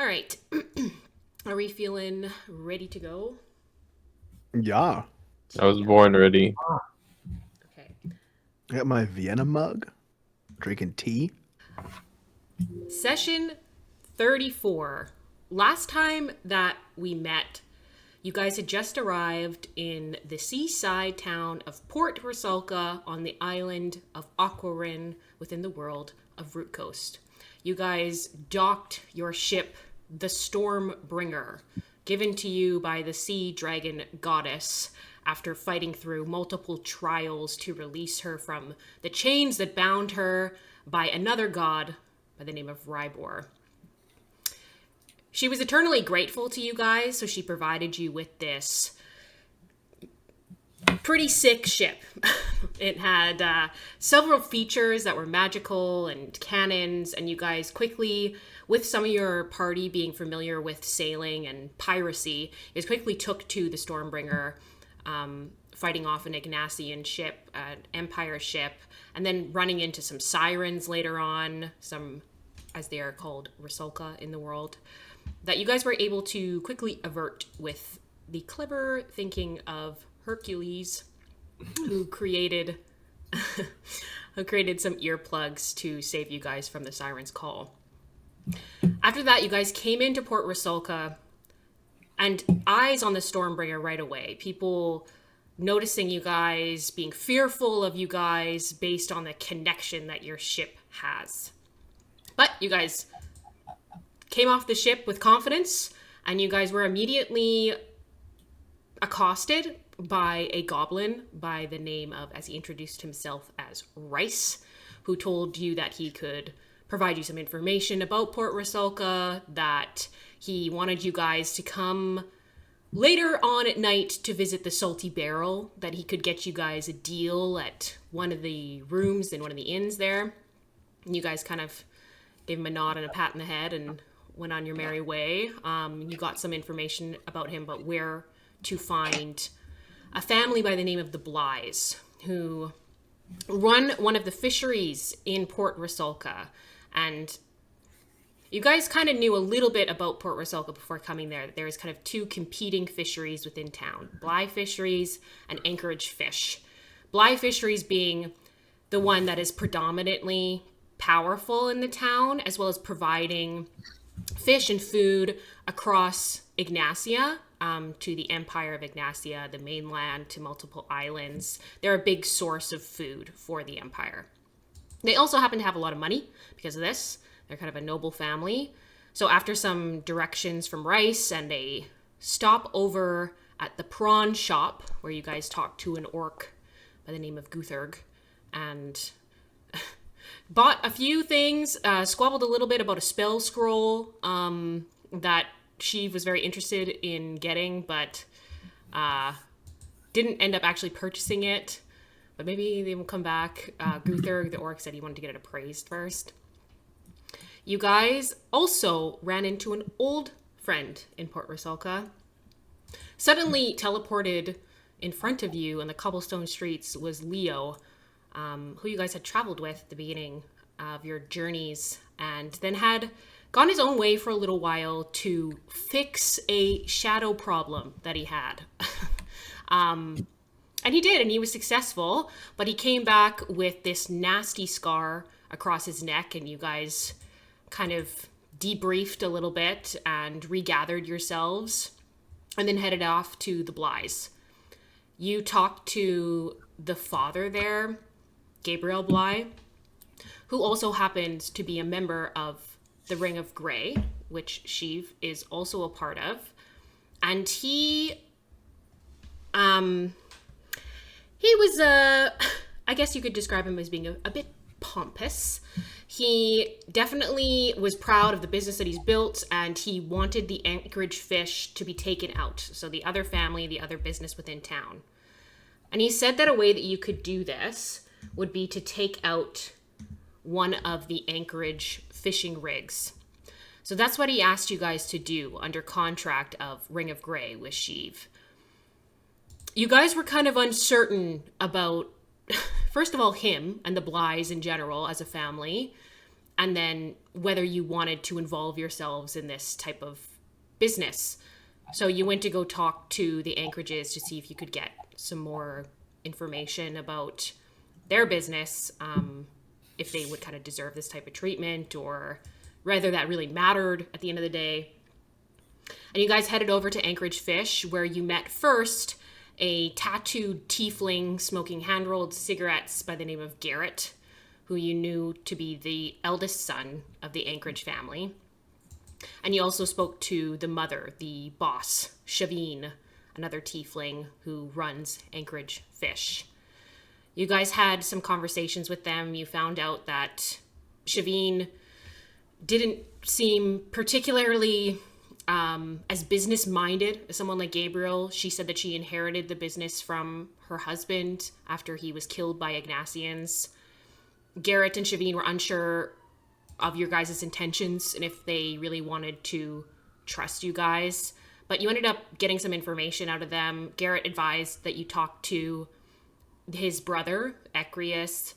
All right. Are we feeling ready to go? Yeah. I was born ready. Okay. I got my Vienna mug, drinking tea. Session 34. Last time that we met, you guys had just arrived in the seaside town of Port Rusalka on the island of Aquarin within the world of Root Coast. You guys docked your ship, the Stormbringer, given to you by the sea dragon goddess after fighting through multiple trials to release her from the chains that bound her by another god by the name of Rhybohr. She was eternally grateful to you guys, so she provided you with this pretty sick ship. It had several features that were magical and cannons, and you guys quickly, with some of your party being familiar with sailing and piracy, you guys quickly took to the Stormbringer, fighting off an Ignasian ship, an Empire ship, and then running into some sirens later on, some, as they are called, Rusalka in the world, that you guys were able to quickly avert with the clever thinking of Hercules, who created some earplugs to save you guys from the siren's call. After that, you guys came into Port Rusalka, and eyes on the Stormbringer right away. People noticing you guys, being fearful of you guys based on the connection that your ship has. But you guys came off the ship with confidence, and you guys were immediately accosted by a goblin by the name of, as he introduced himself as Rice, who told you that he could provide you some information about Port Rusalka, that he wanted you guys to come later on at night to visit the Salty Barrel, that he could get you guys a deal at one of the rooms in one of the inns there. And you guys kind of gave him a nod and a pat in the head and went on your merry way. You got some information about him, about where to find a family by the name of the Blyes, who run one of the fisheries in Port Rusalka. And you guys kind of knew a little bit about Port Rusalka before coming there. There's kind of two competing fisheries within town, Bly Fisheries and Anchorage Fish. Bly Fisheries being the one that is predominantly powerful in the town, as well as providing fish and food across Ingnasia, to the Empire of Ingnasia, the mainland, to multiple islands. They're a big source of food for the Empire. They also happen to have a lot of money because of this. They're kind of a noble family. So after some directions from Rice and a stop over at the prawn shop, where you guys talked to an orc by the name of Gutherg, and bought a few things, squabbled a little bit about a spell scroll that she was very interested in getting, but didn't end up actually purchasing it. But maybe they will come back. Gutherg, the orc, said he wanted to get it appraised first. You guys also ran into an old friend in Port Rusalka. Suddenly teleported in front of you on the cobblestone streets was Leo, who you guys had traveled with at the beginning of your journeys, and then had gone his own way for a little while to fix a shadow problem that he had. And he did, and he was successful, but he came back with this nasty scar across his neck, and you guys kind of debriefed a little bit and regathered yourselves, and then headed off to the Blyes. You talked to the father there, Gabriel Bly, who also happens to be a member of the Ring of Grey, which Sheev is also a part of. And he was, I guess you could describe him as being a bit pompous. He definitely was proud of the business that he's built, and he wanted the Anchorage Fish to be taken out. So the other family, the other business within town. And he said that a way that you could do this would be to take out one of the Anchorage fishing rigs. So that's what he asked you guys to do under contract of Ring of Grey with Sheev. You guys were kind of uncertain about, first of all, him and the Blyes in general as a family, and then whether you wanted to involve yourselves in this type of business. So you went to go talk to the anchorages to see if you could get some more information about their business, if they would kind of deserve this type of treatment, or whether that really mattered at the end of the day. And you guys headed over to Anchorage Fish, where you met first a tattooed tiefling smoking hand-rolled cigarettes by the name of Garrett, who you knew to be the eldest son of the Anchorage family. And you also spoke to the mother, the boss, Shavine, another tiefling who runs Anchorage Fish. You guys had some conversations with them. You found out that Shavine didn't seem particularly as business-minded as someone like Gabriel. She said that she inherited the business from her husband after he was killed by Ignatians. Garrett and Shavine were unsure of your guys' intentions and if they really wanted to trust you guys. But you ended up getting some information out of them. Garrett advised that you talk to his brother, Ecrius.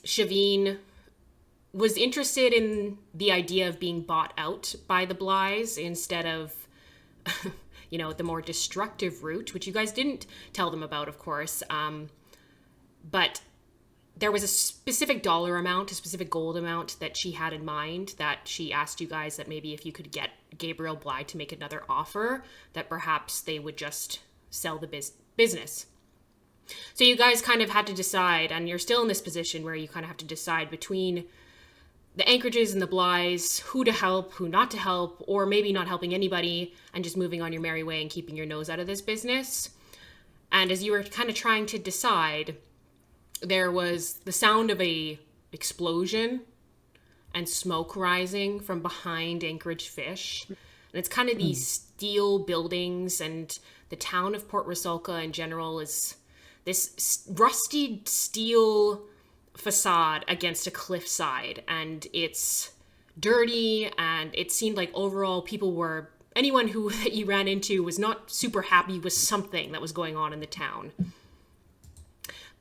Shavine was interested in the idea of being bought out by the Blyes instead of, the more destructive route, which you guys didn't tell them about, of course. But there was a specific dollar amount, a specific gold amount that she had in mind, that she asked you guys that maybe if you could get Gabriel Bly to make another offer, that perhaps they would just sell the business. So you guys kind of had to decide, and you're still in this position where you kind of have to decide between the Anchorages and the Blyes, who to help, who not to help, or maybe not helping anybody and just moving on your merry way and keeping your nose out of this business. And as you were kind of trying to decide, there was the sound of a explosion and smoke rising from behind Anchorage Fish. And it's kind of these steel buildings, and the town of Port Rusalka in general is this rusty steel facade against a cliffside, and it's dirty, and it seemed like overall anyone who that you ran into was not super happy with something that was going on in the town.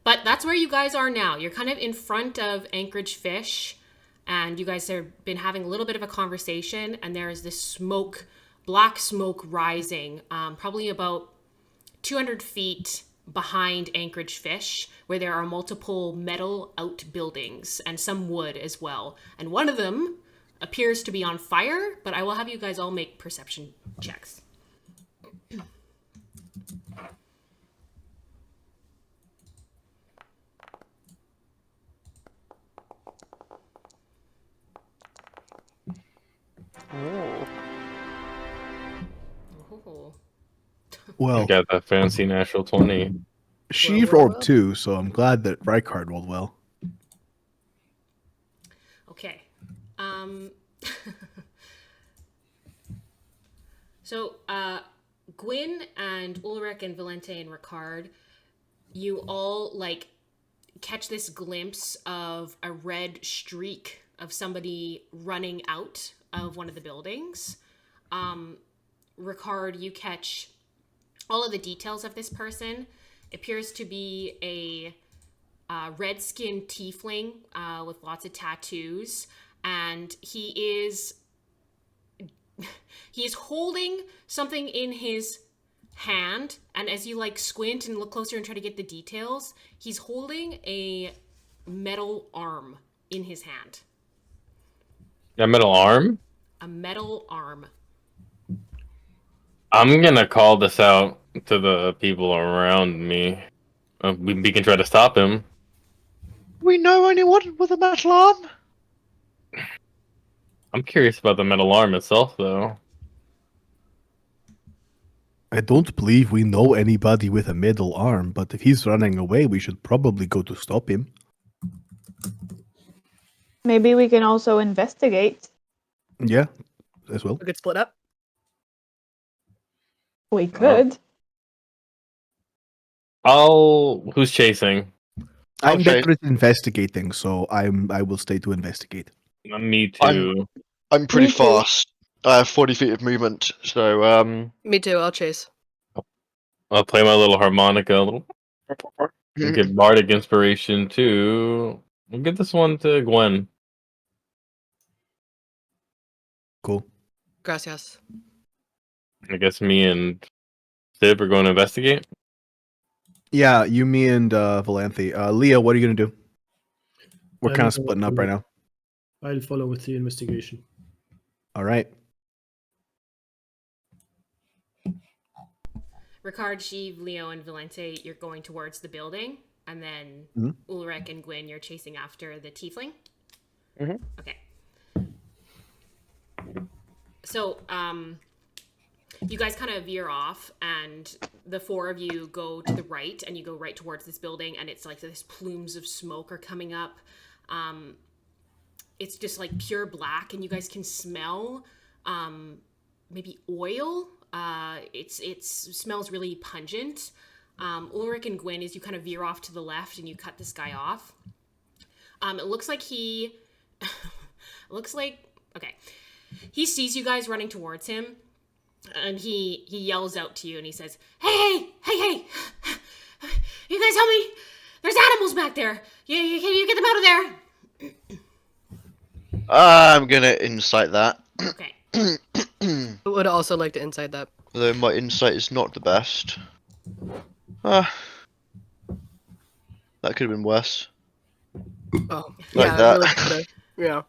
But that's where you guys are now. You're kind of in front of Anchorage Fish, and you guys have been having a little bit of a conversation, and there is this black smoke rising, probably about 200 feet behind Anchorage Fish, where there are multiple metal outbuildings and some wood as well. And one of them appears to be on fire, but I will have you guys all make perception checks. Oh. Oh. Well, I got that fancy natural 20. she Well. rolled 2, so I'm glad that Rykard rolled well. Okay. So, Gwyn and Ulrich and Valente and Ricard, you all, catch this glimpse of a red streak of somebody running out of one of the buildings. Ricard, you catch all of the details of this person. It appears to be a red-skinned tiefling with lots of tattoos, and he is holding something in his hand, and as you squint and look closer and try to get the details, he's holding a metal arm in his hand. A metal arm? A metal arm. I'm gonna call this out to the people around me. We can try to stop him. We know anyone with a metal arm? I'm curious about the metal arm itself, though. I don't believe we know anybody with a metal arm, but if he's running away, we should probably go to stop him. Maybe we can also investigate. Yeah, as well. We could split up. We could. Who's chasing? I'm Okay. better at investigating, so I will stay to investigate. Me too. I'm pretty Me too. fast. I have 40 feet of movement, so Me too. I'll chase. I'll play my little harmonica, and get bardic inspiration too. We'll get this one to Gwen. Gracias. I guess me and Sib are going to investigate. Yeah, you, me, and Valanthe. Leo, what are you gonna do? We're kind I'm of splitting up right now. I'll follow with the investigation. All right. Ricard, Sheev, Leo, and Valente, you're going towards the building, and then Mhm. Ulrich and Gwyn, you're chasing after the tiefling. Mhm. Okay. So, you guys kind of veer off, and the four of you go to the right, and you go right towards this building, and it's like this plumes of smoke are coming up. It's just like pure black, and you guys can smell maybe oil. It smells really pungent. Ulrich and Gwyn, as you kind of veer off to the left and you cut this guy off, it looks like he okay, he sees you guys running towards him, and he yells out to you, and he says, hey, you guys help me, there's animals back there, can you get them out of there? I'm gonna insight that. Okay. I would also like to insight that. Although my insight is not the best. That could have been worse. Oh, Like yeah, that. really good. Yeah.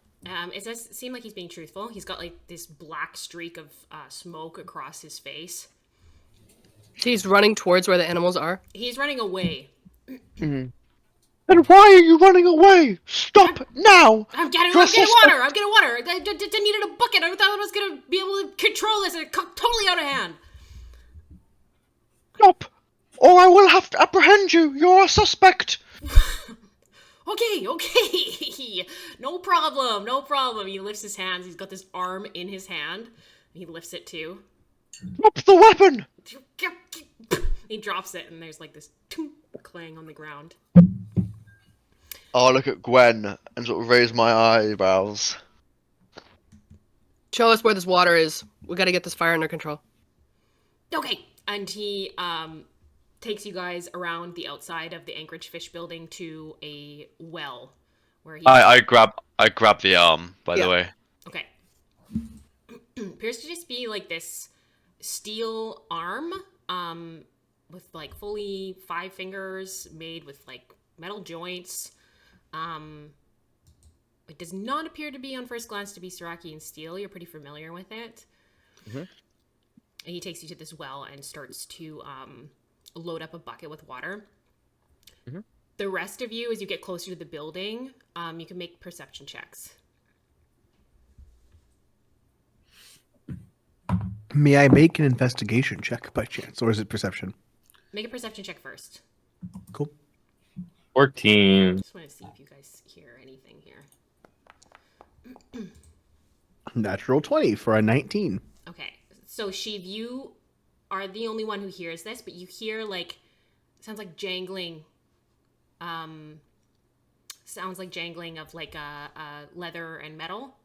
It does seem like he's being truthful. He's got like this black streak of smoke across his face. He's running towards where the animals are. He's running away. And why are you running away? Stop now! I'm getting You're a water. suspect. I'm getting water. I needed a bucket. I thought I was gonna be able to control this, and it got totally out of hand. Stop! Or I will have to apprehend you! You're a suspect! Okay. No problem. He lifts his hands. He's got this arm in his hand. He lifts it too. Drop the weapon! He drops it, and there's like this clang on the ground. I'll look at Gwen and sort of raise my eyebrows. Show us where this water is. We gotta get this fire under control. Okay, and he takes you guys around the outside of the Anchorage Fish Building to a well, where he. I grab the arm, by the way. Okay. Appears to just be like this steel arm, with like fully 5 fingers, made with like metal joints. It does not appear to be on first glance to be Siracian steel. You're pretty familiar with it. Mm-hmm. And he takes you to this well and starts to load up a bucket with water. Mm-hmm. The rest of you, as you get closer to the building, you can make perception checks. May I make an investigation check by chance, or is it perception? Make a perception check first. Cool. 14. Just want to see if you guys hear anything here. Natural 20 for a 19. Okay, so Sheev, you are the only one who hears this, but you hear like sounds like jangling. Sounds like jangling of like leather and metal.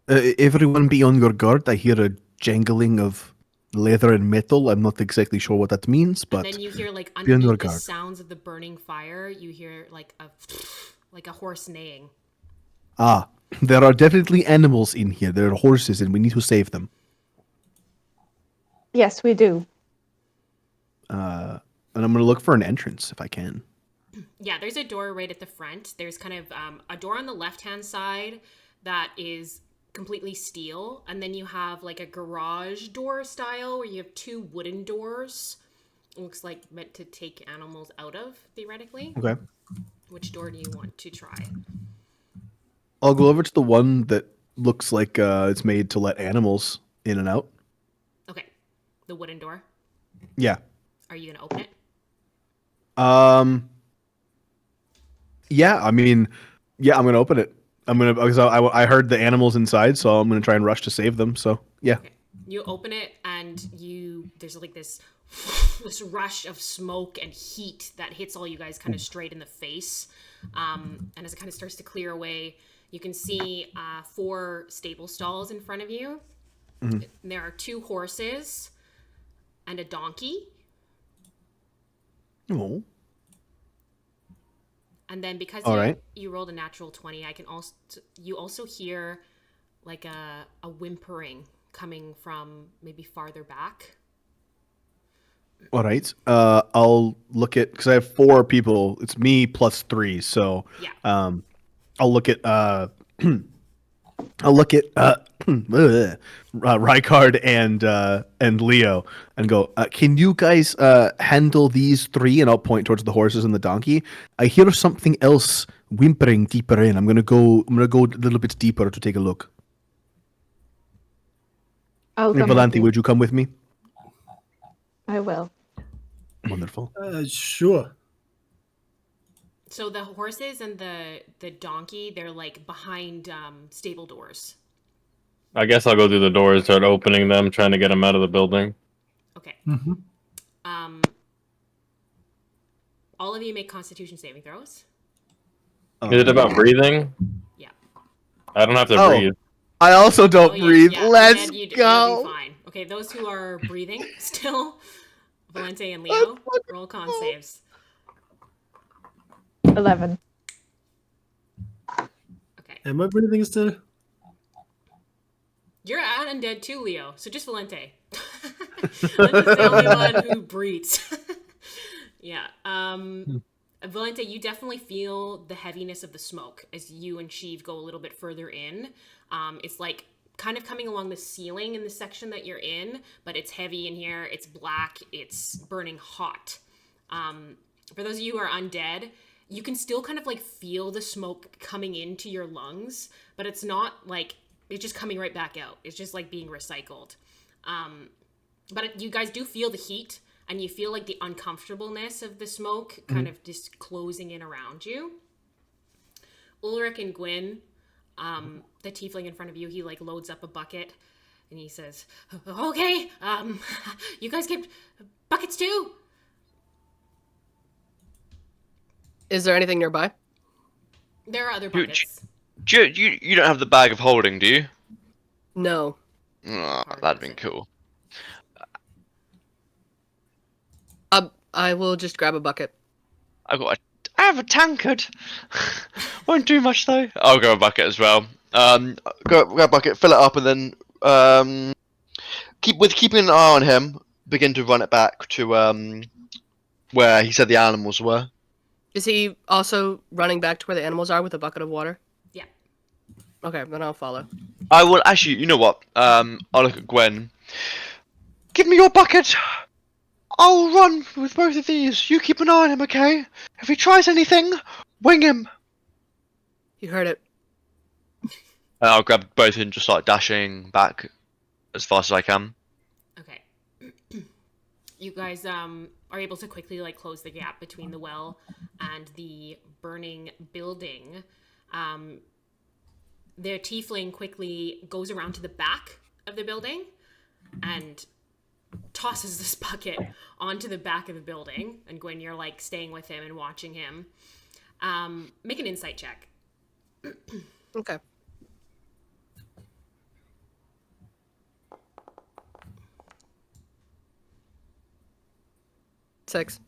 Everyone be on your guard. I hear a jangling of leather and metal. I'm not exactly sure what that means, but And then you hear like be on your underneath the guard. sounds of the burning fire, you hear like a horse neighing. Ah, there are definitely animals in here. There are horses, and we need to save them. Yes, we do. And I'm going to look for an entrance if I can. Yeah, there's a door right at the front. There's kind of a door on the left-hand side that is completely steel, and then you have like a garage door style where you have 2 wooden doors. It looks like meant to take animals out of, theoretically. Okay. Which door do you want to try? I'll go over to the one that looks like it's made to let animals in and out. Okay, the wooden door. Yeah. Are you gonna open it? Yeah, I mean, yeah, I'm going to open it. Because I heard the animals inside, so I'm going to try and rush to save them. So, yeah. Okay. You open it, and there's like this rush of smoke and heat that hits all you guys kind of straight in the face. And as it kind of starts to clear away, you can see 4 stable stalls in front of you. Mhm. There are 2 horses and a donkey. Oh. And then because All right. you rolled a natural 20, I can also you also hear like a whimpering coming from maybe farther back. All right. I'll look at because I have 4 people. It's me plus 3. So Yeah. I'll look at Rykard and Leo and go. Can you guys handle these 3? And I'll point towards the horses and the donkey. I hear something else whimpering deeper in. I'm gonna go a little bit deeper to take a look. I'll Hey, come with Valenti, you. would you come with me? I will. Wonderful. Sure. So the horses and the donkey, they're like behind stable doors. I guess I'll go through the doors, start opening them, trying to get them out of the building. Okay. Mm-hmm. All of you make Constitution saving throws. Is it about breathing? Yeah. I don't have to Oh. breathe. I also don't Oh, yeah, breathe. yeah. Let's Instead, you'll go. be fine. Okay, those who are breathing still, Valente and Leo, roll con saves. 11. Okay. Am I breathing still? You're an undead too, Leo, so just Valente. Valente's the only one who breathes. Yeah. Valente, you definitely feel the heaviness of the smoke as you and Sheev go a little bit further in. It's like kind of coming along the ceiling in the section that you're in, but it's heavy in here. It's black. It's burning hot. For those of you who are undead, you can still kind of like feel the smoke coming into your lungs, but it's not like it's just coming right back out. It's just like being recycled. But you guys do feel the heat, and you feel like the uncomfortableness of the smoke kind of just closing in around you. Ulrich and Gwyn, the tiefling in front of you, he like loads up a bucket and he says, okay, you guys get buckets too? Is there anything nearby? There are other buckets. You don't have the bag of holding, do you? No. Oh, that'd been cool. I will just grab a bucket. I have a tankard. Won't do much though. I'll grab a bucket as well. Grab a bucket, fill it up, and then keeping an eye on him, begin to run it back to where he said the animals were. Is he also running back to where the animals are with a bucket of water? Yeah. Okay, then I'll follow. I will actually. You know what? I'll look at Gwen. Give me your bucket. I'll run with both of these. You keep an eye on him, okay? If he tries anything, wing him. You heard it. And I'll grab both and just start dashing back as fast as I can. Okay. You guys are able to quickly like close the gap between the well and the burning building. Their tiefling quickly goes around to the back of the building and tosses this bucket onto the back of the building. And Gwen, you're like staying with him and watching him. Make an insight check. Okay. Six.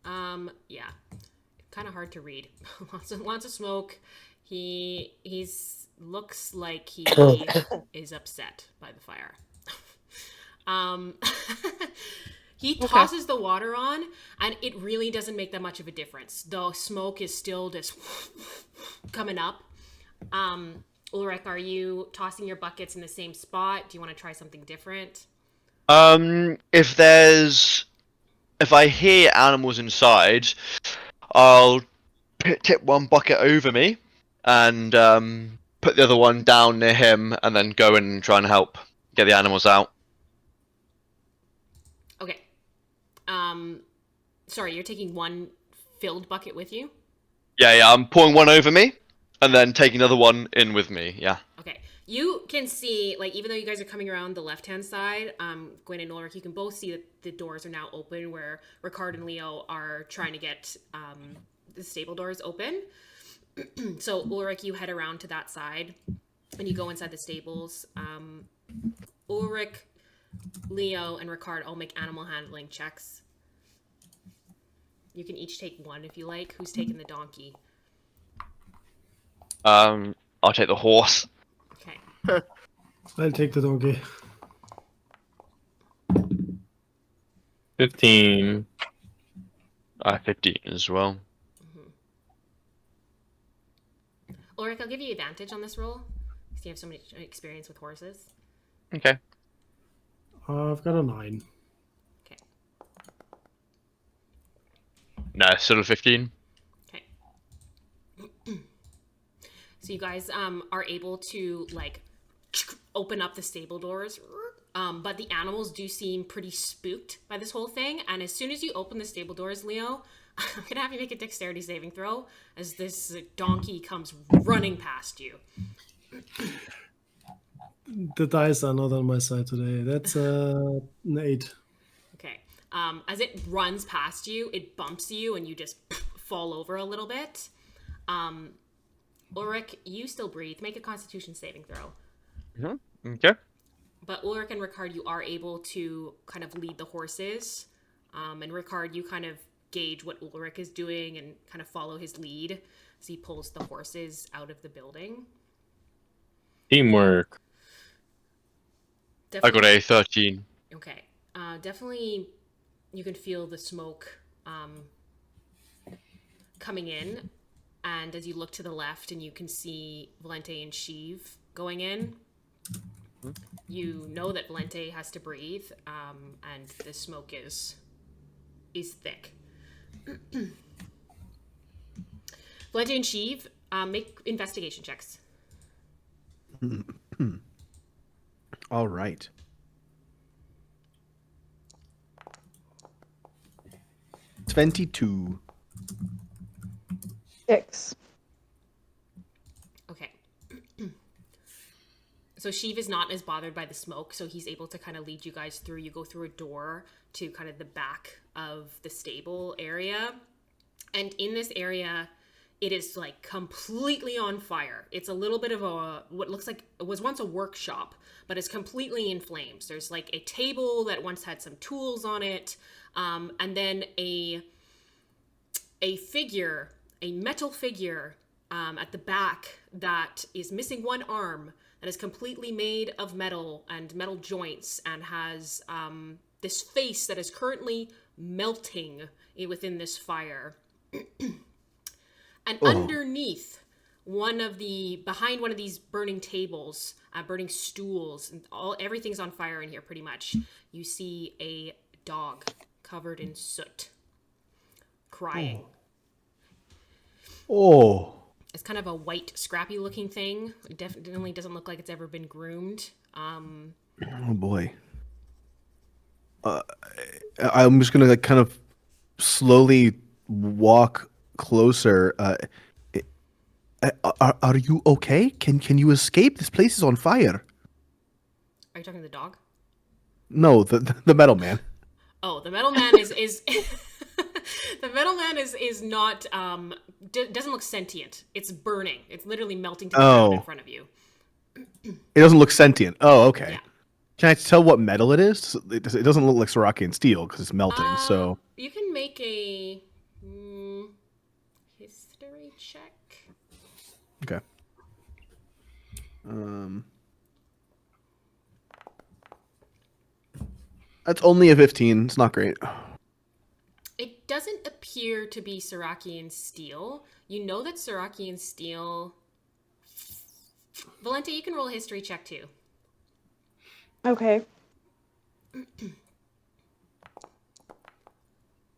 Yeah, kind of hard to read. lots of smoke. He's looks like he is upset by the fire. He tosses the water on, and it really doesn't make that much of a difference. The smoke is still just coming up. Ulrich, are you tossing your buckets in the same spot? Do you want to try something different? If I hear animals inside, I'll Tip one bucket over me. and put the other one down near him, and then go in and try and help get the animals out. Okay. Sorry, you're taking one filled bucket with you? Yeah, I'm pouring one over me, and then taking another one in with me. Yeah. Okay. You can see, like, even though you guys are coming around the left-hand side, Gwen and Ulrich, you can both see that the doors are now open where Ricard and Leo are trying to get the stable doors open. So, Ulrich, you head around to that side and you go inside the stables. Ulrich, Leo, and Ricard all make animal handling checks. You can each take one if you like. Who's taking the donkey? I'll take the horse. Okay. I'll take the donkey. 15. 15 as well. Ulrich, I'll give you advantage on this roll because you have so much experience with horses. Okay. I've got a 9. Okay. No, still a 15. Okay. So you guys are able to like open up the stable doors, but the animals do seem pretty spooked by this whole thing. And as soon as you open the stable doors, Leo, I'm gonna have you make a dexterity saving throw as this donkey comes running past you. The dice are not on my side today. That's an 8. Okay. As it runs past you, it bumps you and you just fall over a little bit. Ulrich, you still breathe. Make a constitution saving throw. Okay. But Ulrich and Ricard, you are able to kind of lead the horses. And Ricard, you kind of gauge what Ulrich is doing and kind of follow his lead as he pulls the horses out of the building. Teamwork. I got a 13. Okay. Definitely you can feel the smoke coming in. And as you look to the left and you can see Valente and Sheev going in, you know that Valente has to breathe, and the smoke is thick. Valente and Sheev, make investigation checks. All right. 22. 6. Okay. So Sheev is not as bothered by the smoke, so he's able to kind of lead you guys through. You go through a door to kind of the back of the stable area. And in this area, it is like completely on fire. It's a little bit of what looks like it was once a workshop, but it's completely in flames. There's like a table that once had some tools on it, and then a figure, a metal figure at the back that is missing one arm, that is completely made of metal and metal joints, and has this face that is currently melting within this fire. And underneath behind one of these burning tables, burning stools, and everything's on fire in here pretty much, you see a dog covered in soot, crying. Oh. It's kind of a white, scrappy-looking thing. It definitely doesn't look like it's ever been groomed. Oh boy. I'm just gonna like kind of slowly walk closer. Are you okay? Can you escape? This place is on fire. Are you talking to the dog? No, the metal man. Oh, the metal man is the metal man is not doesn't look sentient. It's burning. It's literally melting to the ground in front of you. It doesn't look sentient. Oh, okay. Yeah. Can I tell what metal it is? It doesn't look like Sarakian steel because it's melting. So You can make a history check. okay. That's only a 15. It's not great. It doesn't appear to be Sarakian steel. You know that Sarakian steel... Valente, you can roll a history check too. Okay.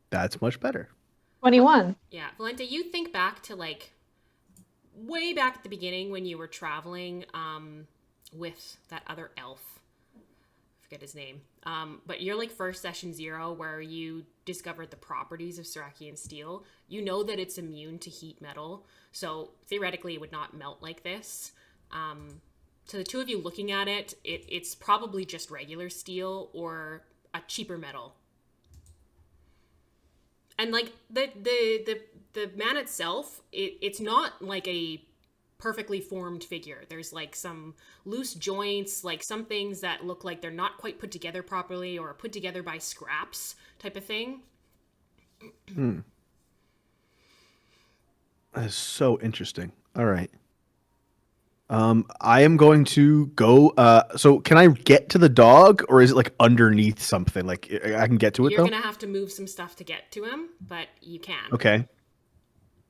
That's much better. 21. Yeah, Valente, you think back to like way back at the beginning when you were traveling with that other elf. I forget his name. But you're like first session 0 where you discovered the properties of Sarakian steel. You know that it's immune to heat metal, so theoretically it would not melt like this. To the two of you looking at it, it's probably just regular steel or a cheaper metal. And like the man itself, it's not like a perfectly formed figure. There's like some loose joints, like some things that look like they're not quite put together properly or put together by scraps type of thing. That is so interesting. All right. I am going to go. So can I get to the dog, or is it like underneath something? Like I can get to it You're though. gonna have to move some stuff to get to him, but you can. Okay.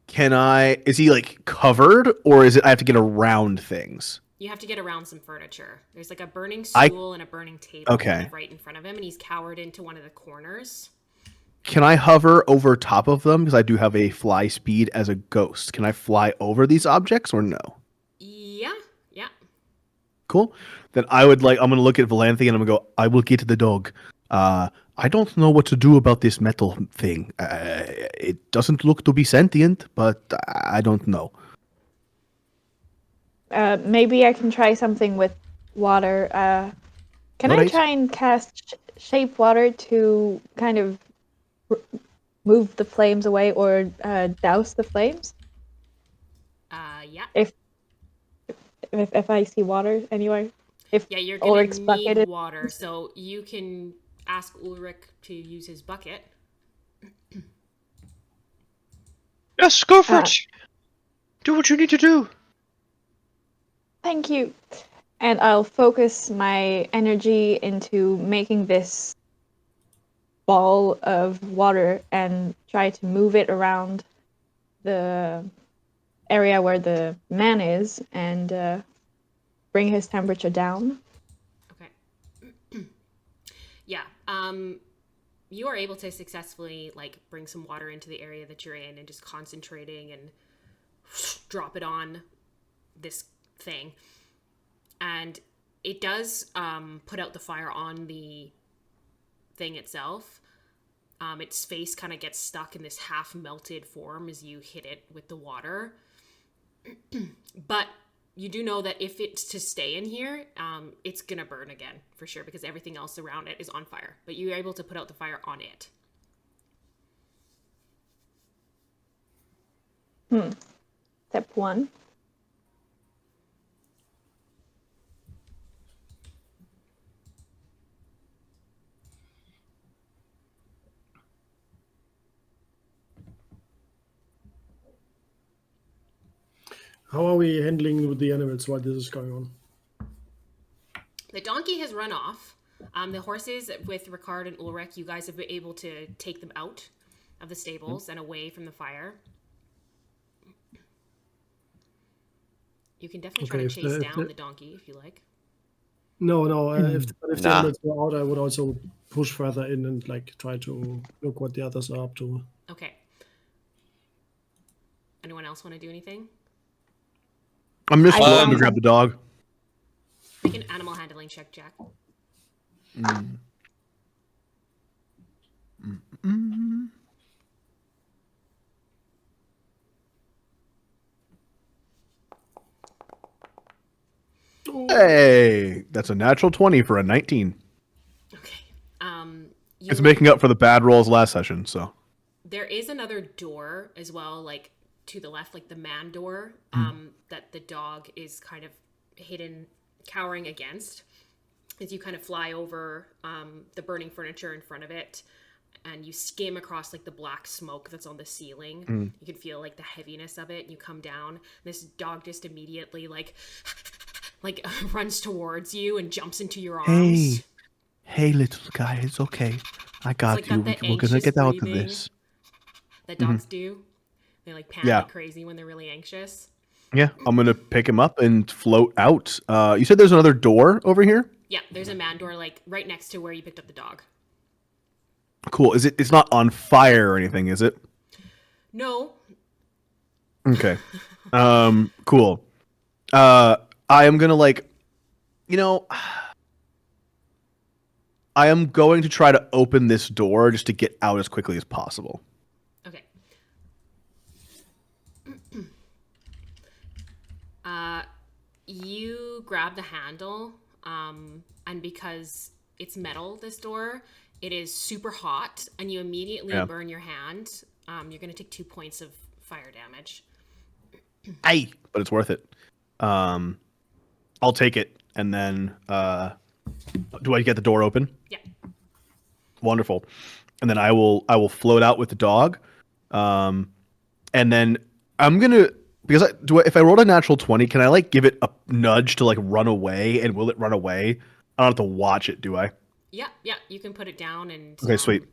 Can I? Is he like covered, or is it I have to get around things? You have to get around some furniture. There's like a burning I- stool and a burning table Okay. kind of right in front of him, and he's cowered into one of the corners. Can I hover over top of them? Because I do have a fly speed as a ghost. Can I fly over these objects or no? Yeah, yeah. Cool. Then I'm going to look at Valanthe and I'm going to go, I will get the dog. I don't know what to do about this metal thing. It doesn't look to be sentient, but I don't know. Maybe I can try something with water. Can I Alright. try and cast shape water to kind of move the flames away or douse the flames? Yeah. If I see water anywhere? Yeah, you're gonna Ulrich's need bucket is- water, so you can ask Ulrich to use his bucket. Yes, go for Ah. it. Do what you need to do. Thank you. And I'll focus my energy into making this ball of water and try to move it around the area where the man is and bring his temperature down. Okay. Yeah. You are able to successfully like bring some water into the area that you're in and just concentrating and drop it on this thing. And it does put out the fire on the thing itself. Its face kind of gets stuck in this half melted form as you hit it with the water. But you do know that if it's to stay in here, it's gonna burn again for sure because everything else around it is on fire. But you're able to put out the fire on it. Step 1. How are we handling with the animals while this is going on? The donkey has run off. The horses with Ricard and Ulrich, you guys have been able to take them out of the stables and away from the fire. You can definitely try Okay, to if chase the- down the donkey if you like. No. If the Nah. animals were out, I would also push further in and like try to look what the others are up to. Okay. Anyone else want to do anything? I'm just I going to found grab the dog. Make an animal handling check, Jack. Hey, that's a natural 20 for a 19. Okay. You It's making up for the bad rolls last session, so. There is another door as well, like to the left, like the man door, that the dog is kind of hidden, cowering against. As you kind of fly over the burning furniture in front of it, and you skim across like the black smoke that's on the ceiling. You can feel like the heaviness of it. And you come down. This dog just immediately like runs towards you and jumps into your arms. Hey, little guy, it's okay. I got like got that We're gonna anxious get out of breathing. this. That dogs do. They like panic Yeah. crazy when they're really anxious. Yeah, I'm gonna pick him up and float out. You said there's another door over here? Yeah, there's a man door like right next to where you picked up the dog. Cool. It's not on fire or anything, is it? No. Okay. Cool. I am gonna I am going to try to open this door just to get out as quickly as possible. Okay. You grab the handle, and because it's metal, this door, it is super hot, and you immediately Yeah. burn your hand. You're going to take 2 points of fire damage. Aye, but it's worth it. I'll take it, and then do I get the door open? Yeah. Wonderful. And then I will float out with the dog. And then I'm gonna, because if I rolled a natural 20, can I like give it a nudge to like run away, and will it run away? I don't have to watch it, do I? Yeah, you can put it down and. Okay, sweet.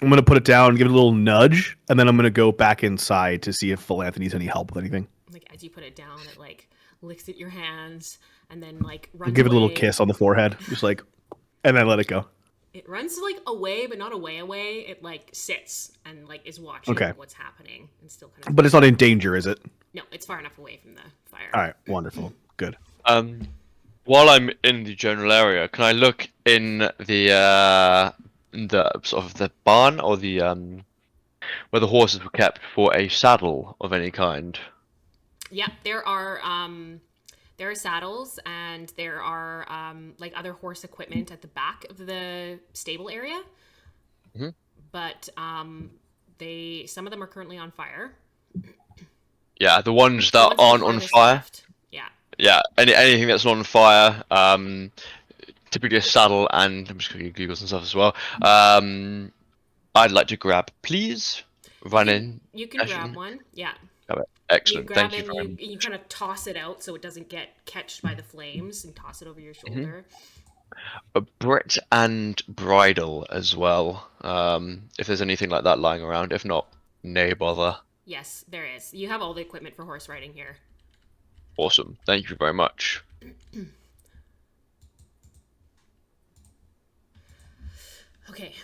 I'm gonna put it down, give it a little nudge, and then I'm gonna go back inside to see if Valantha needs any help with anything. Like as you put it down, it like licks at your hands and then like runs. Give it a little away. kiss on the forehead, just like, and then let it go. It runs like away, but not away. It like sits and like is watching what's happening and still kind of. But it's not in danger, is it? No, it's far enough away from the fire. All right, wonderful, good. While I'm in the general area, can I look in the sort of the barn or the where the horses were kept for a saddle of any kind? Yeah, there are saddles and there are like other horse equipment at the back of the stable area. Mm-hmm. But some of them are currently on fire. Yeah, the ones that aren't on fire. Left. Yeah. Yeah, anything that's not on fire. Typically a saddle, and I'm just going to Google some stuff as well. I'd like to grab, please. Run in. You can grab one. Yeah. Excellent. Thank you very much. You kind of toss it out so it doesn't get catched by the flames, and toss it over your shoulder. A Brit and bridle as well. If there's anything like that lying around. If not, nay bother. Yes, there is. You have all the equipment for horse riding here. Awesome. Thank you very much. Okay.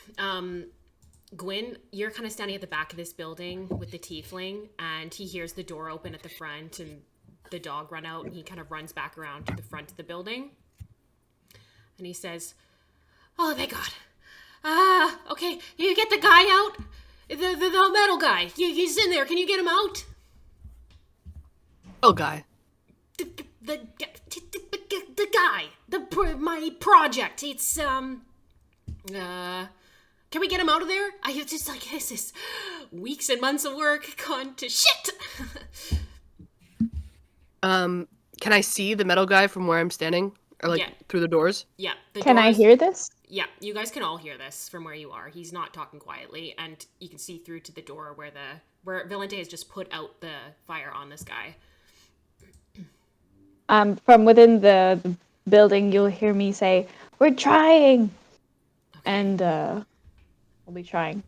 Gwyn, you're kind of standing at the back of this building with the tiefling, and he hears the door open at the front and the dog run out, and he kind of runs back around to the front of the building. And he says, "Oh, thank God. Okay, you get the guy out? The metal guy. He's in there. Can you get him out?" Oh, guy. The guy. My project. It's, can we get him out of there? I just like, this is weeks and months of work gone to shit. Can I see the metal guy from where I'm standing? Or like through the doors? Yeah. Can I hear this? Yeah, you guys can all hear this from where you are. He's not talking quietly, and you can see through to the door where Valente has just put out the fire on this guy. From within the building, you'll hear me say, "We're trying," and I'll be trying.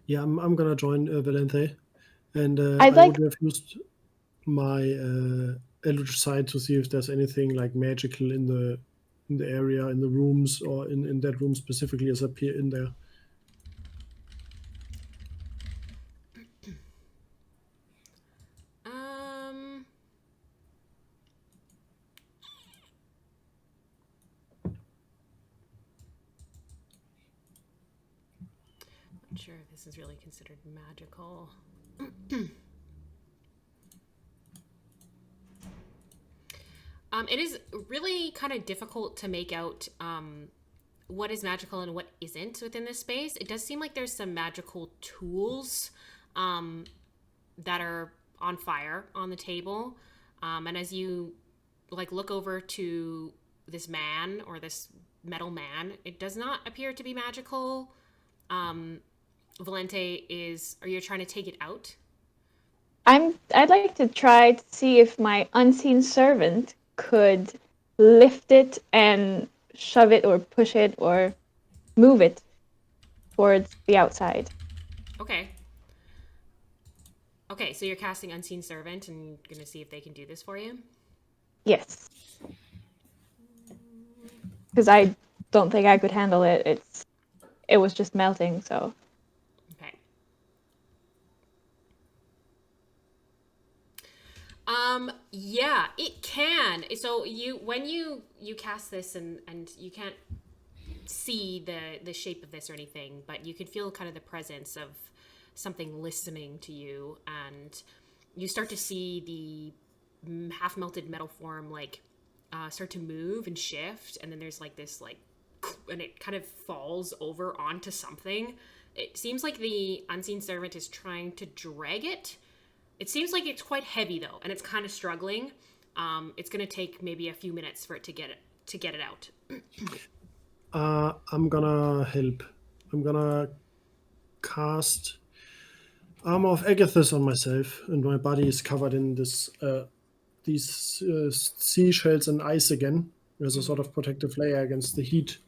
Yeah, I'm gonna join Valente, and I'd I like- would have used my Eldritch Sight to see if there's anything like magical in the area, in the rooms, or in that room specifically as appear in there. Not sure if this is really considered magical. It is really kind of difficult to make out what is magical and what isn't within this space. It does seem like there's some magical tools that are on fire on the table. And as you like look over to this man or this metal man, it does not appear to be magical. Valente, are you trying to take it out? I'd like to try to see if my unseen servant could lift it and shove it or push it or move it towards the outside. Okay. Okay, so you're casting Unseen Servant and gonna see if they can do this for you? Yes. Because I don't think I could handle it. It was just melting, so. Okay. Yeah, it can. So when you cast this and you can't see the shape of this or anything, but you can feel kind of the presence of something listening to you, and you start to see the half melted metal form start to move and shift, and then there's like this and it kind of falls over onto something. It seems like the Unseen Servant is trying to drag it. It seems like it's quite heavy though, and it's kind of struggling. It's going to take maybe a few minutes for it to get it out. I'm gonna help. I'm gonna cast armor of Agathis on myself, and my body is covered in this these seashells and ice again, as a sort of protective layer against the heat.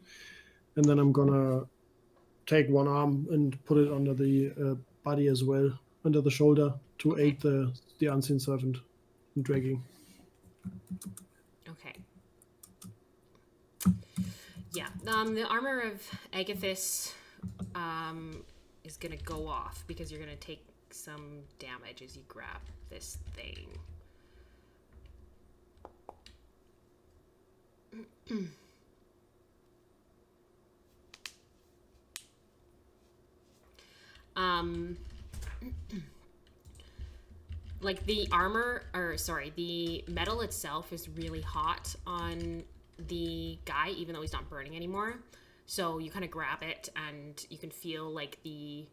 And then I'm gonna take one arm and put it under the body as well, under the shoulder, to aid the unseen servant in dragging. Okay. Yeah, the armor of Agathis is gonna go off because you're gonna take some damage as you grab this thing. Like the armor, or sorry, the metal itself is really hot on the guy, even though he's not burning anymore. So you kind of grab it and you can feel like the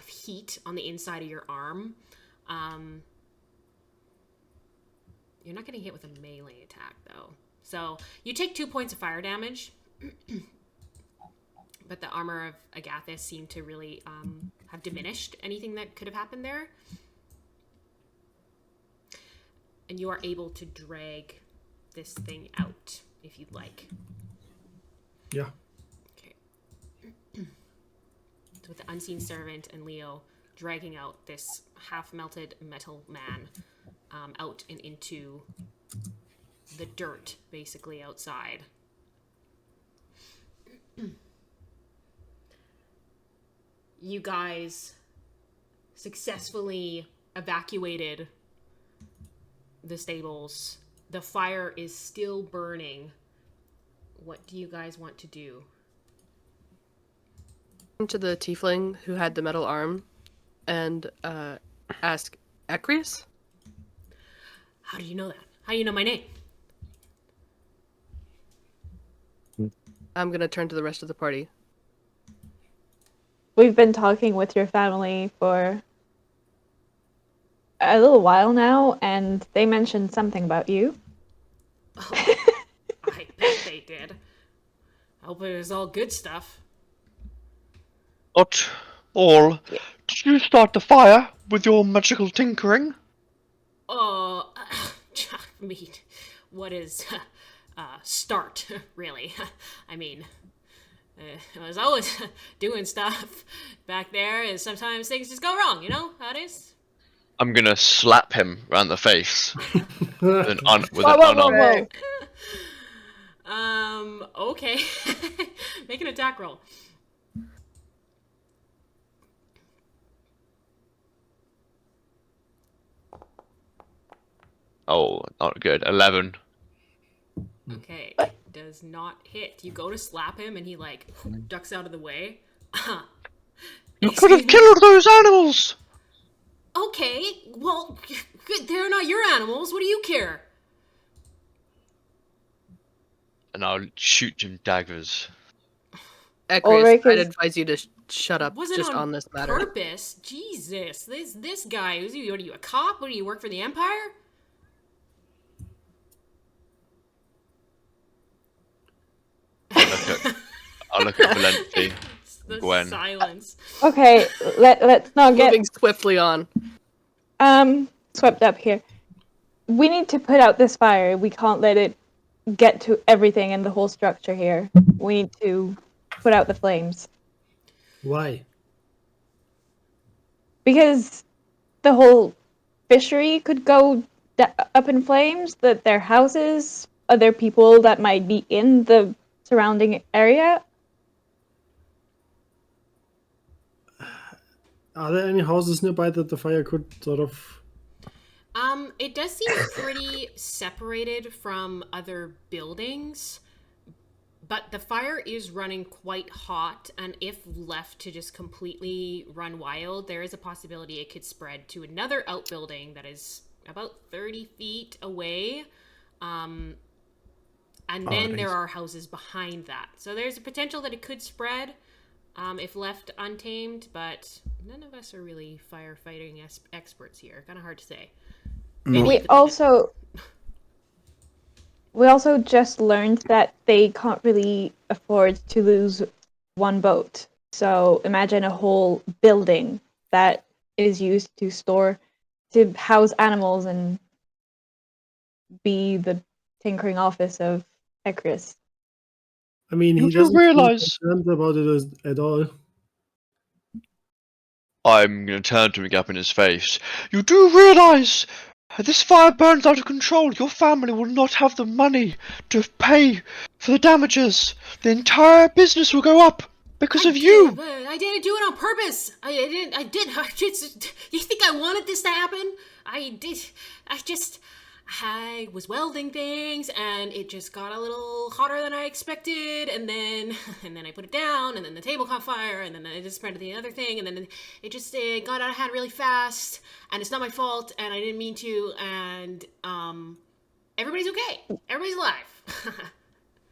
heat on the inside of your arm. You're not getting hit with a melee attack though. So you take 2 points of fire damage. But the armor of Agathis seemed to really have diminished anything that could have happened there. And you are able to drag this thing out if you'd like. Yeah. Okay. So with the unseen servant and Leo dragging out this half-melted metal man out and into the dirt, basically outside. You guys successfully evacuated the stables. The fire is still burning. What do you guys want to do? To the tiefling who had the metal arm and ask, Acrius? How do you know that? How do you know my name? I'm gonna turn to the rest of the party. We've been talking with your family for a little while now, and they mentioned something about you. Oh, I bet they did. I hope it was all good stuff. Not all. Did you start the fire with your magical tinkering? Oh, I mean, what is start, really? I mean, I was always doing stuff back there, and sometimes things just go wrong, you know how it is? I'm gonna slap him round the face with an Whoa, whoa, unarmed. whoa. Okay. Make an attack roll. Oh, not good. 11. Okay, does not hit. You go to slap him, and he like ducks out of the way. You could have killed those animals! Okay, well, they're not your animals. What do you care? And I'll shoot him daggers. Acrius, Ulrich I'd is- advise you to shut up Wasn't just on this matter. purpose. Jesus, this guy. What are you, a cop? What do you work for the Empire? I'll look at Valenti. The Gwen. silence. Okay, let's not get Moving swiftly on. swept up here. We need to put out this fire. We can't let it get to everything in the whole structure here. We need to put out the flames. Why? Because the whole fishery could go up in flames, that their houses, other people that might be in the surrounding area. Are there any houses nearby that the fire could sort of... It does seem pretty separated from other buildings, but the fire is running quite hot, and if left to just completely run wild, there is a possibility it could spread to another outbuilding that is about 30 feet away. And then there are houses behind that. So there's a potential that it could spread if left untamed, but none of us are really firefighting experts here. Kind of hard to say. We also just learned that they can't really afford to lose one boat. So imagine a whole building that is used to house animals and be the tinkering office of Ecris. I mean, You he do doesn't seem realise- concerned about it at all. I'm gonna turn to him and get up in his face. You do realise, if this fire burns out of control, your family will not have the money to pay for the damages. The entire business will go up because of you. I didn't do it on purpose. I didn't. You think I wanted this to happen? I was welding things, and it just got a little hotter than I expected, and then I put it down, and then the table caught fire, and then I just spread to the other thing, and then it got out of hand really fast, and it's not my fault, and I didn't mean to, and everybody's okay. Everybody's alive.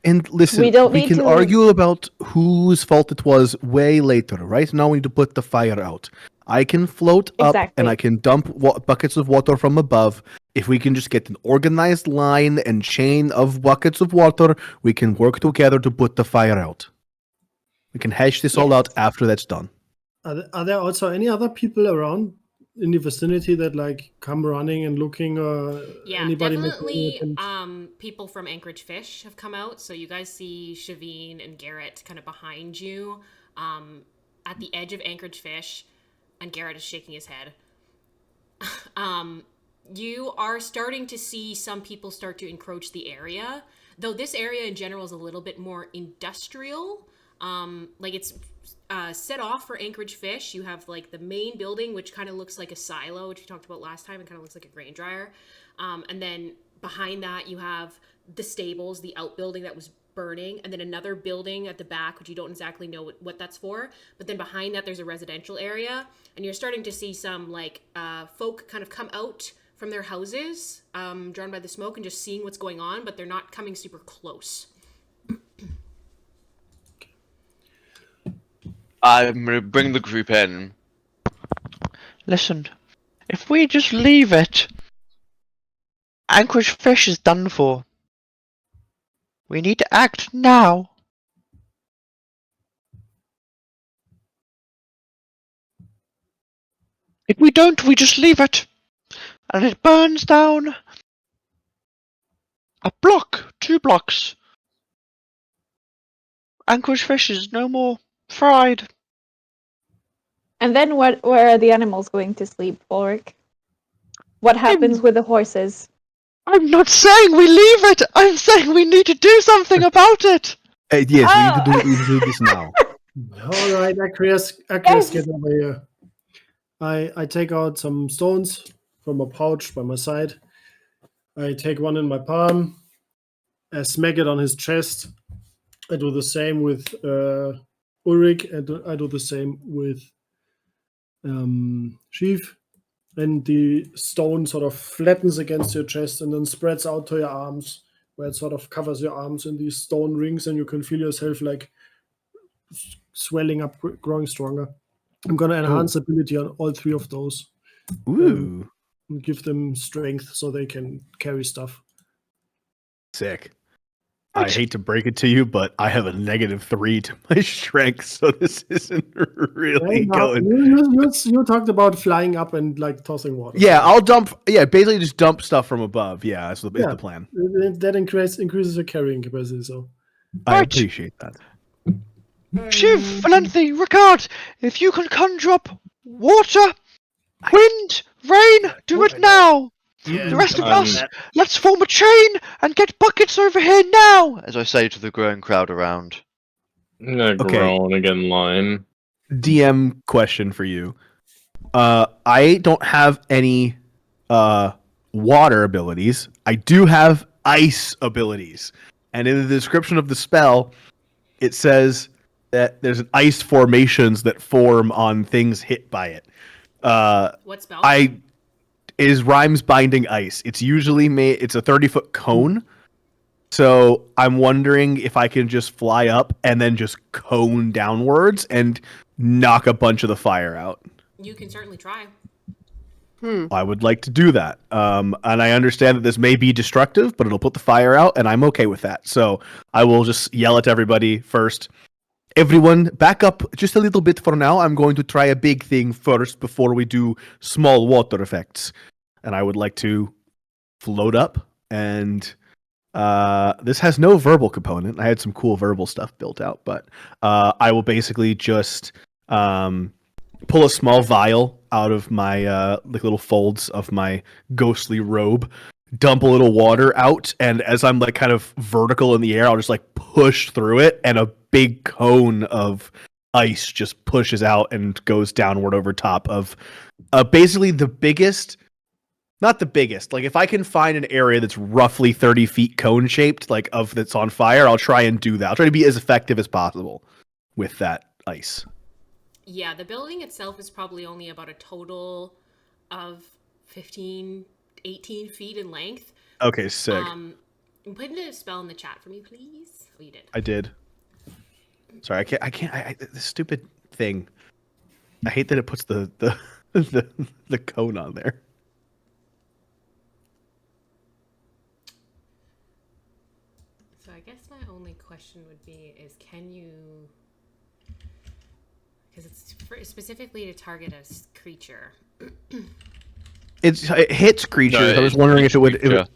And listen, We don't we need can to- argue about whose fault it was way later. Right now, we need to put the fire out. I can float up Exactly. and I can dump buckets of water from above. If we can just get an organized line and chain of buckets of water, we can work together to put the fire out. We can hash this all Yes. out after that's done. Are there also any other people around in the vicinity that like come running and looking? Yeah, anybody making definitely. attempt? People from Anchorage Fish have come out, so you guys see Shavine and Garrett kind of behind you, at the edge of Anchorage Fish, and Garrett is shaking his head. You are starting to see some people start to encroach the area, though this area in general is a little bit more industrial. Like it's set off for Anchorage Fish. You have like the main building, which kind of looks like a silo, which we talked about last time. It kind of looks like a grain dryer. And then behind that, you have the stables, the outbuilding that was burning, and then another building at the back, which you don't exactly know what that's for. But then behind that, there's a residential area, and you're starting to see some like folk kind of come out from their houses, drawn by the smoke, and just seeing what's going on, but they're not coming super close. I'm gonna bring the group in. Listen, if we just leave it, Anchorage Fish is done for. We need to act now. If we don't, we just leave it, and it burns down a block, 2 blocks. Anchorage Fish is no more fried. And then where are the animals going to sleep, Ulrich? What happens with the horses? I'm not saying we leave it. I'm saying we need to do something about it. Yes, we need to do this now. All right, Acreus, Yes. get over here. I take out some stones from a pouch by my side. I take one in my palm. I smack it on his chest. I do the same with Ulrich, and I do the same with Sheaf. And the stone sort of flattens against your chest and then spreads out to your arms, where it sort of covers your arms in these stone rings, and you can feel yourself like swelling up, growing stronger. I'm gonna enhance ability on all 3 of those Ooh, and give them strength so they can carry stuff. sick. I hate to break it to you, but I have a -3 to my strength, so this isn't really going. You talked about flying up and like tossing water. Yeah, I'll dump. Yeah, basically just dump stuff from above. Yeah, that's the plan. That increases your carrying capacity. So I Right. appreciate that. Shiv, Valenthe, Ricard, if you can conjure up water, wind, rain, do it now. The rest of us, let's form a chain and get buckets over here now. As I say to the growing crowd around. I'm gonna Okay. groan and get in line. DM question for you. I don't have any water abilities. I do have ice abilities. And in the description of the spell, it says that there's an ice formations that form on things hit by it. What spell? Is Rhymes Binding Ice. It's usually made. It's a 30-foot cone. So I'm wondering if I can just fly up and then just cone downwards and knock a bunch of the fire out. You can certainly try. I would like to do that. And I understand that this may be destructive, but it'll put the fire out, and I'm okay with that. So I will just yell at everybody first. Everyone, back up just a little bit for now. I'm going to try a big thing first before we do small water effects. And I would like to float up, and this has no verbal component. I had some cool verbal stuff built out, but I will basically just pull a small vial out of my like little folds of my ghostly robe, dump a little water out, and as I'm like kind of vertical in the air, I'll just like push through it, and a big cone of ice just pushes out and goes downward over top of basically the biggest. Not the biggest. Like if I can find an area that's roughly 30 feet cone shaped, like of that's on fire, I'll try and do that. I'll try to be as effective as possible with that ice. Yeah, the building itself is probably only about a total of 15, 18 feet in length. Okay, sick. Put in a spell in the chat for me, please. Oh, you did. I did. Sorry, I can't. This stupid thing. I hate that it puts the the cone on there. So I guess my only question would be is can you, because it's specifically to target a creature. It hits creatures. No, I was wondering if it would.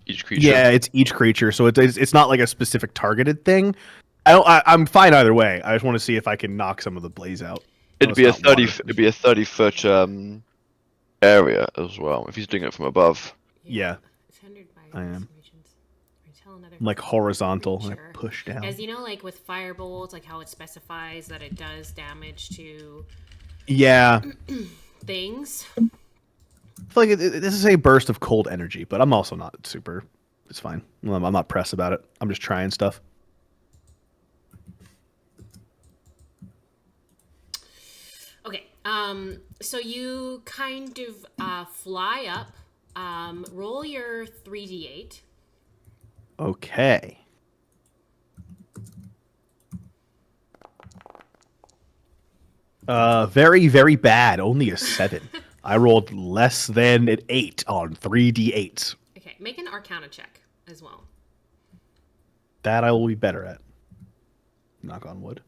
Each creature. Yeah, it's each creature, so it's not like a specific targeted thing. I'm fine either way. I just want to see if I can knock some of the blaze out. It'd be a 30-foot area as well if he's doing it from above. Yeah. It's hindered by I am. regions. Tell another Like horizontal, and I creature. push down. As you know, like with firebolts, like how it specifies that it does damage to Yeah. things. I feel like this is a burst of cold energy, but I'm also not super. It's fine. I'm not pressed about it. I'm just trying stuff. Okay. So you kind of fly up. Roll your 3d8. Okay. Very, very bad. Only a 7. I rolled less than an 8 on 3d8. Okay. Make an Arcana check as well. That I will be better at. Knock on wood.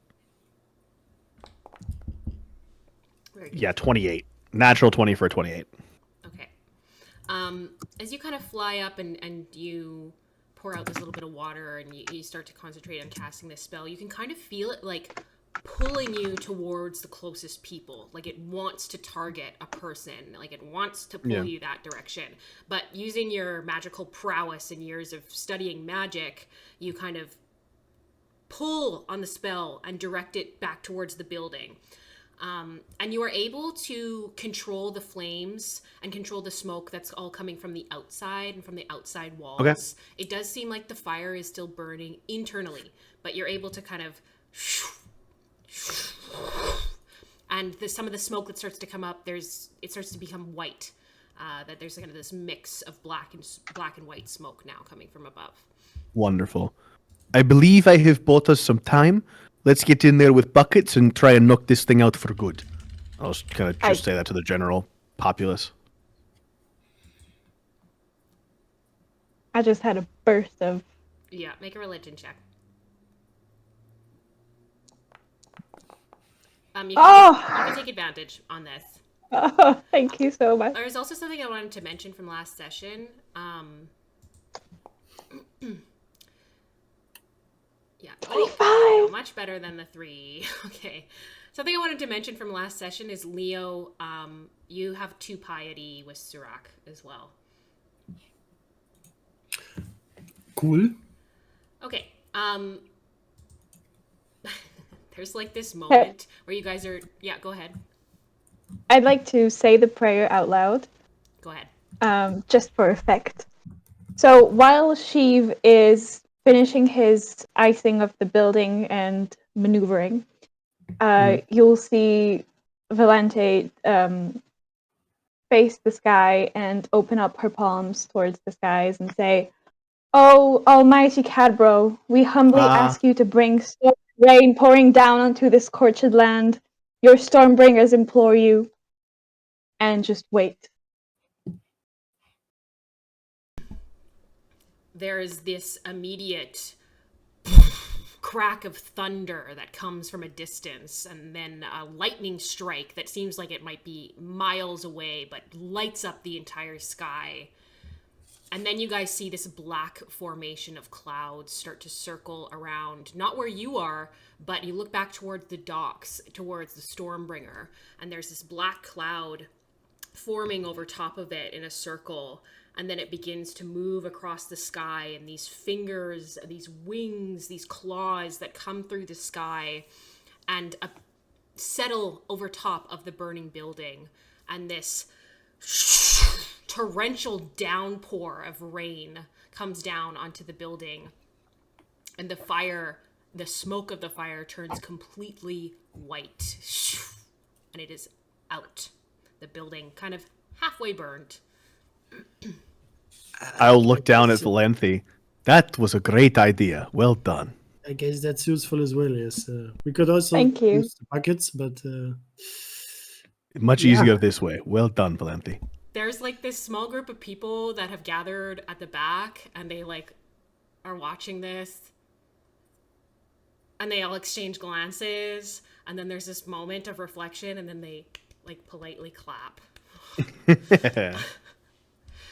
Very good. Yeah, 28. Natural 20 for a 28. Okay. As you kind of fly up and you pour out this little bit of water and you start to concentrate on casting this spell, you can kind of feel it like pulling you towards the closest people. Like it wants to target a person. Like it wants to pull you that direction. But using your magical prowess and years of studying magic, you kind of pull on the spell and direct it back towards the building. And you are able to control the flames and control the smoke that's all coming from the outside and from the outside walls. Okay. It does seem like the fire is still burning internally, but you're able to kind of... And some of the smoke that starts to come up, it starts to become white. That there's kind of this mix of black and white smoke now coming from above. Wonderful. I believe I have bought us some time. Let's get in there with buckets and try and knock this thing out for good. I'll kind of just say that to the general populace. I just had a burst of... Yeah, make a religion check. You can take advantage on this. Oh, thank you so much. There's also something I wanted to mention from last session. Yeah, 25. Much better than the 3. Okay. Something I wanted to mention from last session is Leo, you have 2 piety with Surak as well. Cool. Okay. There's like this moment where you guys are... Yeah, go ahead. I'd like to say the prayer out loud. Go ahead. Just for effect. So while Sheev is finishing his icing of the building and maneuvering, you'll see Valente face the sky and open up her palms towards the skies and say, "Oh, almighty Cadboro, we humbly ask you to bring storm rain pouring down onto this scorched land. Your Stormbringers implore you." And just wait. There's this immediate crack of thunder that comes from a distance, and then a lightning strike that seems like it might be miles away but lights up the entire sky. And then you guys see this black formation of clouds start to circle around, not where you are, but you look back towards the docks, towards the Stormbringer, and there's this black cloud forming over top of it in a circle, and then it begins to move across the sky, and these fingers, these wings, these claws that come through the sky and settle over top of the burning building, and this torrential downpour of rain comes down onto the building, and the smoke of the fire turns completely white, and it is out. The building kind of halfway burned. I'll look down at Valenthy. That was a great idea. Well done. I guess that's useful as well. Yes, we could also Thank you. use the buckets, but Much Yeah. easier this way. Well done, Valenthy. There's like this small group of people that have gathered at the back, and they like are watching this, and they all exchange glances, and then there's this moment of reflection, and then they like politely clap.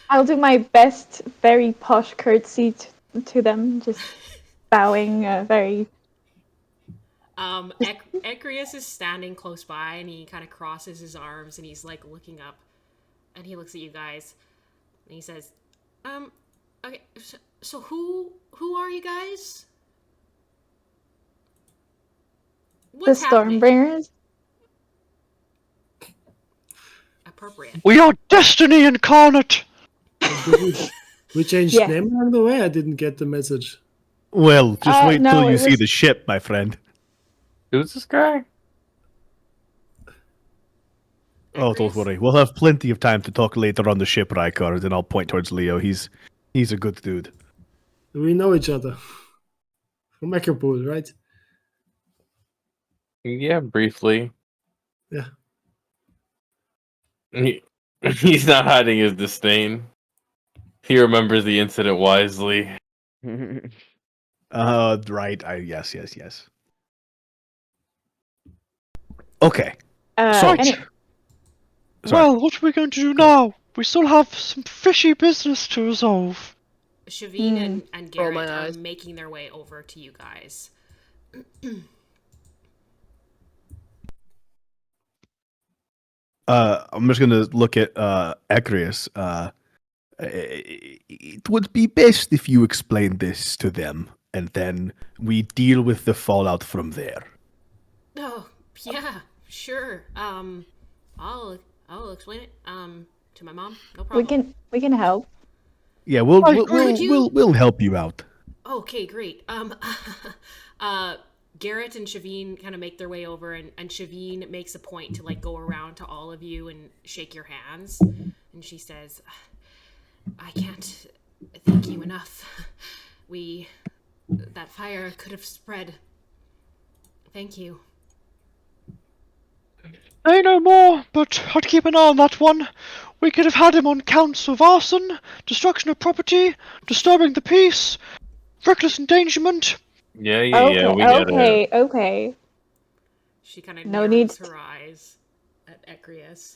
I'll do my best, very posh curtsy to them, just bowing very. Ecrius is standing close by, and he kind of crosses his arms, and he's like looking up, and he looks at you guys, and he says, okay, so who are you guys? What's The happening? Stormbringers. Appropriate. We are destiny incarnate. we changed Yeah. name along the way. I didn't get the message. Well, just wait no, till you it see was- the ship, my friend. Who's this guy? Oh, don't Ecrius? worry. We'll have plenty of time to talk later on the ship, Rykard, and I'll point towards Leo. He's a good dude. We know each other from Echopool, right? Yeah, briefly. Yeah. He's not hiding his disdain. He remembers the incident wisely. Right. Yes. Okay. Right. Any- Sorry. Well, what are we going to do now? We still have some fishy business to resolve. Shavine and Roll my Garrett are eyes. making their way over to you guys. I'm just gonna look at Ecrius. It would be best if you explained this to them, and then we deal with the fallout from there. Oh, yeah, sure. I'll explain it to my mom. No problem. we can help. Yeah, we'll could you- we'll help you out. Okay, great. Garrett and Shavine kind of make their way over, and Shavine makes a point to like go around to all of you and shake your hands, and she says, "I can't thank you enough. That fire could have spread. Thank you." Say no more, but I'd keep an eye on that one. We could have had him on counts of arson, destruction of property, disturbing the peace, reckless endangerment. Yeah, we get it. Okay. She kind of No narrows need her eyes at Ecrius.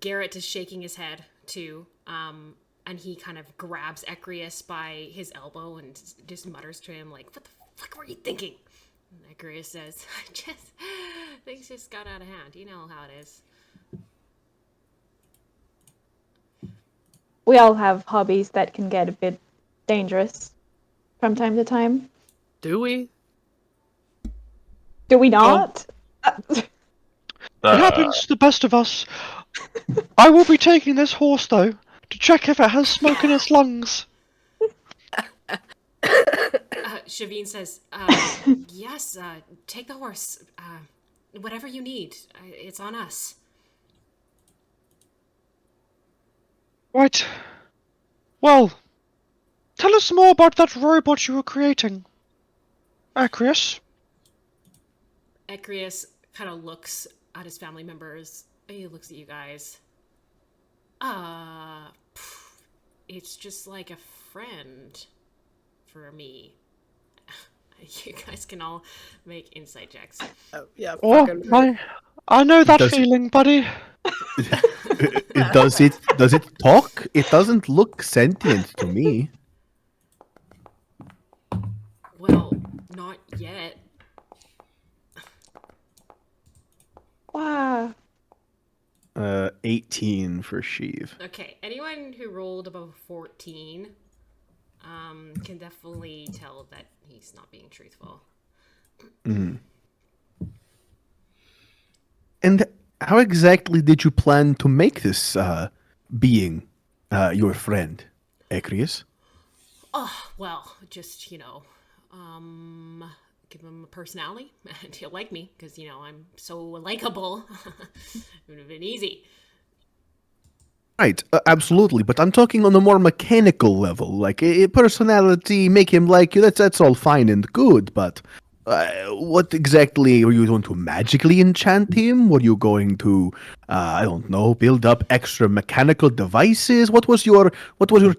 Garrett is shaking his head too, and he kind of grabs Ecrius by his elbow and just mutters to him like, "What the fuck were you thinking?" And Ecrius says, "Things just got out of hand. You know how it is." We all have hobbies that can get a bit dangerous from time to time. Do we? Do we not? It happens to the best of us. I will be taking this horse, though, to check if it has smoke in its lungs. Shavine says, "Yes, take the horse. Whatever you need, it's on us." Right. Well, tell us more about that robot you were creating. Acrius. Ecrius kind of looks at his family members. He looks at you guys. it's just like a friend for me. You guys can all make insight checks. Yeah. Oh, Fucking I know that Does- feeling, buddy. Does it talk? It doesn't look sentient to me. Well, not yet. Wow. 18 for Sheev. Okay, anyone who rolled above 14 can definitely tell that he's not being truthful. And how exactly did you plan to make this being your friend, Ecrius? Oh, well, just, give him a personality and he'll like me because, I'm so likable. It would have been easy. Right, absolutely. But I'm talking on a more mechanical level, like a personality, make him like you. That's all fine and good. But what exactly are you going to magically enchant him? Were you going to, I don't know, build up extra mechanical devices? What was your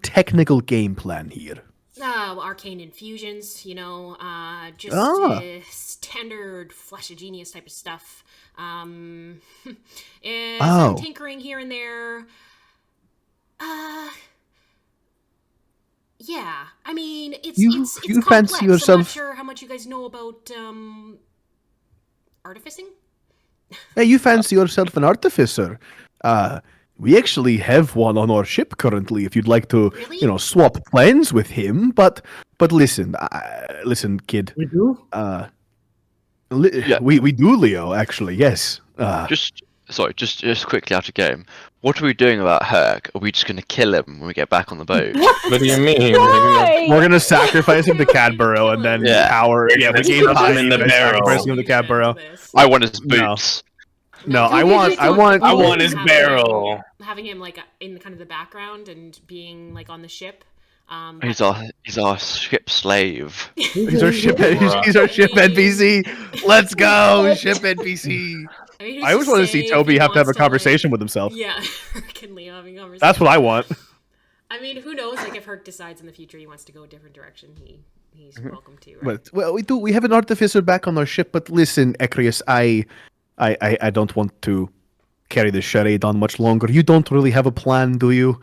technical game plan here? Arcane infusions, just Ah. standard Flesh of Genius type of stuff. Some Oh. tinkering here and there. Yeah. I mean, it's You complex. fancy I'm not yourself- sure how much you guys know about artificing. Hey, you fancy yourself an artificer? We actually have one on our ship currently. If you'd like to, Really? swap plans with him. But listen, listen, kid. We do? Yeah. We do, Leo. Actually, yes. Just quickly out of game. What are we doing about Herc? Are we just going to kill him when we get back on the boat? What do you mean? Why? We're gonna sacrifice him to Cadboro and then Yeah. power. Yeah, we Let's gain put him high in the by barrel. sacrificing him to Cadboro. I want his No. boots. No, I want. I want his barrel. Having him like in kind of the background and being like on the ship. He's our ship slave. He's our ship. He's our ship NPC. Let's go, ship NPC. who's I always to want to say see if Toby he have to have a wants like- conversation with himself. Yeah, Herc and Leo having a conversation. That's what I want. I mean, who knows? Like, if Herc decides in the future he wants to go a different direction, he's welcome to. Right? But well, we have an artificer back on our ship. But listen, Ecrius, I don't want to carry this charade on much longer. You don't really have a plan, do you?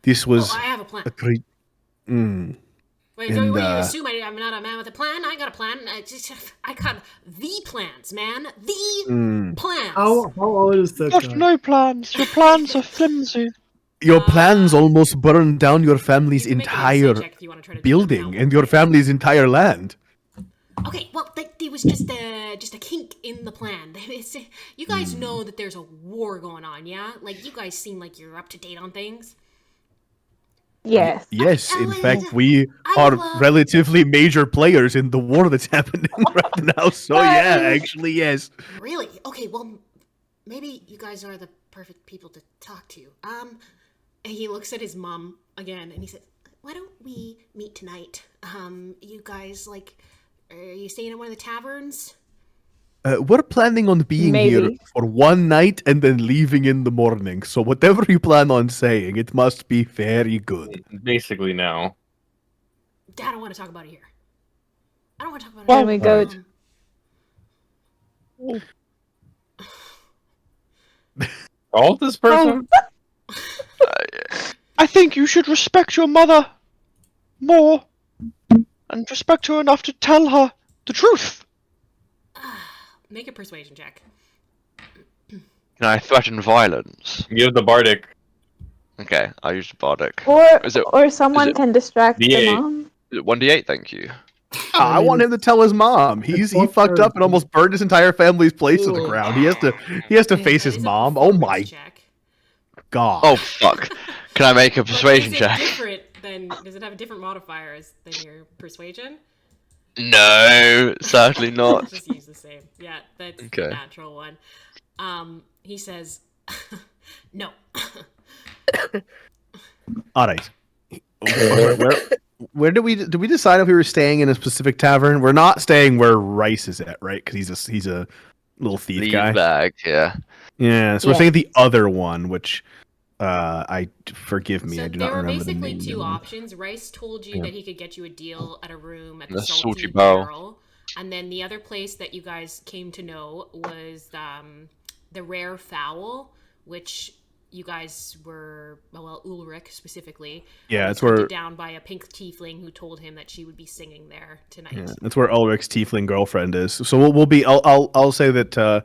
This was I have a plan. a great. Wait, and, what do you assume? I'm not a man with a plan? I got a plan. I got the plans, man. The plans. How old is that Got guy? no plans. Your plans are flimsy. Your plans almost burned down your family's You can make an entire insight check if you wanna try to determine building how- and your family's entire land. Okay, well, it was just a kink in the plan. You guys know that there's a war going on, yeah? Like, you guys seem like you're up to date on things. Yes. Yes, in well, fact, we I are will, relatively major players in the war that's happening right now. So yeah, actually, yes. Really? Okay, well, maybe you guys are the perfect people to talk to. And he looks at his mom again, and he said, "Why don't we meet tonight? You guys, like, are you staying in one of the taverns?" We're planning on being here Maybe. for one night and then leaving in the morning. So whatever you plan on saying, it must be very good. Basically now. I don't want to talk about it here. I don't want to talk about it. Can we go? Call this person? I think you should respect your mother more, and respect her enough to tell her the truth. Make a persuasion check. Can I threaten violence? Give the bardic. Okay, I'll use the bardic. Is it Or someone it can distract the D8? mom. 1d8? Thank you. I want him to tell his mom. He fucked up and almost burned his entire family's place to the ground. He has to face That his is a mom. Oh performance my check. god. Oh fuck! Can I make a But persuasion is it check? different than? Does it have different modifiers than your persuasion? No, certainly not. Just use the same. Yeah, that's the Okay. natural one. He says, "No." All right. Where did we decide if we were staying in a specific tavern? We're not staying where Rice is at, right? Because he's a little thief Leave guy. bag, yeah. Yeah, so we're Yeah. staying at the other one, which Forgive me, So I do there not were remember the basically name. two of them. options. Rice told you Yeah. that he could get you a deal at a room at the The Salty, Salty Barrel. Barrel. And then the other place that you guys came to know was the Rare Fowl, which you guys were, well, Ulrich specifically, Yeah, was it's where hunted down by a pink tiefling who told him that she would be singing there tonight. yeah, that's where Ulrich's tiefling girlfriend is. So we'll be. I'll say that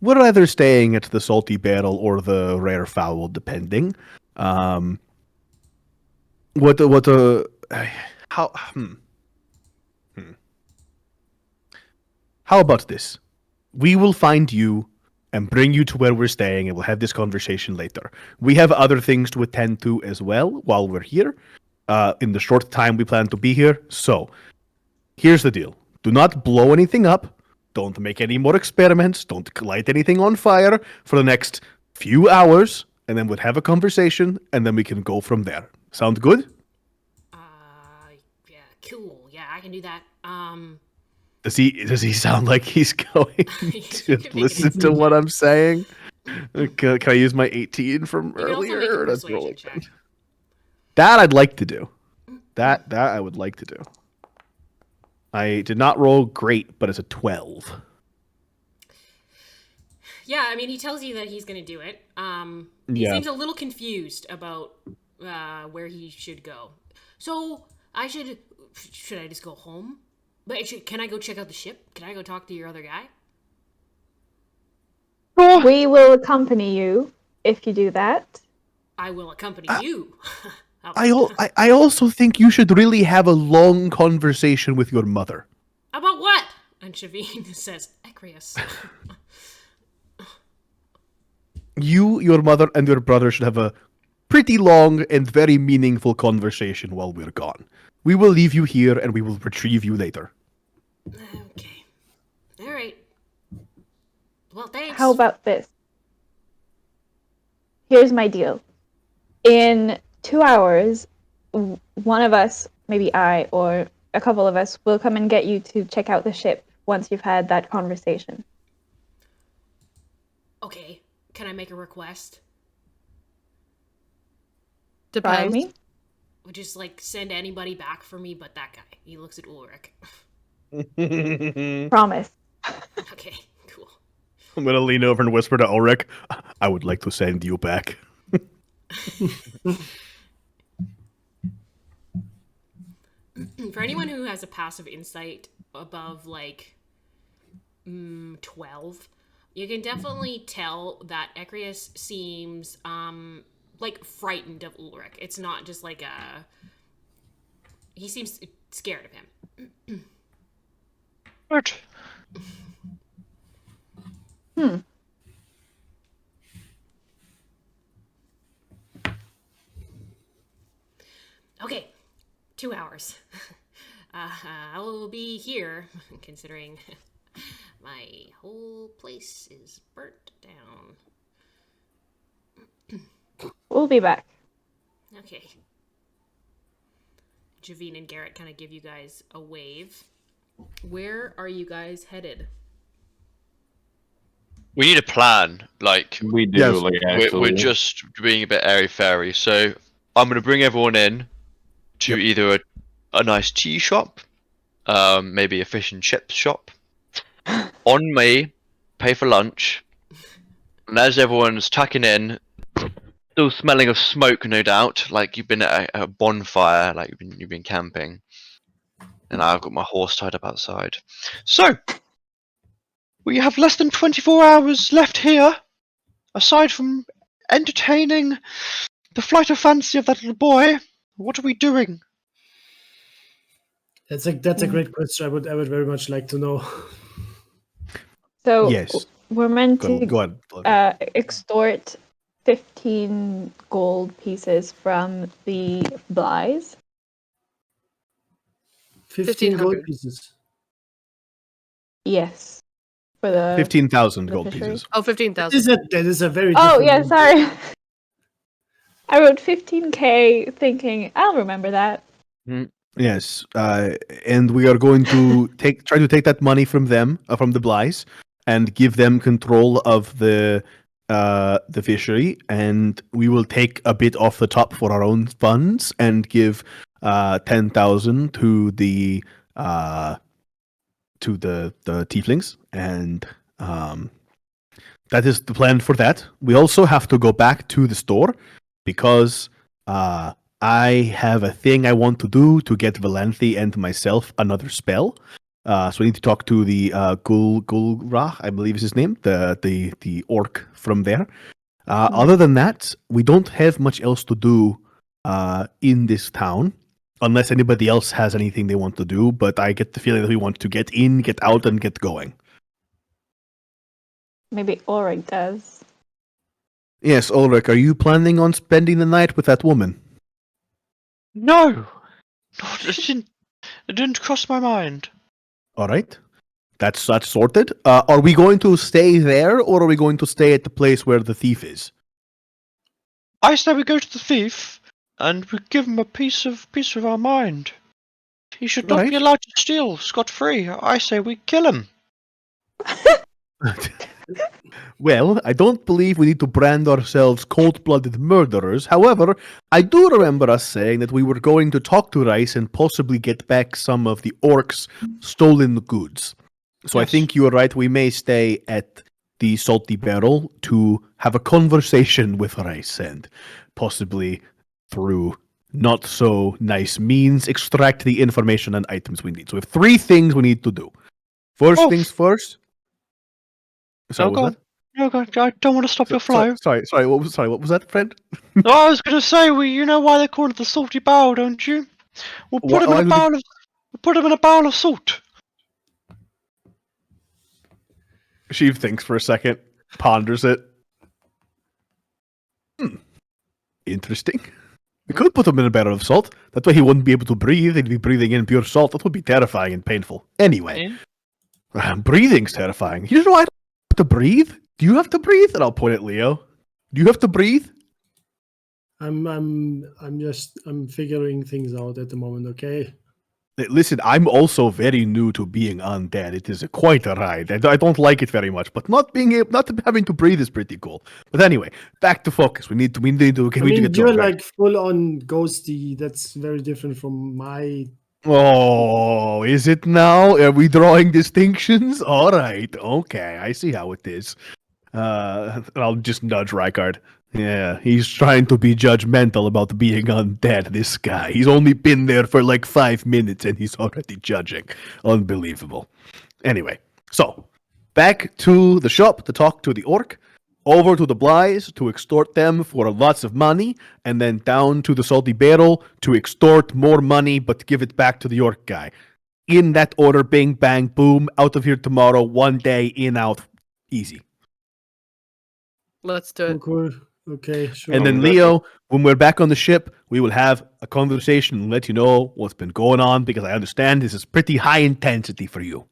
we're either staying at the Salty Barrel or the Rare Fowl, depending. How How about this? We will find you and bring you to where we're staying, and we'll have this conversation later. We have other things to attend to as well while we're here, in the short time we plan to be here. So, here's the deal. Do not blow anything up. Don't make any more experiments. Don't light anything on fire for the next few hours, and then we'll have a conversation, and then we can go from there. Sound good? Yeah, cool. Yeah, I can do that. Does he sound like he's going You to can make listen an to what insight I'm saying? Can I use my 18 from You can also make a earlier? That's persuasion rolling. check. That I'd like to do. That I would like to do. I did not roll great, but it's a 12. Yeah, I mean, he tells you that he's going to do it. He Yeah. seems a little confused about where he should go. So, should I just go home? But can I go check out the ship? Can I go talk to your other guy? We will accompany you if you do that. I will accompany you. I also think you should really have a long conversation with your mother. About what? And Shavine says, Ecrius. You, your mother, and your brother should have a pretty long and very meaningful conversation while we're gone. We will leave you here, and we will retrieve you later. Okay. All right. Well, thanks. How about this? Here's my deal. In 2 hours, one of us, maybe I or a couple of us, will come and get you to check out the ship once you've had that conversation. Okay. Can I make a request? Try Depends. me? Or just, send anybody back for me but that guy. He looks at Ulrich. Promise. Okay, cool. I'm gonna lean over and whisper to Ulrich, I would like to send you back. For anyone who has a passive insight above 12, you can definitely tell that Ecrius seems frightened of Ulrich. It's not just he seems scared of him. Good. Okay, 2 hours. I will be here, considering my whole place is burnt down. We'll be back. Okay. Javine and Garrett kind of give you guys a wave. Where are you guys headed? We need a plan. We do, Yes. actually. We're just being a bit airy-fairy. So I'm going to bring everyone in to either a nice tea shop, maybe a fish and chips shop. On me, pay for lunch. And as everyone's tucking in, still smelling of smoke, no doubt, like you've been at a bonfire, like you've been camping. And I've got my horse tied up outside. So, we have less than 24 hours left here, aside from entertaining the flight of fancy of that little boy. What are we doing? That's a great question. I would very much like to know. So Yes. we're meant Go to ahead. extort 15 gold pieces from the Blyes. 15 gold 1500. pieces. Yes. For the 15,000 the gold fishery? pieces. Oh, 15,000. That is a very Oh, different yeah, number. sorry. I wrote 15k thinking, I'll remember that. Yes, and we are going to try to take that money from them, from the Blyes, and give them control of the the fishery, and we will take a bit off the top for our own funds and give 10,000 to the tieflings, and that is the plan for that. We also have to go back to the store because I have a thing I want to do to get Valanthi and myself another spell. So we need to talk to the Gulrach, I believe is his name, the orc from there. Other than that, we don't have much else to do in this town, unless anybody else has anything they want to do. But I get the feeling that we want to get in, get out, and get going. Maybe Ulrich does. Yes, Ulrich, are you planning on spending the night with that woman? No, it didn't cross my mind. All right. That's sorted. Are we going to stay there, or are we going to stay at the place where the thief is? I say we go to the thief, and we give him a piece of our mind. He should not be Right. allowed to steal scot-free. I say we kill him. Well, I don't believe we need to brand ourselves cold-blooded murderers. However, I do remember us saying that we were going to talk to Rice and possibly get back some of the orcs' stolen goods. So I Yes. think you are right. We may stay at the Salty Barrel to have a conversation with Rice and possibly through not so nice means extract the information and items we need. So we have 3 things we need to do. First Oh. things first. So No, what go was on. that? No, go on. I don't want to stop your flow. Sorry. What was that, friend? No, I was going to say, you know why they call it the salty barrel, don't you? We'll put him in a barrel of. We'll put him in a barrel of salt. Sheev thinks for a second, ponders it. Interesting. We could put him in a barrel of salt. That way he wouldn't be able to breathe. He'd be breathing in pure salt. That would be terrifying and painful. Anyway, breathing's terrifying. You know I don't have to breathe. Do you have to breathe? And I'll point at Leo. Do you have to breathe? I'm figuring things out at the moment. Okay. Listen, I'm also very new to being undead. It is quite a ride. I don't like it very much, but not having to breathe is pretty cool. But anyway, back to focus. We need to get You're going, right? like full on ghosty. That's very different from my. Oh, is it now? Are we drawing distinctions? All right, okay, I see how it is. I'll just nudge Rykard. Yeah, he's trying to be judgmental about being undead, this guy. He's only been there for like 5 minutes and he's already judging. Unbelievable. Anyway, so, back to the shop to talk to the orc, over to the Blyes to extort them for lots of money, and then down to the Salty Barrel to extort more money but give it back to the orc guy. In that order, bing, bang, boom, out of here tomorrow, 1 day, in, out, easy. Let's do Oh, it. cool. Okay, sure. And then Leo, when we're back on the ship, we will have a conversation and let you know what's been going on, because I understand this is pretty high intensity for you.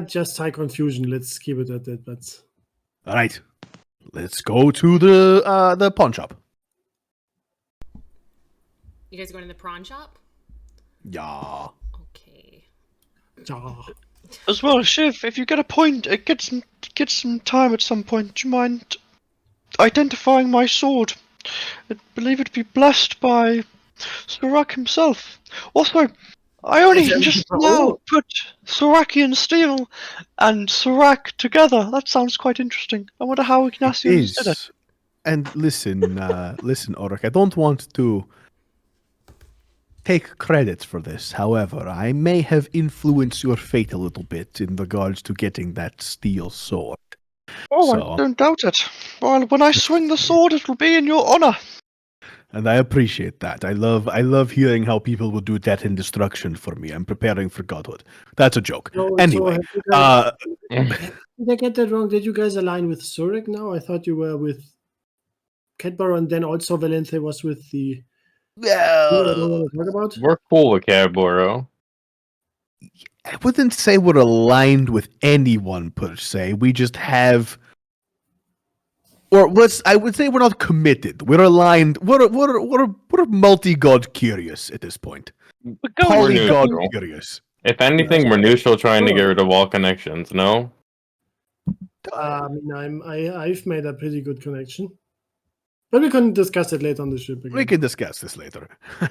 Just high confusion. Let's keep it at that. But All right, let's go to the pawn shop. You guys going to the prawn shop? Yeah. Okay. yeah. As well, Shiv, if you get get some time at some point, do you mind identifying my sword? I believe it'd be blessed by Surak himself. Also, I only just now put Surakian steel and Surak together. That sounds quite interesting. I wonder how Ignatius did it. And listen, listen, Ulrich, I don't want to take credit for this. However, I may have influenced your fate a little bit in regards to getting that steel sword. Oh, So- I don't doubt it. Well, when I swing the sword, it will be in your honor. And I appreciate that. I love hearing how people will do death and destruction for me. I'm preparing for godhood. That's a joke. Anyway, have you guys, did I get that wrong? Did you guys align with Zurich now? I thought you were with Cadboro, and then also Valente was with the. I don't want to talk about. We're cool with Cadboro. I wouldn't say we're aligned with anyone per se. We just have, I would say we're not committed. We're aligned. We're multi-god curious at this point. We're going We're Poly-god neutral. curious. If anything, we're neutral trying to get rid of all connections, no? I mean, I've made a pretty good connection. But we can discuss it later on the ship again. We can discuss this later.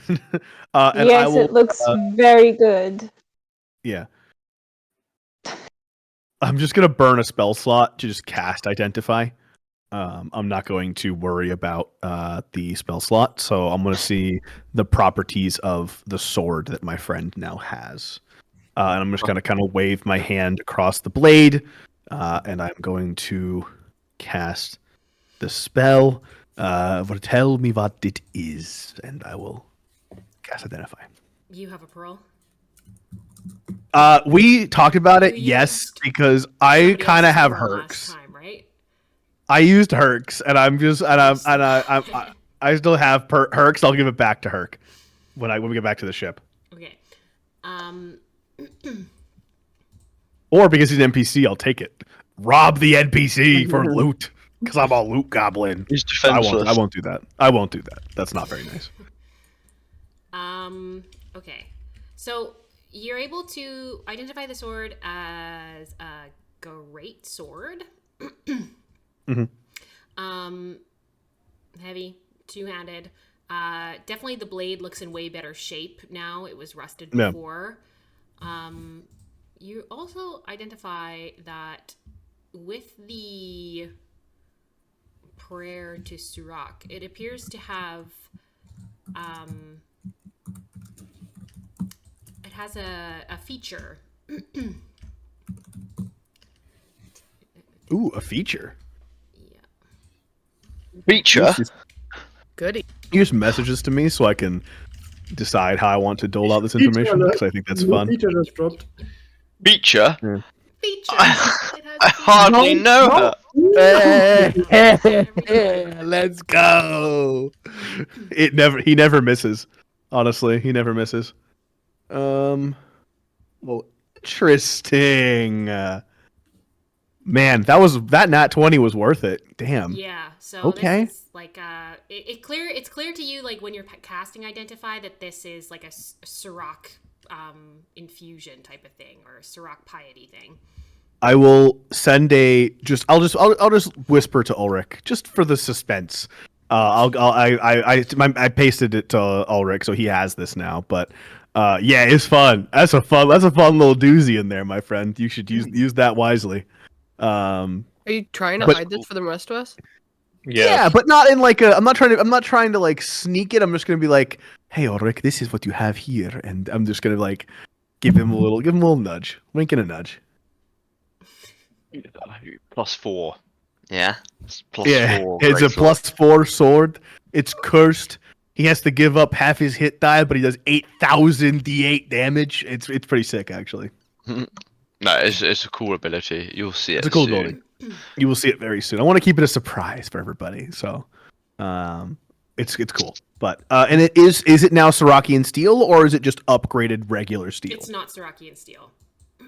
And I Yes, will, it looks very good. yeah. I'm just gonna burn a spell slot to just cast Identify. I'm not going to worry about the spell slot, so I'm going to see the properties of the sword that my friend now has. And I'm just going to kind of wave my hand across the blade, and I'm going to cast the spell. Tell me what it is, and I will cast Identify. You have a pearl. We talked about it, You yes, used because I Somebody kind of else's have pearl Hercs. last time, right? I used Hercs, and I still have Hercs. I'll give it back to Herc when we get back to the ship. Okay. Or because he's an NPC, I'll take it. Rob the NPC for loot, because I'm a loot goblin. He's I defenseless. won't do that. I won't do that. That's not very nice. Okay. So you're able to identify the sword as a great sword. Heavy, two-handed. Definitely the blade looks in way better shape now. It was rusted before. You also identify that with the prayer to Surak, it appears to have it has a feature. Ooh, a feature. Yeah. Feature. Goody. Use messages to me so I can decide how I want to dole out this information, because I think that's fun. Feature just dropped. Feature. Feature. I hardly know her. Let's go. He never misses. Honestly, he never misses. Well, interesting. Man, that nat 20 was worth it. Damn. Yeah. So Okay. this is like it's clear to you, like when you're casting Identify, that this is like a Surak infusion type of thing, or a Surak piety thing. I will send I'll just whisper to Ulrich just for the suspense. I pasted it to Ulrich, so he has this now. But yeah, it's fun. That's a fun little doozy in there, my friend. You should use that wisely. Are you trying to But- hide this for the rest of us? Yeah, but not in like a. I'm not trying to like sneak it. I'm just gonna be like, hey Ulrich, this is what you have here, and I'm just gonna like give him a little nudge, wink and a nudge. +4. Yeah. It's +4. It's a greatsword. +4 sword. It's cursed. He has to give up half his hit die, but he does 8,000 d8 damage. It's pretty sick, actually. No, it's a cool ability. You'll see it. It's a cool soon. ability. You will see it very soon. I want to keep it a surprise for everybody, so it's cool. But and is it now Sarakian steel, or is it just upgraded regular steel? It's not Sarakian steel.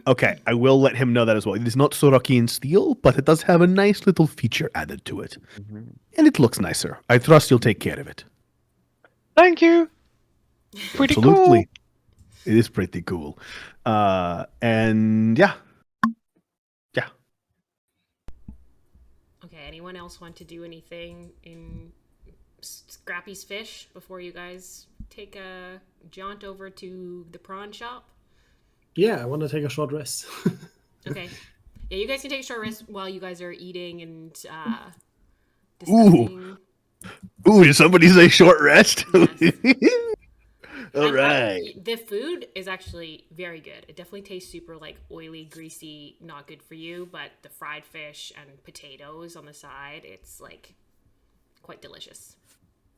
Okay, I will let him know that as well. It is not Sarakian steel, but it does have a nice little feature added to it, and it looks nicer. I trust you'll take care of it. Thank you. Pretty Absolutely. It is pretty cool. And yeah. Okay. Anyone else want to do anything in Scrappy's Fish before you guys take a jaunt over to the prawn shop? Yeah, I want to take a short rest. Okay. Yeah, you guys can take a short rest while you guys are eating and Ooh. discussing. Ooh, did somebody say short rest? All And, right. the food is actually very good. It definitely tastes super like oily, greasy, not good for you. But the fried fish and potatoes on the side, it's like quite delicious.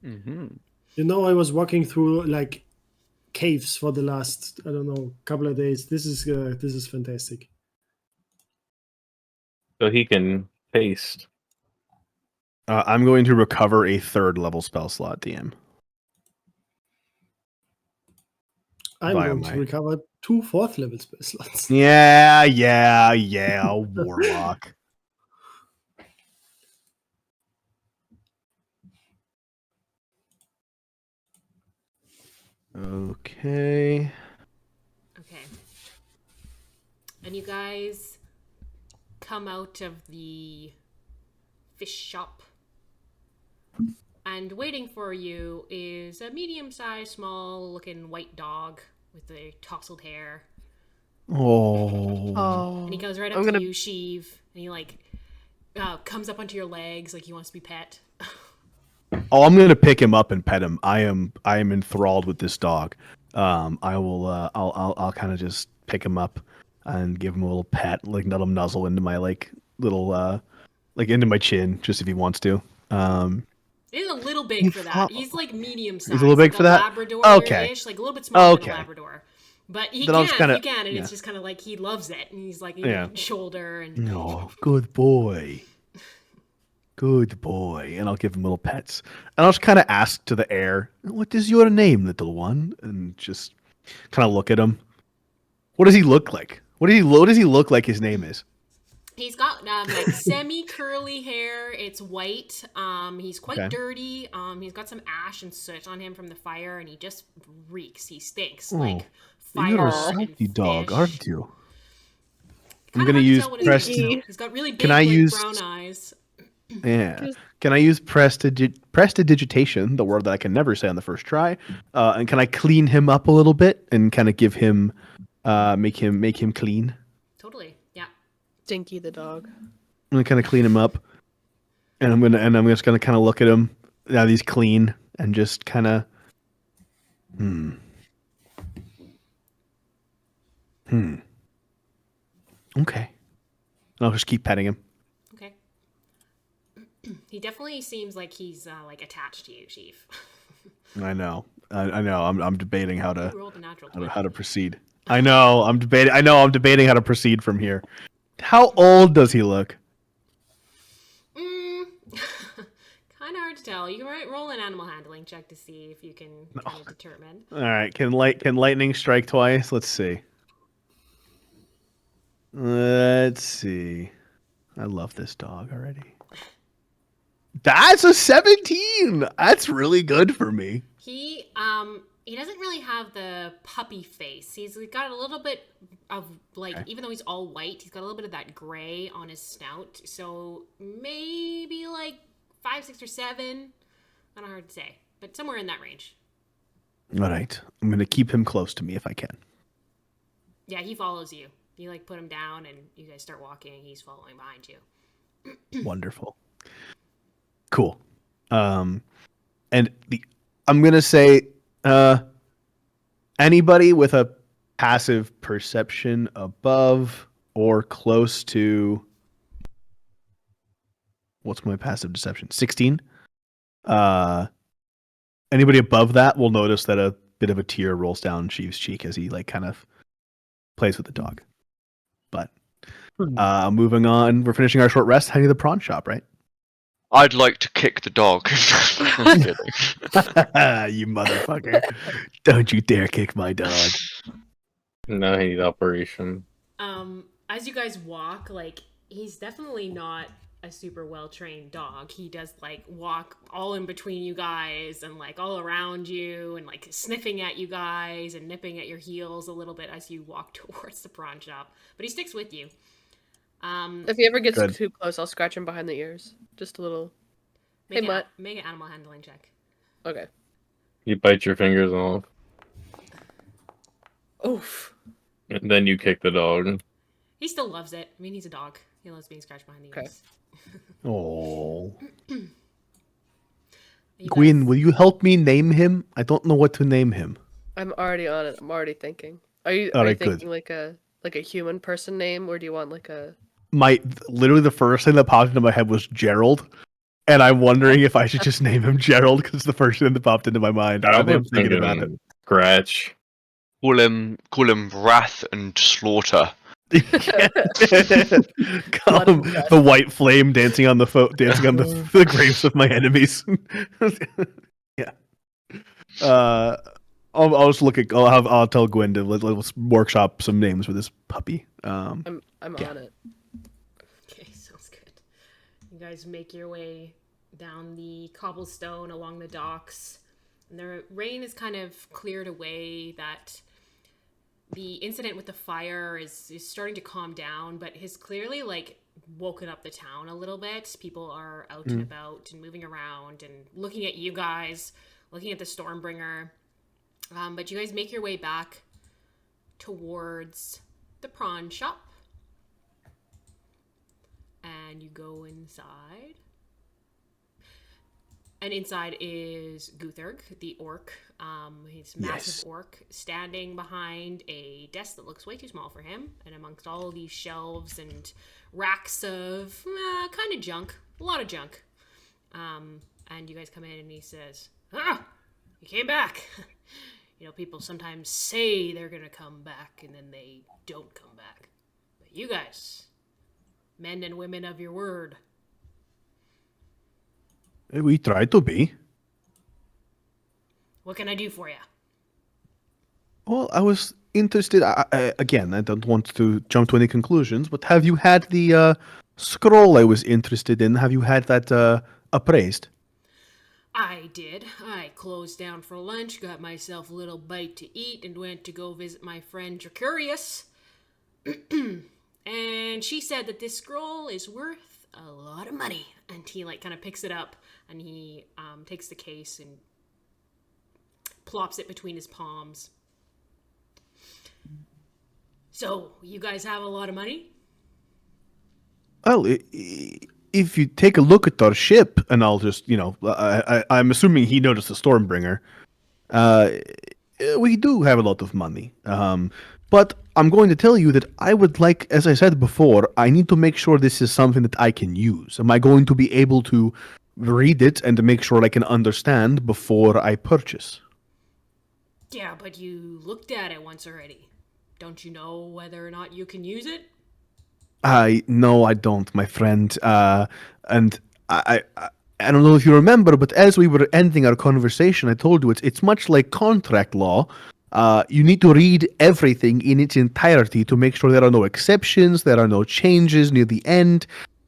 You know, I was walking through like caves for the last, I don't know, couple of days. This is fantastic. So he can taste. I'm going to recover a 3rd level spell slot, DM. I'm Via going my- to recover 2 4th level spell slots. Yeah, warlock. Okay. Okay. And you guys come out of the fish shop. And waiting for you is a medium-sized, small-looking white dog with the tousled hair. Oh. And he goes right up I'm to gonna- you, Sheev, and he like comes up onto your legs like he wants to be pet. Oh, I'm gonna pick him up and pet him. I am enthralled with this dog. I will. I'll kind of just pick him up and give him a little pet, like let him nuzzle into my like little like into my chin, just if he wants to. He's a little big for that. He's like medium sized. He's a little big like for that? Labrador-ish, like a little bit smaller than a Okay. Labrador. But he Then I'll just can, kinda- you can, and yeah. it's just kind of like he loves it, and he's like Yeah. shoulder and Oh, good boy. Good boy. And I'll give him little pets. And I'll just kind of ask to the air, "What is your name, little one?" And just kind of look at him. What does he look like? What does he look like his name is? he's got like semi curly hair. It's white. He's quite Okay. dirty. He's got some ash and soot on him from the fire, and he just reeks. He stinks Oh, like fire. You're a and salty dog, fish. aren't you? Kinda I'm gonna hard to use tell what his press. name is, though. He's got really big, Can I like, use- brown eyes. Yeah. Can I use prestidigitation, the word that I can never say on the first try? And can I clean him up a little bit and kind of give him, make him clean? Totally, yeah. Dinky the dog. I'm gonna kind of clean him up, and I'm just gonna kind of look at him now that he's clean and just kind of, Okay. And I'll just keep petting him. Okay. He definitely seems like he's like attached to you, Chief. I know. I know. I'm debating how to You rolled a natural how 20. to proceed. I know. I'm debating how to proceed from here. How old does he look? Kind of hard to tell. You can roll an animal handling check to see if you can kind of determine. All right. Can lightning strike twice? Let's see. Let's see. I love this dog already. That's a 17. That's really good for me. He doesn't really have the puppy face. He's got a little bit of like, even though he's all white, he's got a little bit of that gray on his snout. So maybe like 5, 6, or 7. Not hard to say, but somewhere in that range. All right. I'm going to keep him close to me if I can. Yeah, he follows you. You like put him down, and you guys start walking. He's following behind you. Wonderful. Cool. And I'm going to say anybody with a passive perception above or close to, what's my passive deception? 16. Anybody above that will notice that a bit of a tear rolls down Sheev's cheek as he like kind of plays with the dog. But moving on, we're finishing our short rest, heading to the prawn shop, right? I'd like to kick the dog. I'm kidding. You motherfucker. Don't you dare kick my dog. No, he needs operation. As you guys walk, like, he's definitely not a super well-trained dog. He does, like, walk all in between you guys and, like, all around you and, like, sniffing at you guys and nipping at your heels a little bit as you walk towards the prawn shop. But he sticks with you. If he ever gets Good. too close, I'll scratch him behind the ears. Just a little. Hey, Mutt. Make an animal handling check. Okay. You bite your fingers off, Oof. and then you kick the dog. He still loves it. I mean, he's a dog. He loves being scratched behind the Okay. ears. Oh. You Gwyn, guys- will you help me name him? I don't know what to name him. I'm already on it. I'm already thinking. Are you Alright, good. thinking like a human person name, or do you want like a? Literally the first thing that popped into my head was Gerald. And I'm wondering if I should just name him Gerald because it's the first thing that popped into my mind. I I'm was thinking about it. thinking Scratch. Call him Wrath and Slaughter. Call him the white flame dancing on the the graves of my enemies. Yeah. I'll just look at. I'll tell Gwen to let's workshop some names for this puppy. I'm Yeah. on it. Okay, sounds good. You guys make your way down the cobblestone along the docks. And the rain is kind of cleared away. That the incident with the fire is starting to calm down, but his clearly, like, woken up the town a little bit. People are out and about and moving around and looking at you guys, looking at the Stormbringer. But you guys make your way back towards the prawn shop. And you go inside. And inside is Gutherg, the orc. He's a massive orc, standing behind a desk that looks way too small for him. And amongst all these shelves and racks of kind of junk, a lot of junk. And you guys come in and he says, you came back. You know, people sometimes say they're going to come back and then they don't come back. But you guys, men and women of your word. We try to be. What can I do for you? Well, I was interested. Again, I don't want to jump to any conclusions, but have you had the scroll I was interested in? Have you had that appraised? I did. I closed down for lunch, got myself a little bite to eat, and went to go visit my friend Dracurius. And she said that this scroll is worth a lot of money. And he kind of picks it up and he takes the case and plops it between his palms. So, you guys have a lot of money? Well, if you take a look at our ship, and I'll just, I'm assuming he noticed the Stormbringer. We do have a lot of money. But I'm going to tell you that I would like, as I said before, I need to make sure this is something that I can use. Am I going to be able to read it and to make sure I can understand before I purchase? Yeah, but you looked at it once already. Don't you know whether or not you can use it? No, I don't, my friend. And I don't know if you remember, but as we were ending our conversation, I told you it's much like contract law. You need to read everything in its entirety to make sure there are no exceptions, there are no changes near the end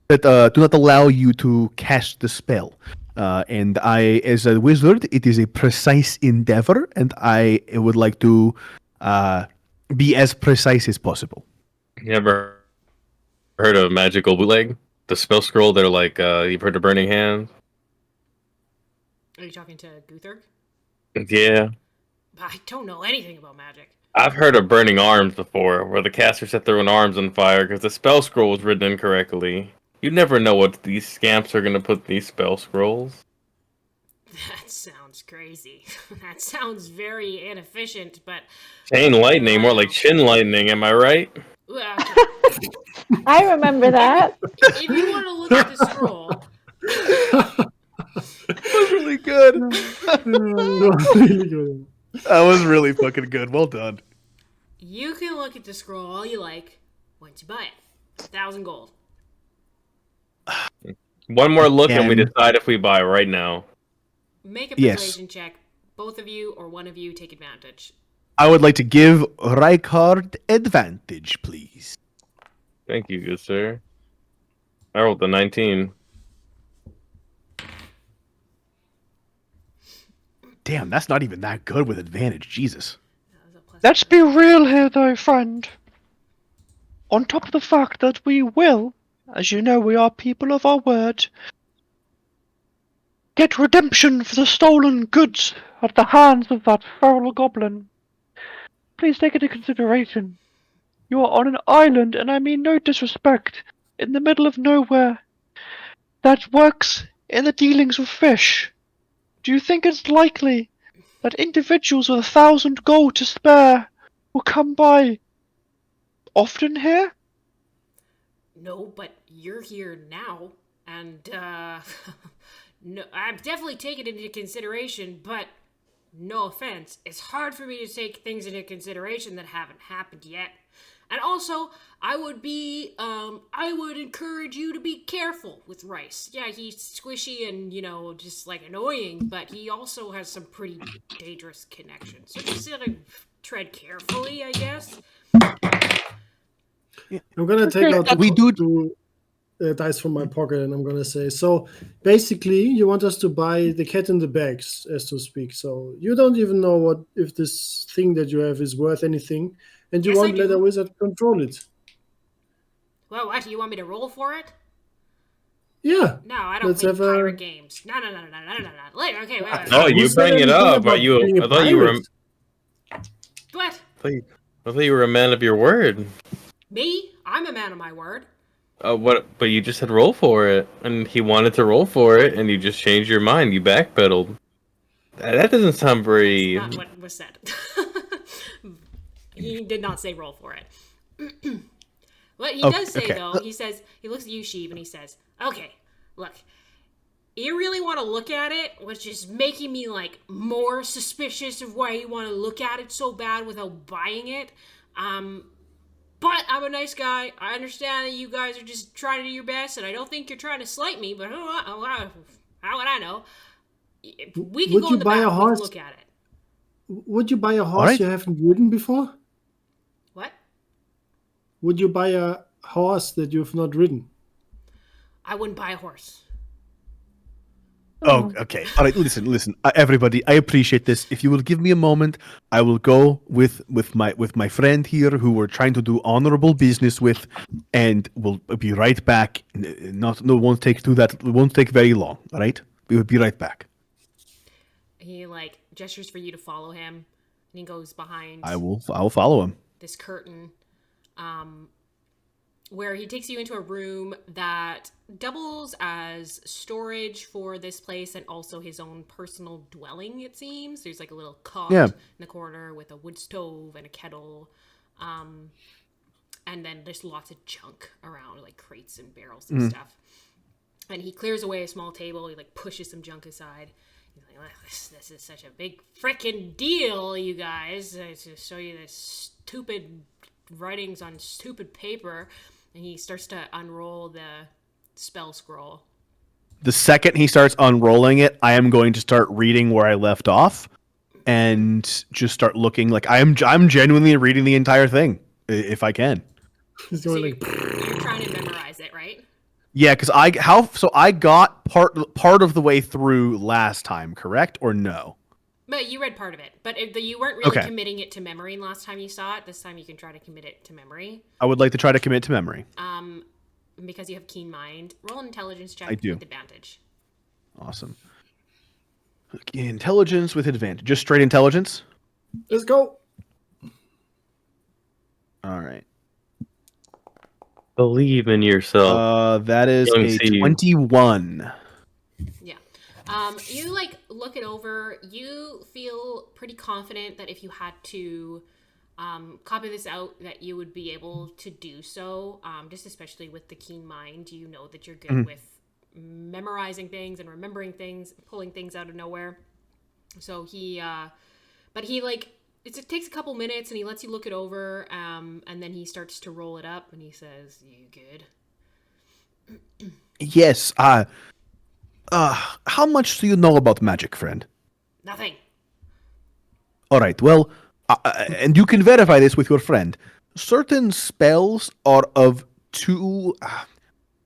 that do not allow you to cast the spell. And I, as a wizard, it is a precise endeavor, and I would like to be as precise as possible. You ever heard of magical bootleg? The spell scroll, they're like, you've heard of Burning Hands? Are you talking to Gutherg? Yeah. I don't know anything about magic. I've heard of Burning Arms before, where the caster set their own arms on fire because the spell scroll was written incorrectly. You never know what these scamps are going to put these spell scrolls. That sounds crazy. That sounds very inefficient, but... Chain lightning, more like chin lightning, am I right? Well, I remember that. if you want to look at the scroll... That was really good. Really good. That was really fucking good. Well done. You can look at the scroll all you like once you buy it. 1,000 gold. One more look and we decide if we buy right now. Make a persuasion check. Both of you or one of you take advantage. I would like to give Rykard advantage, please. Thank you, good sir. I rolled the 19. Damn, that's not even that good with advantage. Jesus. Let's be real here, though, friend. On top of the fact that we will, as you know, we are people of our word, get redemption for the stolen goods at the hands of that feral goblin. Please take it into consideration. You are on an island, and I mean no disrespect, in the middle of nowhere, that works in the dealings of fish. Do you think it's likely that individuals with 1,000 gold to spare will come by often here? No, but you're here now, and no, I'm definitely taking it into consideration, but no offense, it's hard for me to take things into consideration that haven't happened yet. And also, I would encourage you to be careful with Rice. Yeah, he's squishy and, just annoying, but he also has some pretty dangerous connections. So just sort of tread carefully, I guess. I'm gonna take out two dice from my pocket, and I'm gonna say, so basically, you want us to buy the cat in the bags, as to speak. So you don't even know if this thing that you have is worth anything, and you Yes, won't I let do. a wizard control it. Well, what? You want me to roll for it? Yeah. No, I don't Let's play have a- pirate games. No. Later, okay, wait. Oh, you Who said bring it anything up. about being a I thought you were. pirate? What? I thought you were a man of your word. Me? I'm a man of my word. What? But you just said roll for it, and he wanted to roll for it, and you just changed your mind. You backpedaled. That doesn't sound very. That's not what was said. He did not say roll for it. What he does say, though, he says, he looks at you, Sheev, and he says, okay, look, you really want to look at it, which is making me, like, more suspicious of why you want to look at it so bad without buying it. But I'm a nice guy. I understand that you guys are just trying to do your best, and I don't think you're trying to slight me, but how would I know? We can Would go you in the buy back a and horse? look at it. Would you buy a horse Alright. you haven't ridden before? What? Would you buy a horse that you've not ridden? I wouldn't buy a horse. Oh, okay. All right, listen, everybody. I appreciate this. If you will give me a moment, I will go with my friend here, who we're trying to do honorable business with, and we'll be right back. Won't take very long. All right, we will be right back. He like gestures for you to follow him, and he goes behind I will follow him. this curtain, where he takes you into a room that doubles as storage for this place and also his own personal dwelling, it seems. There's like a little cot in the corner with a wood stove and a kettle. And then there's lots of junk around, like crates and barrels and stuff. And he clears away a small table. He like pushes some junk aside. He's like, well, this is such a big frickin' deal, you guys. To show you this stupid writings on stupid paper. And he starts to unroll the spell scroll. The second he starts unrolling it, I am going to start reading where I left off, and just start looking like I'm genuinely reading the entire thing, if I can. He's So going you're, like, you're trying to memorize it, right? Yeah, because I got part of the way through last time, correct or no? But you read part of it. But you weren't really Okay. committing it to memory last time you saw it. This time you can try to commit it to memory. I would like to try to commit to memory. Because you have keen mind. Roll an intelligence check I do. with advantage. Awesome. Okay, intelligence with advantage. Just straight intelligence? let's go. All right. Believe in yourself. That is Young a Steve. 21. Yeah. You like look it over. You feel pretty confident that if you had to copy this out, that you would be able to do so. Just especially with the keen mind, you know that you're good with memorizing things and remembering things, pulling things out of nowhere. So he like it takes a couple minutes, and he lets you look it over, and then he starts to roll it up, and he says, "You good?" Yes. How much do you know about magic, friend? Nothing. All right. Well, and you can verify this with your friend. Certain spells are of two.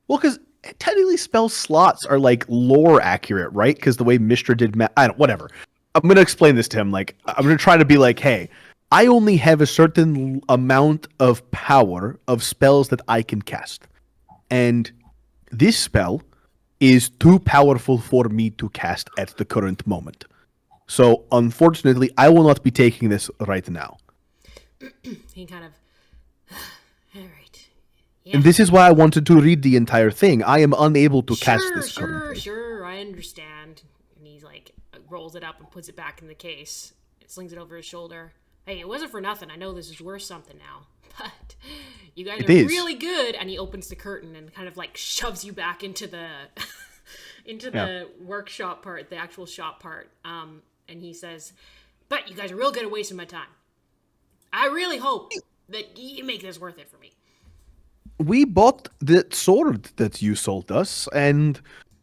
Well, because technically spell slots are like lore accurate, right? Because the way Mistra did, whatever. I'm gonna explain this to him. Like, I'm gonna try to be like, hey, I only have a certain amount of power of spells that I can cast, and this spell is too powerful for me to cast at the current moment. So, unfortunately, I will not be taking this right now. He kind of, all right. Yeah. And this is why I wanted to read the entire thing. I am unable to cast this Sure, currently. sure, I understand. And he's like, rolls it up and puts it back in the case. Slings it over his shoulder. Hey, it wasn't for nothing. I know this is worth something now. But you guys It are is. really good. And he opens the curtain and kind of like shoves you back into the the workshop part, the actual shop part. And he says, but you guys are real good at wasting my time. I really hope that you make this worth it for me. We bought the sword that you sold us, and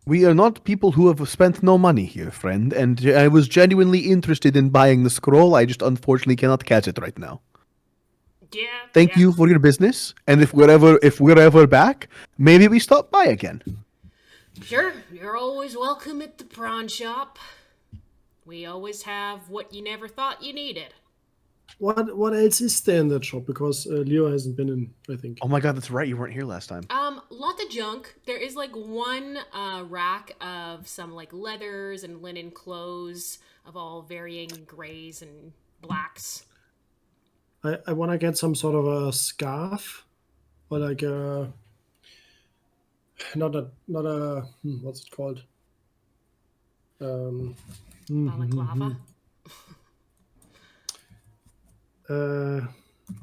we are not people who have spent no money here, friend. And I was genuinely interested in buying the scroll. I just unfortunately cannot catch it right now. Yeah. Thank you for your business. And if we're ever back, maybe we stop by again. Sure, you're always welcome at the prawn shop. We always have what you never thought you needed. What else is there in that shop? Because Leo hasn't been in, I think. Oh my god, that's right. You weren't here last time. Lots of junk. There is like one rack of some like leathers and linen clothes of all varying grays and blacks. I want to get some sort of a scarf, or like a not a what's it called? Balaclava.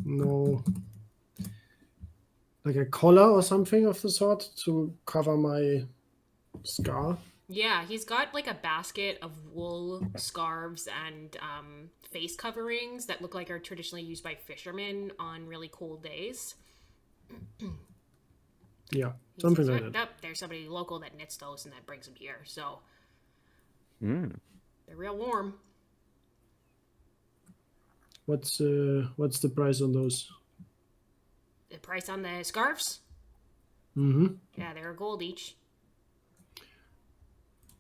No, like a collar or something of the sort to cover my scar. Yeah, he's got like a basket of wool scarves and face coverings that look like are traditionally used by fishermen on really cold days. Yeah, He something says, like that. "Yep, there's somebody local that knits those and that brings them here, so Mm. they're real warm." What's the price on those? The price on the scarves? Mm-hmm. Yeah, they're a gold each.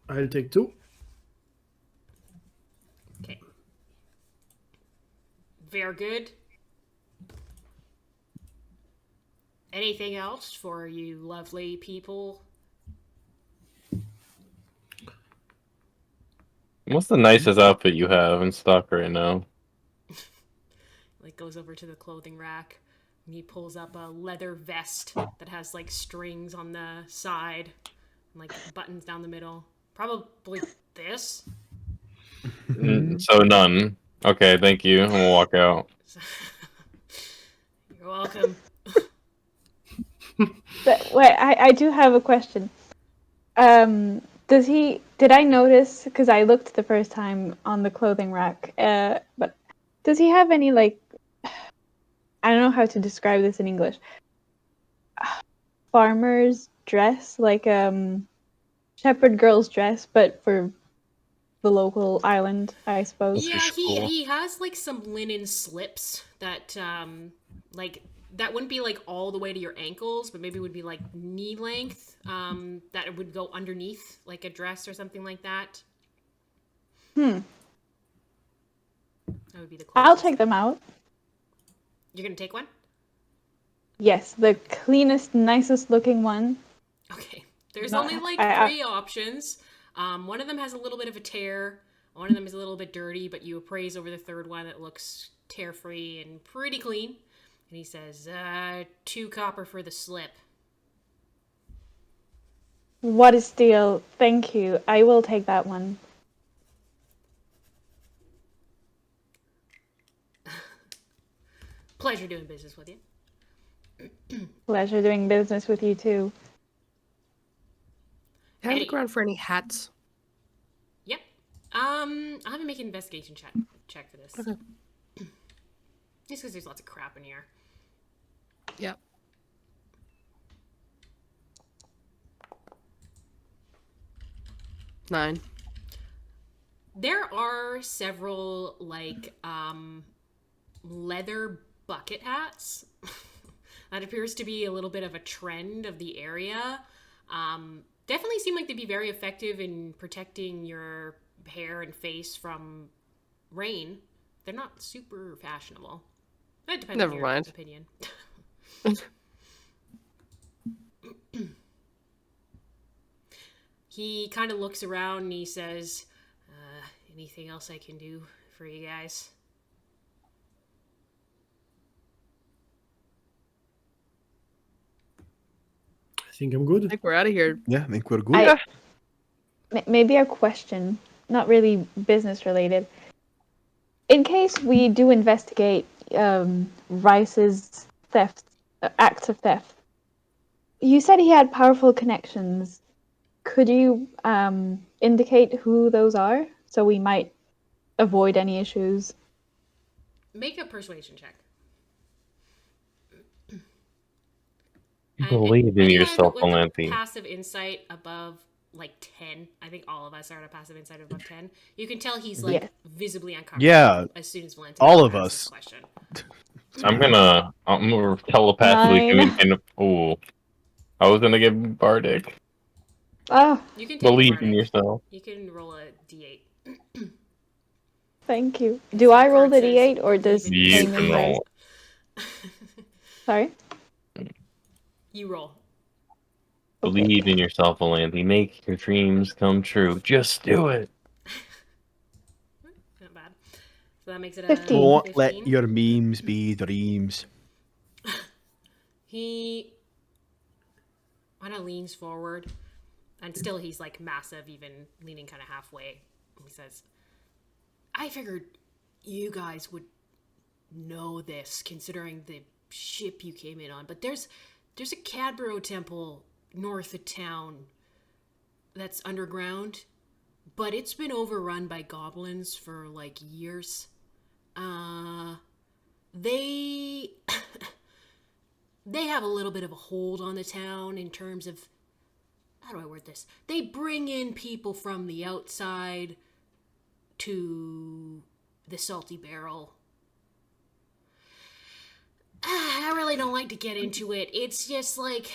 I'll take 2. Okay. Very good. Anything else for you lovely people? What's the nicest outfit you have in stock right now? Like goes over to the clothing rack and he pulls up a leather vest that has like strings on the side and like buttons down the middle. Probably this. So none. Okay, thank you. I'm gonna walk out. You're welcome. But wait, I do have a question. Did I notice, because I looked the first time on the clothing rack, but does he have any, like, I don't know how to describe this in English, farmer's dress, like, shepherd girl's dress, but for the local island, I suppose? Yeah, he cool. he has like some linen slips that like that wouldn't be like all the way to your ankles, but maybe would be like knee length. That would go underneath like a dress or something like that. Hmm. That would be the I'll closest. take them out. You're gonna take one? Yes, the cleanest, nicest looking one. Okay. There's No, only like I- 3 options. One of them has a little bit of a tear. One of them is a little bit dirty, but you appraise over the third one that looks tear-free and pretty clean. And he says, 2 copper for the slip. What a steal. Thank you. I will take that one. Pleasure doing business with you. Pleasure doing business with you too. Can I Hey. look around for any hats? Yep. I'll have to make an investigation check for this. Okay. Just because there's lots of crap in here. Yep. Nine. There are several like leather bucket hats. That appears to be a little bit of a trend of the area. Definitely seem like they'd be very effective in protecting your hair and face from rain. They're not super fashionable. That depends on Never your mind. opinion. He kind of looks around and he says, anything else I can do for you guys? I think I'm I good. think we're out of here. Yeah, I think we're good. Maybe a question, not really business related. In case we do investigate Rice's acts of theft, you said he had powerful connections. Could you indicate who those are so we might avoid any issues? Make a persuasion check. Believe in anyone yourself, with a Valanthi. passive insight above like 10. I think all of us are at a passive insight above 10. You can tell he's like Yes. visibly uncomfortable. Yeah, As soon as Valentin all of asks us. this question. I'm gonna telepathically 9. communicate. Ooh, I was gonna give Bardic. Oh, You can take Believe Bardic. in yourself. You can roll a d8. Thank you. Do I roll the Card says, d8 or does "Believe in You Eamon can roll? roll. Sorry? You roll. Okay. Believe in yourself, Alanthi. Make your dreams come true. Just do it. Not bad. So that makes it a 15. Don't 15. let your memes be dreams. He kind of leans forward, and still he's like massive, even leaning kind of halfway. He says, I figured you guys would know this, considering the ship you came in on, but there's a Cadboro temple north of town that's underground, but it's been overrun by goblins for like years. They they have a little bit of a hold on the town in terms of, how do I word this? They bring in people from the outside to the Salty Barrel. I really don't like to get into it. It's just like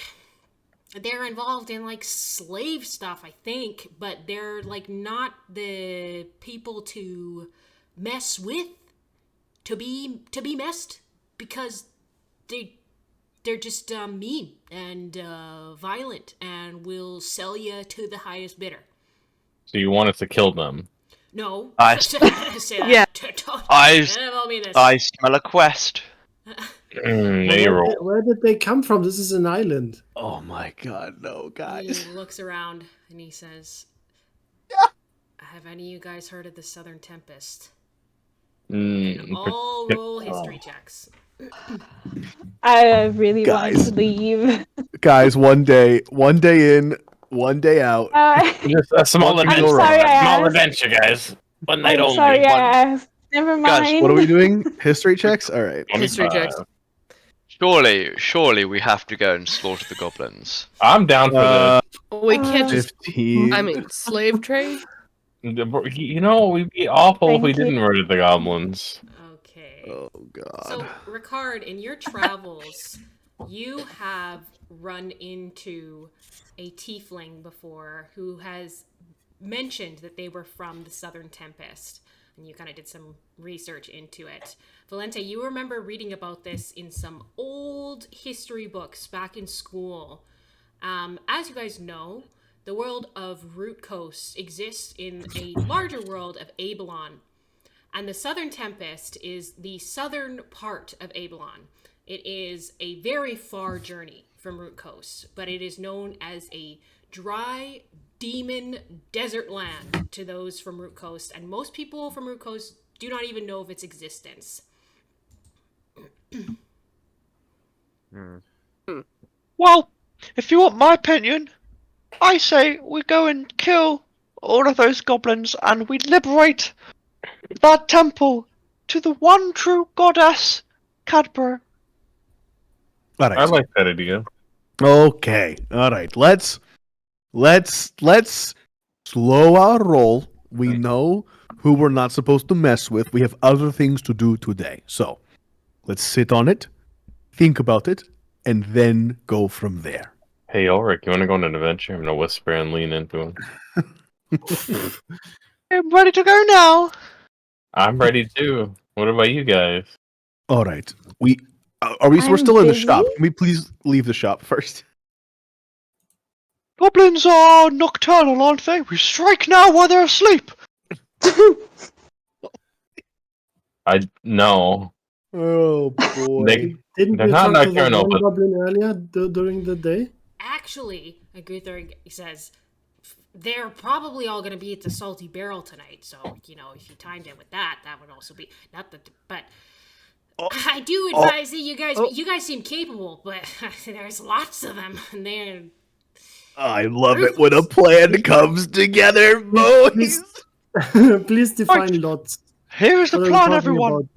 they're involved in like slave stuff, I think, but they're like not the people to mess with, to be messed, because they're just mean and violent and will sell you to the highest bidder. So you want us to kill them? No. I- Say that. Yeah. I Don't mean this. I smell a quest. Now you roll. Where did they come from? This is an island. Oh my god, no, He guys. looks around and he says, have any of you guys heard of the Southern Tempest? And all roll history checks. I really want Guys. to leave. Guys, one day in, one day out. Just a small I'm adventure. sorry I Small asked. adventure, guys. One night I'm only. sorry I asked. Never mind. What are we doing? History checks? All right. History 25. checks. Surely we have to go and slaughter the goblins. I'm down for We can't just. 15. I mean, slave trade. this. You know, we'd be awful if we Thank you. didn't murder the goblins. Okay. Oh god. So, Ricard, in your travels, you have run into a tiefling before who has mentioned that they were from the Southern Tempest, and you kind of did some research into it. Valente, you remember reading about this in some old history books back in school. As you guys know, the world of Root Coast exists in a larger world of Aebalan. And the Southern Tempest is the southern part of Aebalan. It is a very far journey from Root Coast, but it is known as a dry demon desert land to those from Root Coast, and most people from Root Coast do not even know of its existence. Well, if you want my opinion, I say we go and kill all of those goblins and we liberate that temple to the one true goddess, Cadboro. All I right. like that idea. Okay. All right. Let's slow our roll. We know who we're not supposed to mess with. We have other things to do today. So, let's sit on it, think about it, and then go from there. Hey, Ulrich, you want to go on an adventure? I'm gonna whisper and lean into him. I'm ready to go now. I'm ready too. What about you guys? All right. We're I'm still in the busy? shop. Can we please leave the shop first? Goblins are nocturnal, aren't they? We strike now while they're asleep. No. Oh boy. They Didn't They're you not talk to the nocturnal, one but- goblin earlier during the day? Actually, Guthor says, they're probably all going to be at the Salty Barrel tonight, so, you know, if you timed it with that, that would also be, not that, but I do advise that you guys seem capable, but there's lots of them, and they're... I love it when a plan comes together, boys. Please define lots. Here is the What are we plan, talking everyone. about?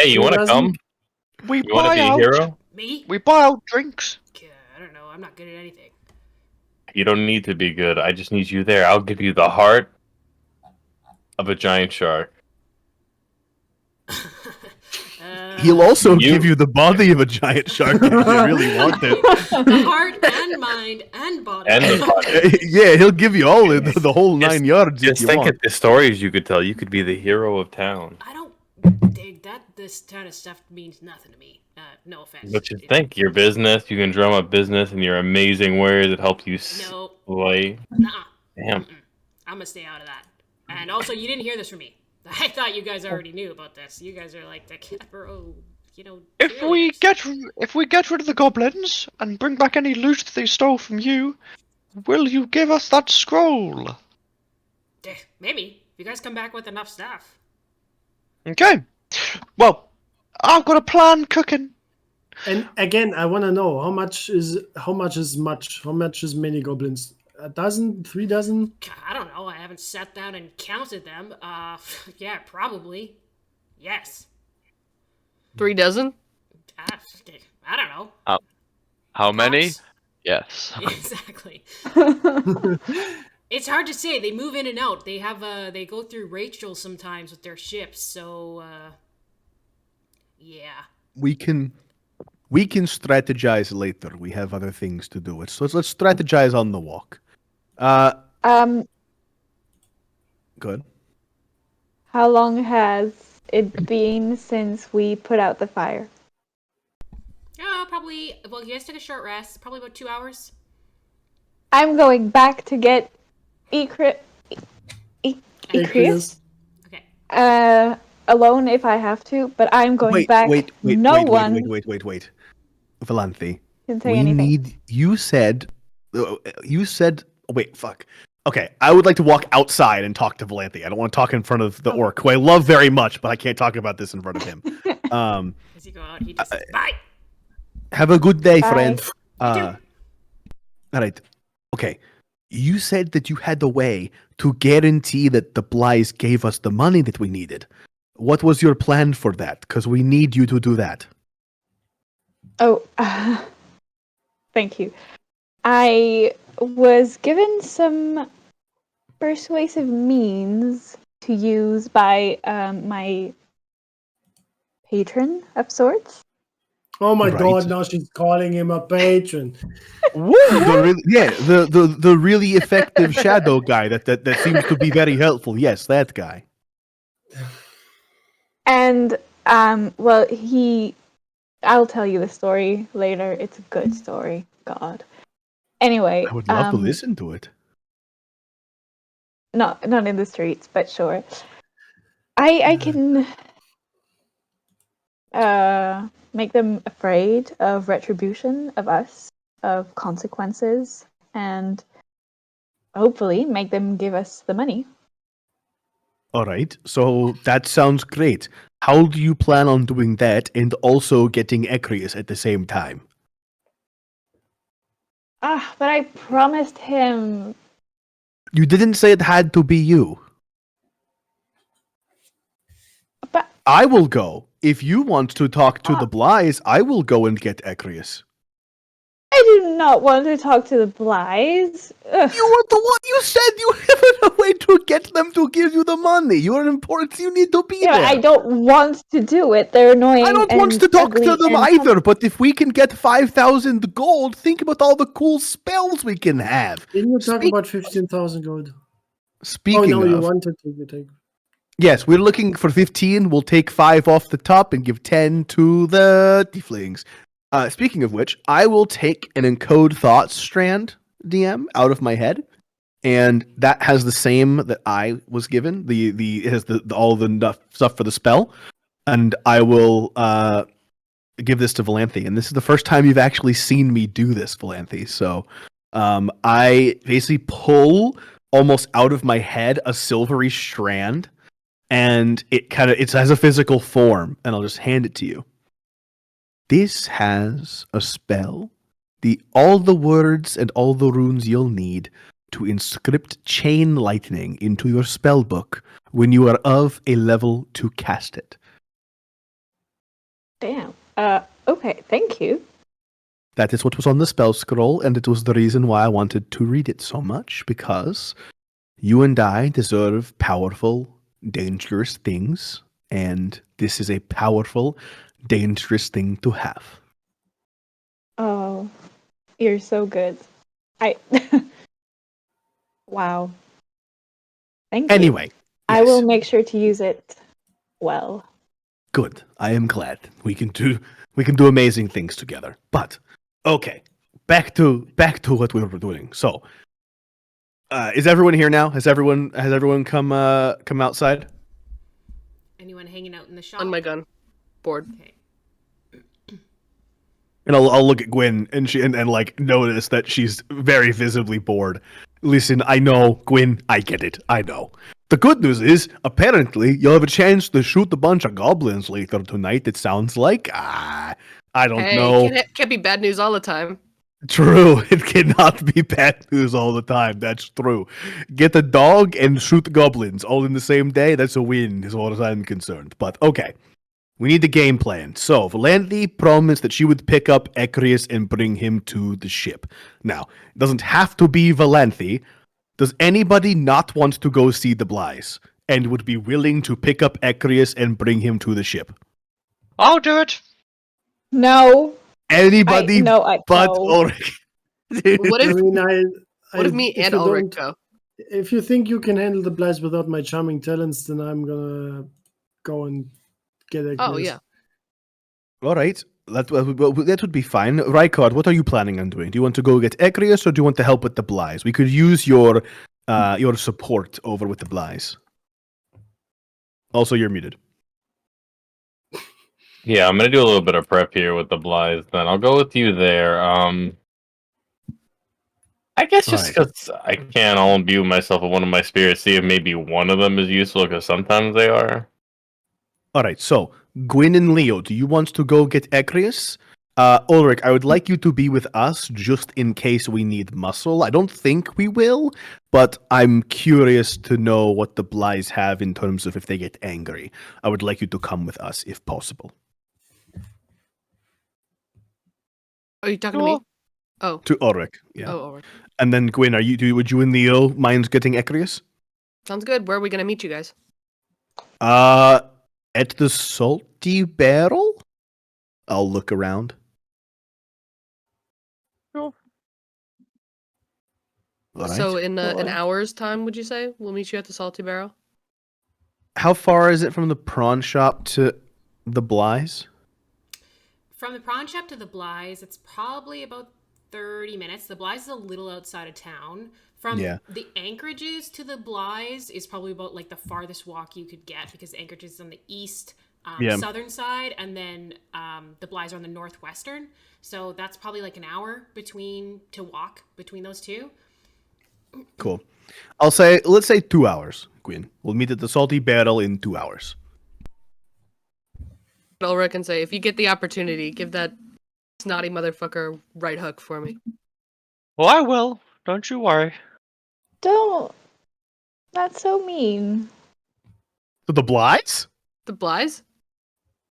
Hey, you Who want to doesn't? come? We You want to buy be a out. hero? Me? We buy out drinks. I don't know, I'm not good at anything. You don't need to be good. I just need you there. I'll give you the heart of a giant shark. He'll also You- give you the body of a giant shark if you really want it. The heart and mind and body. And the body. Yeah, he'll give you all the whole 9 yards if Just you think want. of the stories you could tell. You could be the hero of town. I don't dig that. This kind of stuff means nothing to me. No offense. But you think your business, you can drum up business and your amazing wares that help you No. slay. Nuh-uh. Damn. I'm gonna stay out of that. And also, you didn't hear this from me. I thought you guys already knew about this. You guys are like the Cadboro, If we get rid of the goblins and bring back any loot that they stole from you, will you give us that scroll? Maybe. If you guys come back with enough stuff. Okay. Well, I've got a plan cooking. And again, I want to know how much is much? How much is many goblins? A dozen? 3 dozen? I don't know. I haven't sat down and counted them. Yeah, probably. Yes. 3 dozen? I don't know. How many? Tops. Yes. Exactly. It's hard to say. They move in and out. They have they go through Rachel sometimes with their ships. So yeah. We can strategize later. We have other things to do. So let's strategize on the walk. Good. How long has it been since we put out the fire? Probably. Well, you guys took a short rest. Probably about 2 hours. I'm going back to get Ecreus Okay. alone if I have to, but I'm going back. Wait. Valanthe, Can say we anything. you said, wait, fuck. Okay, I would like to walk outside and talk to Valanthe. I don't want to talk in front of the orc, who I love very much, but I can't talk about this in front of him. As you go out, he just says, bye. Have a good day, Bye. friend. You All right. Okay. You said that you had a way to guarantee that the Blyes gave us the money that we needed. What was your plan for that? Because we need you to do that. Oh, thank you. I was given some persuasive means to use by my patron of sorts. Oh my Right. god, now she's calling him a patron. The really effective shadow guy that seems to be very helpful. Yes, that guy. And well, I'll tell you the story later. It's a good story. God. Anyway, I would love to listen to it. not in the streets, but sure. I can make them afraid of retribution, of us, of consequences, and hopefully make them give us the money. All right, so that sounds great. How do you plan on doing that and also getting Ecreus at the same time? But I promised him. You didn't say it had to be you. But I will go. If you want to talk to the Blyes, I will go and get Ecreus. I do not want to talk to the Blyes. Ugh. You were the one. You said you have a way to get them to give you the money. You are important. You need to be Yeah, there. I don't want to do it. They're annoying. I don't want and to talk ugly to them and either, but if we can get 5,000 gold, think about all the cool spells we can have. Didn't you talk Speak- about 15,000 gold? Speaking Oh no, you of, wanted to take. yes, we're looking for 15. We'll take 5 off the top and give 10 to the tieflings. Speaking of which, I will take an encode thoughts strand DM out of my head, and that has the same that I was given. It has all the stuff for the spell, and I will give this to Valanthe. And this is the first time you've actually seen me do this, Valanthe. So I basically pull almost out of my head a silvery strand, and it has a physical form, and I'll just hand it to you. This has a spell, all the words and all the runes you'll need to inscript chain lightning into your spell book when you are of a level to cast it. Damn. Okay, thank you. That is what was on the spell scroll, and it was the reason why I wanted to read it so much, because you and I deserve powerful, dangerous things, and this is a powerful, dangerous thing to have. Oh, you're so good. I. Wow. Thank you. Anyway, I will yes, make sure to use it well. good. I am glad we can do amazing things together. But okay, back to what we were doing. So, is everyone here now? Has everyone come outside? Anyone hanging out in the shop? On my gun. Board. Okay. And I'll look at Gwyn and she and like notice that she's very visibly bored. Listen, I know, Gwyn, I get it. I know. The good news is, apparently, you'll have a chance to shoot a bunch of goblins later tonight, it sounds like. I don't Hey, know. can't be bad news all the time. True, it cannot be bad news all the time. That's true. Get a dog and shoot goblins all in the same day. That's a win, as far as I'm concerned. But okay, we need the game plan. So Valenthe promised that she would pick up Ecrius and bring him to the ship. Now, it doesn't have to be Valenthe. Does anybody not want to go see the Blyes and would be willing to pick up Ecrius and bring him to the ship? I'll do it. No. Anybody but no. Ulrich. What I if mean, what if me and you Ulrich don't- go? If you think you can handle the Blythe without my charming talents, then I'm gonna go and get a Oh yeah. All right, that would be fine. Rykard, what are you planning on doing? Do you want to go get Ecrius or do you want to help with the Blyes? We could use your support over with the Blyes. Also, you're muted. Yeah, I'm gonna do a little bit of prep here with the Blythes. Then I'll go with you there. I guess just because I can't all imbue myself with one of my spirits, see if maybe one of them is useful, because sometimes they are. All right, so Gwyn and Leo, do you want to go get Ecrius? Ulrich, I would like you to be with us just in case we need muscle. I don't think we will, but I'm curious to know what the Blyes have in terms of if they get angry. I would like you to come with us if possible. Are you talking to me? Oh. To Ulrich, yeah. Oh, Ulrich. And then Gwyn, would you and Leo mind getting Ecrius? Sounds good. Where are we gonna meet you guys? At the Salty Barrel? I'll look around. Sure. All right. So in an Cool. hour's time, would you say? We'll meet you at the Salty Barrel? How far is it from the prawn shop to the Blyes? From the prawn shop to the Blyes, it's probably about 30 minutes. The Blyes is a little outside of town. From the Anchorages to the Blyes is probably about like the farthest walk you could get, because Anchorages is on the east southern side, and then the Blyes are on the northwestern. So that's probably like an hour to walk between those two. Cool. Let's say 2 hours, Gwyn. We'll meet at the Salty Barrel in 2 hours. Ulrich can say, if you get the opportunity, give that snotty motherfucker right hook for me. Well, I will. Don't you worry. Don't. That's so mean. To the Blyes? The Blyes?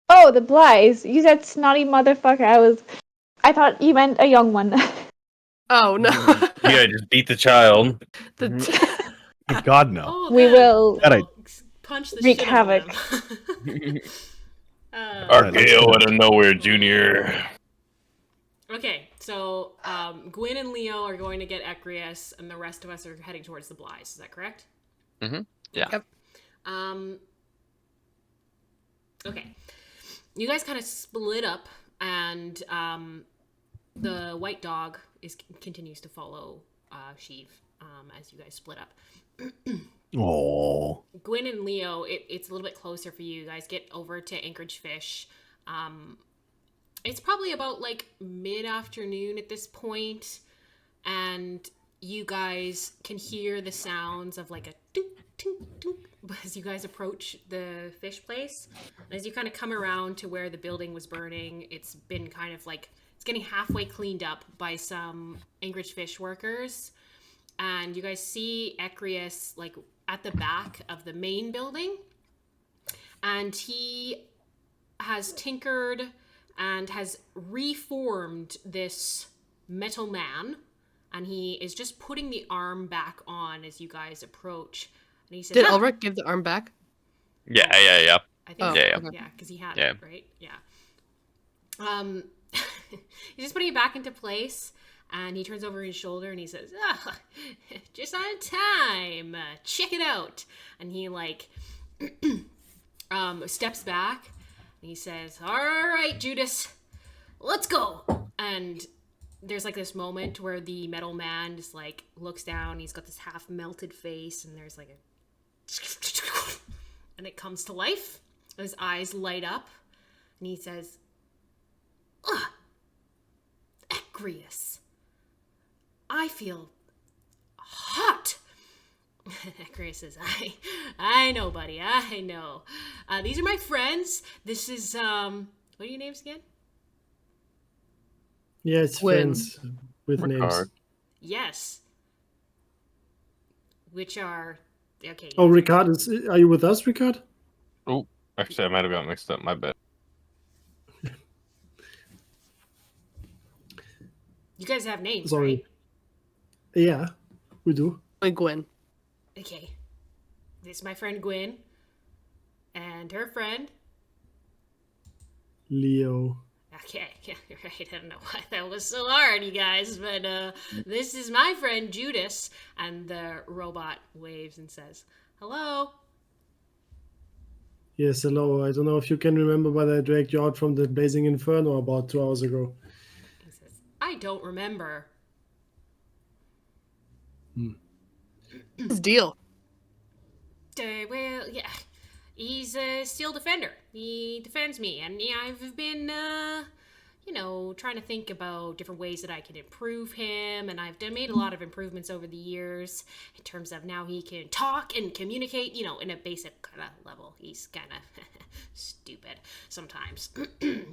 Oh, the Blyes. You said snotty motherfucker. I thought you meant a young one. Oh no. Yeah, just beat the child. God, no. Oh, We will punch the wreak shit out of havoc. them. RKO out of nowhere, Junior. Okay, so Gwyn and Leo are going to get Ecrius, and the rest of us are heading towards the Blyes. Is that correct? Mm-hmm. Yeah. Yep. Okay. You guys kind of split up, and the white dog continues to follow Sheev as you guys split up. Oh. Gwyn and Leo, it's a little bit closer for you. You guys get over to Anchorage Fish. It's probably about like mid-afternoon at this point, and you guys can hear the sounds of like a toot, toot, toot as you guys approach the fish place. And as you kind of come around to where the building was burning, it's been kind of like, it's getting halfway cleaned up by some Anchorage Fish workers. And you guys see Ecrius like at the back of the main building, and he has tinkered and has reformed this metal man, and he is just putting the arm back on as you guys approach. And he says, Did Ulrich give the arm back? Yeah. I think Oh, so. yeah. okay. Yeah, because he had Yeah. it, right? Yeah. He's just putting it back into place, and he turns over his shoulder and he says, "Ah, just on time. Check it out." And he like steps back and he says, "All right, Judas, let's go." And there's like this moment where the metal man just like looks down. He's got this half melted face, and there's like a and it comes to life. His eyes light up, and he says, "Ugh, Agrius, I feel hot." Agrius says, I know, buddy, I know. These are my friends. This is, what are your names again? Yeah, it's When- friends with names. Ricard. Yes. Which are, okay. Oh, Ricard, are you with us, Ricard? Oh, actually, I might have got mixed up. My bad. You guys have names, Sorry. right? Yeah, we do. And Gwen. Okay. This is my friend Gwen. And her friend. Leo. Okay, yeah, right. I don't know why that was so hard, you guys, but this is my friend Judas. And the robot waves and says, "Hello." Yes, hello. I don't know if you can remember, but I dragged you out from the Blazing Inferno about 2 hours ago. He says, "I don't remember." His deal. Well, yeah. He's a steel defender. He defends me. And yeah, I've been, trying to think about different ways that I can improve him. And I've made a lot of improvements over the years in terms of now he can talk and communicate, in a basic kind of level. He's kind of stupid sometimes.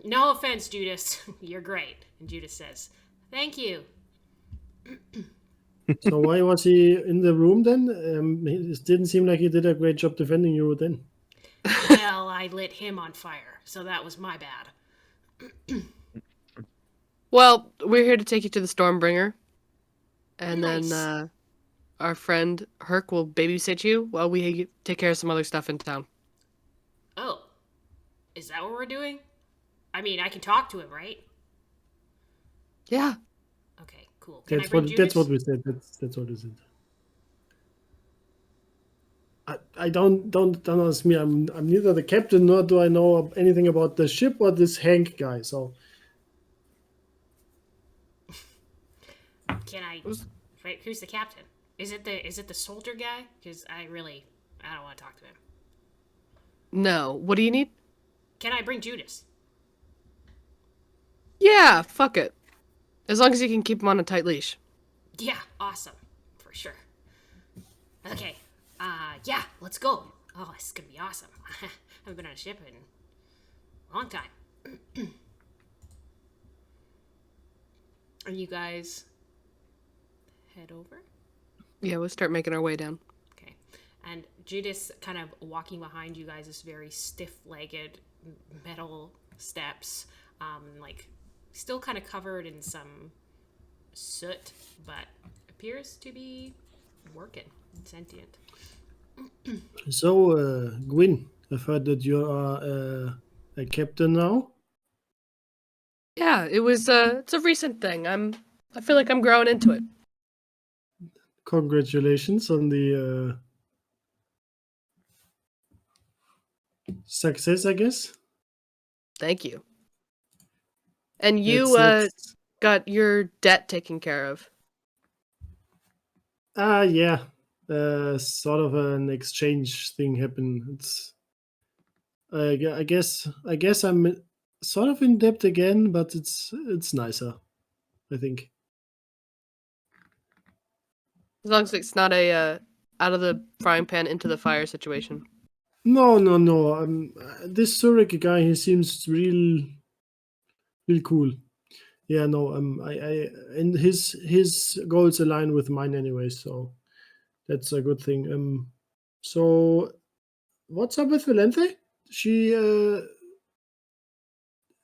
No offense, Judas. You're great. And Judas says, "Thank you." So why was he in the room then? It didn't seem like he did a great job defending you then. Well, I lit him on fire, so that was my bad. Well, we're here to take you to the Stormbringer. And Nice. then our friend Herc will babysit you while we take care of some other stuff in town. Oh, is that what we're doing? I mean, I can talk to him, right? Yeah. Okay, cool. Can I That's bring what Judas? that's what we said. That's what we said. I don't ask me. I'm neither the captain nor do I know anything about the ship or this Hank guy. So Can I? Wait, who's the captain? Is it the soldier guy? Because I don't want to talk to him. No. What do you need? Can I bring Judas? Yeah, fuck it. As long as you can keep him on a tight leash. Yeah, awesome, for sure. Okay, yeah, let's go. Oh, this is gonna be awesome. I haven't been on a ship in a long time. And you guys head over? Yeah, we'll start making our way down. Okay. And Judas kind of walking behind you guys is very stiff-legged metal steps, like still kind of covered in some soot, but appears to be working and sentient. Gwyn, I've heard that you are a captain now. Yeah, it's a recent thing. I feel like I'm growing into it. Congratulations on the success, I guess. Thank you. And you That's- got your debt taken care of. yeah. Sort of an exchange thing happened. It's I guess I'm sort of in debt again, but it's nicer, I think. As long as it's not a out of the frying pan into the fire situation. No. This Zurich guy, he seems real cool. Yeah, no. I and his goals align with mine anyway, so that's a good thing. So what's up with Valente? She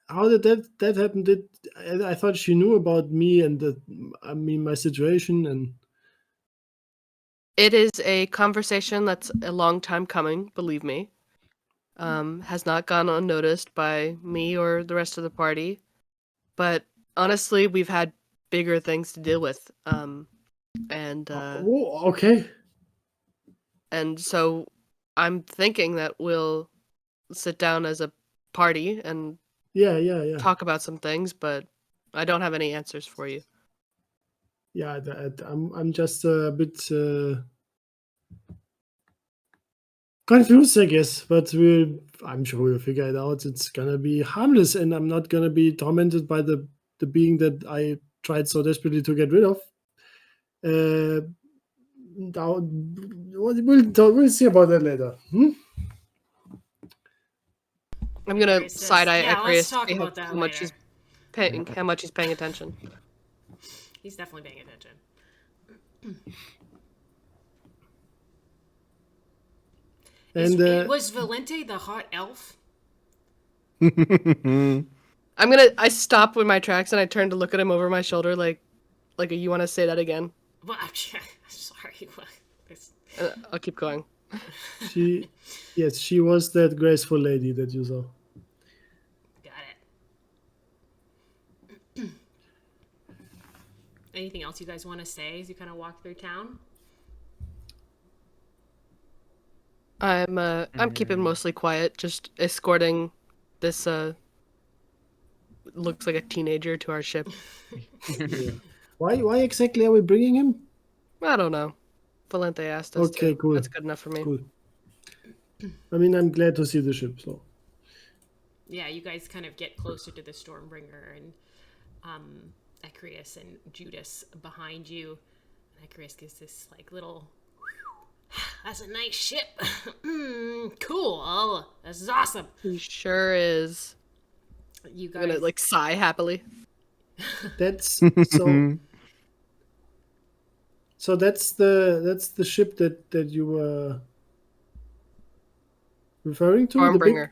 how did that happen? I thought she knew about me and my situation, and It is a conversation that's a long time coming, believe me. Has not gone unnoticed by me or the rest of the party. but honestly, we've had bigger things to deal with. Okay. And so I'm thinking that we'll sit down as a party and Yeah. talk about some things, but I don't have any answers for you. Yeah, I'm just a bit confused, I guess, but I'm sure we'll figure it out. It's gonna be harmless, and I'm not gonna be tormented by the being that I tried so desperately to get rid of. Now, we'll see about that later. I'm gonna Icarus says, side eye "Yeah, let's Icarus talk see about that how much later." how much he's paying attention. He's definitely paying attention. And Was Valente the hot elf? I stop with my tracks and I turn to look at him over my shoulder like you want to say that again? Well, sorry. I'll keep going. she was that graceful lady that you saw. Got it. Anything else you guys want to say as you kind of walk through town? I'm keeping mostly quiet, just escorting this looks like a teenager to our ship. Yeah. Why exactly are we bringing him? I don't know. Valente asked us Okay, to. cool. That's good enough for me. Cool. I mean, I'm glad to see the ship. So. Yeah, you guys kind of get closer to the Stormbringer, and Icarus and Judas behind you. And Icarus gives this like little. That's a nice ship. Cool. This is awesome. He sure is. You guys I'm gonna like sigh happily. That's so. So that's the ship that you were referring to. Stormbringer.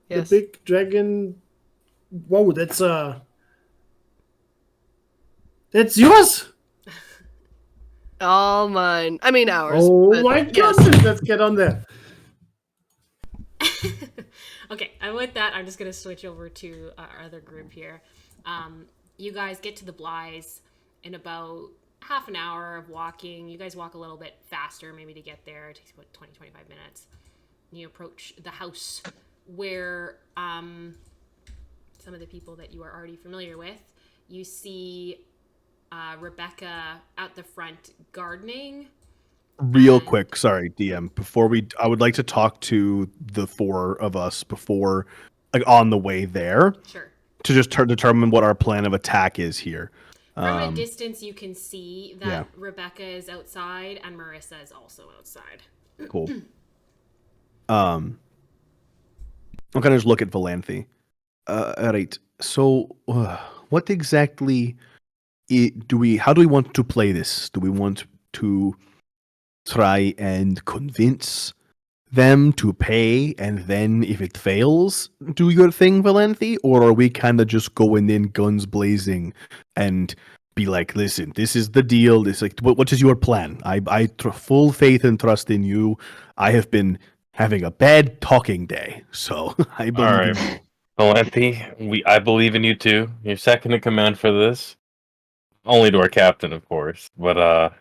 Yes. The big dragon. Whoa, that's yours. All mine. I mean ours. Oh but my yes. goodness! Let's get on there. Okay, and with that, I'm just going to switch over to our other group here. You guys get to the Blythes in about half an hour of walking. You guys walk a little bit faster, maybe to get there. It takes about 20-25 minutes. You approach the house where some of the people that you are already familiar with. You see Rebecca out the front gardening. Real quick, sorry, DM. I would like to talk to the four of us before, like on the way there, Sure. to just determine what our plan of attack is here. From a distance, you can see that yeah. Rebecca is outside and Marissa is also outside. Cool. I'll kind of just look at Valanthe. All right. So, what exactly how do we want to play this? Do we want to try and convince them to pay, and then if it fails, do your thing, Valanthe? Or are we kind of just going in guns blazing and be like, listen, this is the deal. This like, what is your plan? I full faith and trust in you. I have been having a bad talking day, so I believe All in right, you. Valenthe, I believe in you too. You're second in command for this. Only to our captain, of course. But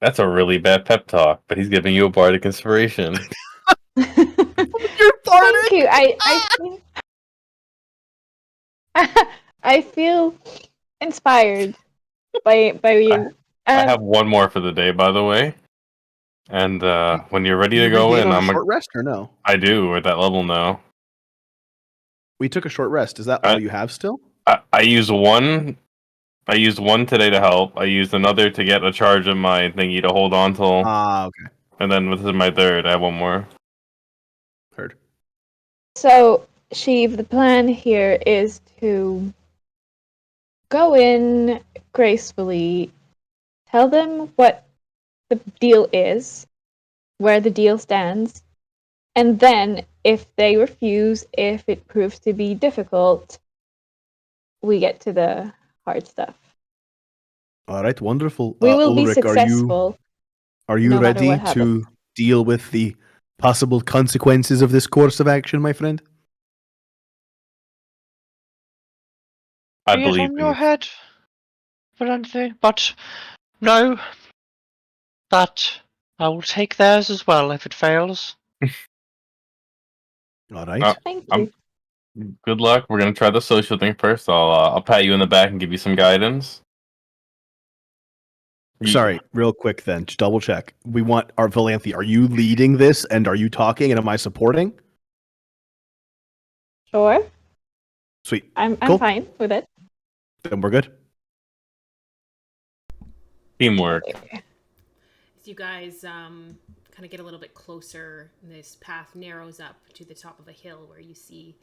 that's a really bad pep talk. But he's giving you a bardic inspiration. Thank you. I feel inspired by you. I have one more for the day, by the way. And when you're ready to You go regain in, on a short rest or no? I do. We're at that level now. We took a short rest. Is that all you have still? I used one. I used one today to help. I used another to get a charge of my thingy to hold on till. Okay. And then this is my third. I have one more. Heard. So, Sheev, the plan here is to go in gracefully, tell them what the deal is, where the deal stands, and then if they refuse, if it proves to be difficult, we get to the hard stuff. All right, wonderful. We will be Ulrich, successful. Are you no matter ready what happens. to deal with the possible consequences of this course of action, my friend? I be it believe on in your you. head, Valente, but know that I will take theirs as well if it fails. All right. Uh, Thank I'm you. good luck. We're gonna try the social thing first. I'll pat you in the back and give you some guidance. Sorry, real quick then, just double check. We want our Valanthe. Are you leading this and are you talking and am I supporting? Sure. Sweet. I'm Cool. fine with it. Then we're good. Teamwork. As you guys kind of get a little bit closer, this path narrows up to the top of a hill where you see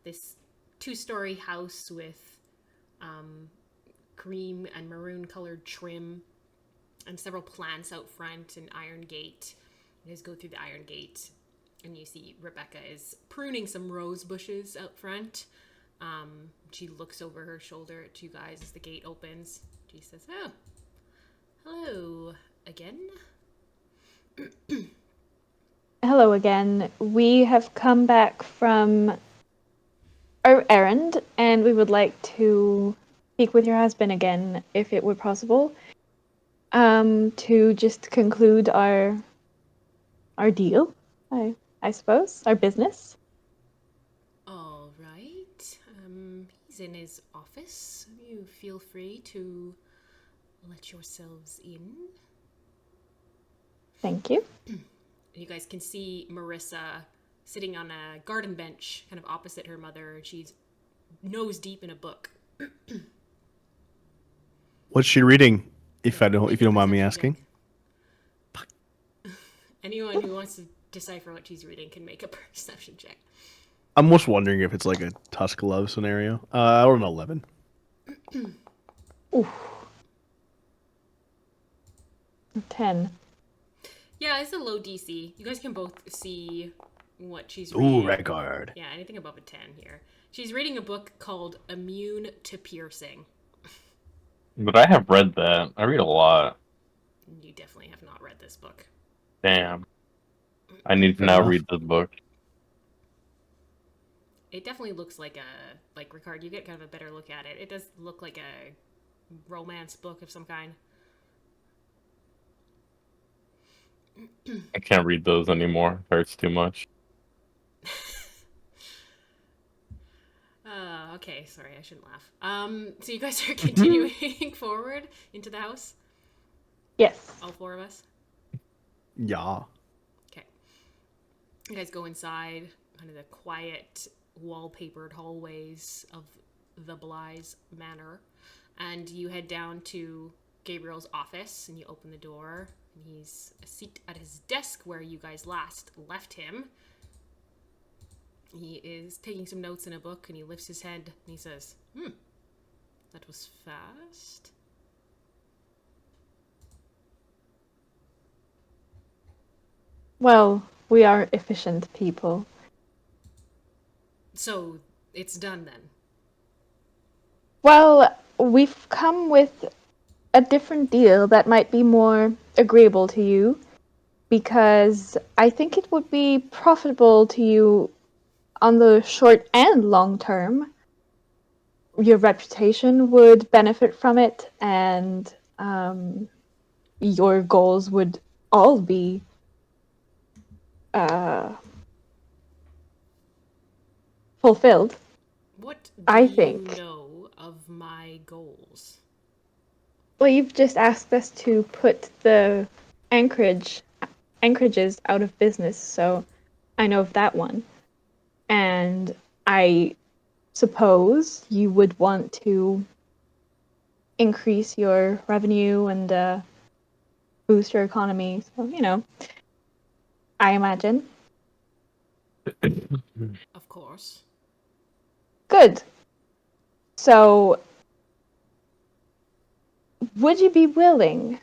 this 2-story house with cream and maroon colored trim and several plants out front, an iron gate. You guys go through the iron gate and you see Rebecca is pruning some rose bushes out front. She looks over her shoulder at you guys as the gate opens. She says, "Oh, hello again." Hello again. We have come back from our errand, and we would like to speak with your husband again, if it were possible, to just conclude our deal, I suppose, our business. All right. He's in his office. You feel free to let yourselves in. Thank you. You guys can see Marissa sitting on a garden bench, kind of opposite her mother. She's nose deep in a book. What's she reading? If you don't mind me Perception asking. check. Anyone who wants to decipher what she's reading can make a perception check. I'm most wondering if it's like a Tusk Love scenario. Or an 11. Oof. 10. Yeah, it's a low DC. You guys can both see what she's Ooh, reading. record. Yeah, anything above a 10 here. She's reading a book called Immune to Piercing. But I have read that. I read a lot. You definitely have not read this book. Damn. I need to Fair now enough. read the book. It definitely looks like Ricard, you get kind of a better look at it. It does look like a romance book of some kind. I can't read those anymore. It hurts too much. Okay, sorry, I shouldn't laugh. So you guys are continuing forward into the house? Yes. All 4 of us? Yeah. Okay. You guys go inside, kind of the quiet, wallpapered hallways of the Bly's Manor, and you head down to Gabriel's office, and you open the door, and he's a seat at his desk where you guys last left him. He is taking some notes in a book, and he lifts his head, and he says, that was fast. Well, we are efficient people. So, it's done then. Well, we've come with a different deal that might be more agreeable to you, because I think it would be profitable to you on the short and long term. Your reputation would benefit from it, and your goals would all be fulfilled. What do I you think. know of my goals? Well, you've just asked us to put the anchorages out of business, so I know of that one. And I suppose you would want to increase your revenue and boost your economy. So, I imagine. Of course. Good. So, would you be willing?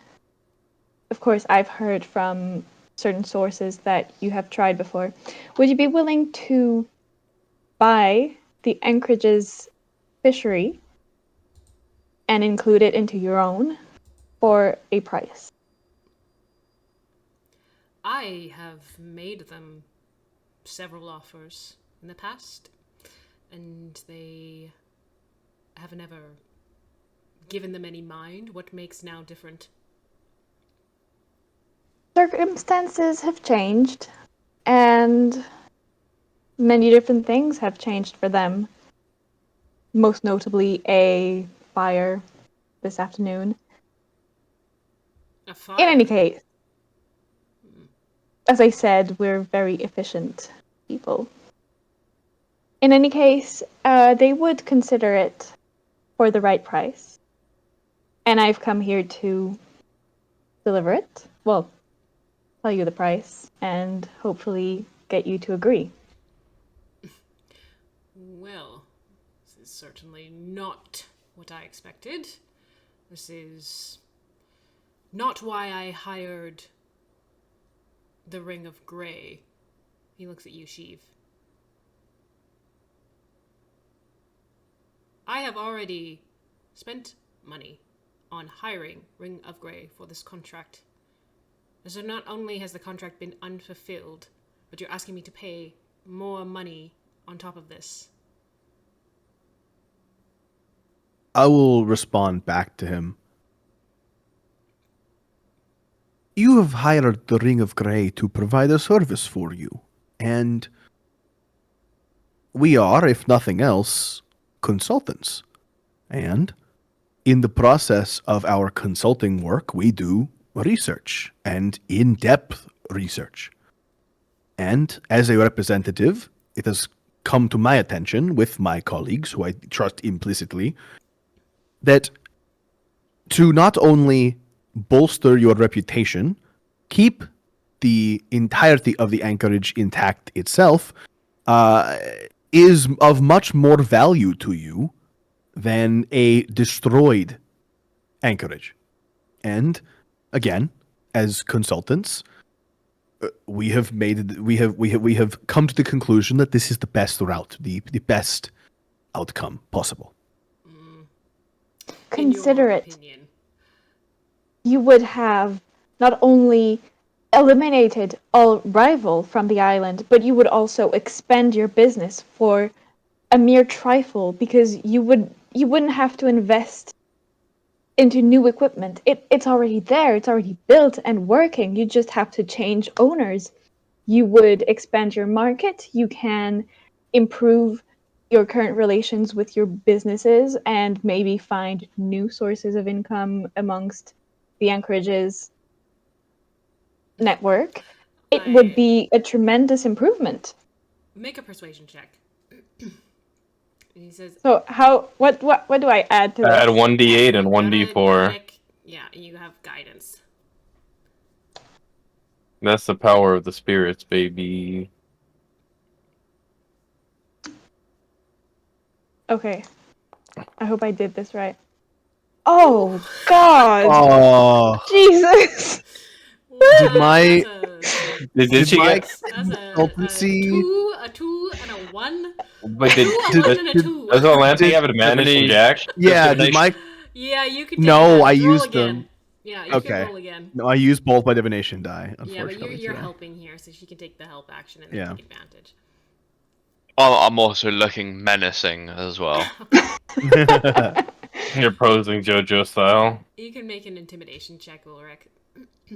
Of course, I've heard from certain sources that you have tried before. Would you be willing to buy the Anchorage's fishery and include it into your own for a price? I have made them several offers in the past, and they have never given them any mind. What makes now different? Circumstances have changed, and many different things have changed for them. Most notably, a fire this afternoon. A fire? In any case, as I said, we're very efficient people. In any case, they would consider it for the right price. And I've come here to deliver it. Well, tell you the price and hopefully get you to agree. Well, this is certainly not what I expected. This is not why I hired the Ring of Grey. He looks at you, Sheev. I have already spent money on hiring Ring of Grey for this contract. So not only has the contract been unfulfilled, but you're asking me to pay more money on top of this. I will respond back to him. You have hired the Ring of Grey to provide a service for you, and we are, if nothing else, consultants. And in the process of our consulting work, we do research, and in-depth research. And as a representative, it has come to my attention with my colleagues, who I trust implicitly, that to not only bolster your reputation, keep the entirety of the anchorage intact itself, is of much more value to you than a destroyed anchorage. And again, as consultants, we have come to the conclusion that this is the best route, the best outcome possible. Consider it. Opinion. You would have not only eliminated all rival from the island, but you would also expand your business for a mere trifle, because you wouldn't have to invest into new equipment. It's already there, it's already built and working. You just have to change owners. You would expand your market, you can improve your current relations with your businesses and maybe find new sources of income amongst the anchorage's network. It would be a tremendous improvement. Make a persuasion check. And he says, So what do I add to Add this? 1d8 and 1d4. Yeah, you have guidance. That's the power of the spirits, baby. Okay. I hope I did this right. Oh God! Oh, Jesus! did my Did she my get? That's a consultancy? 2, and a 1. But did, A 1 and a 2. does Atlanta have advantage Divinity- from Jack? Yeah, did my Yeah, you can. No, I roll used again. them. Yeah, you Okay. can roll again. No, I used both my divination die, Yeah, but unfortunately. you're today. helping here, so she can take the help action and then Yeah. take advantage. I'm also looking menacing as well. You're posing JoJo style. You can make an intimidation check, Ulrich.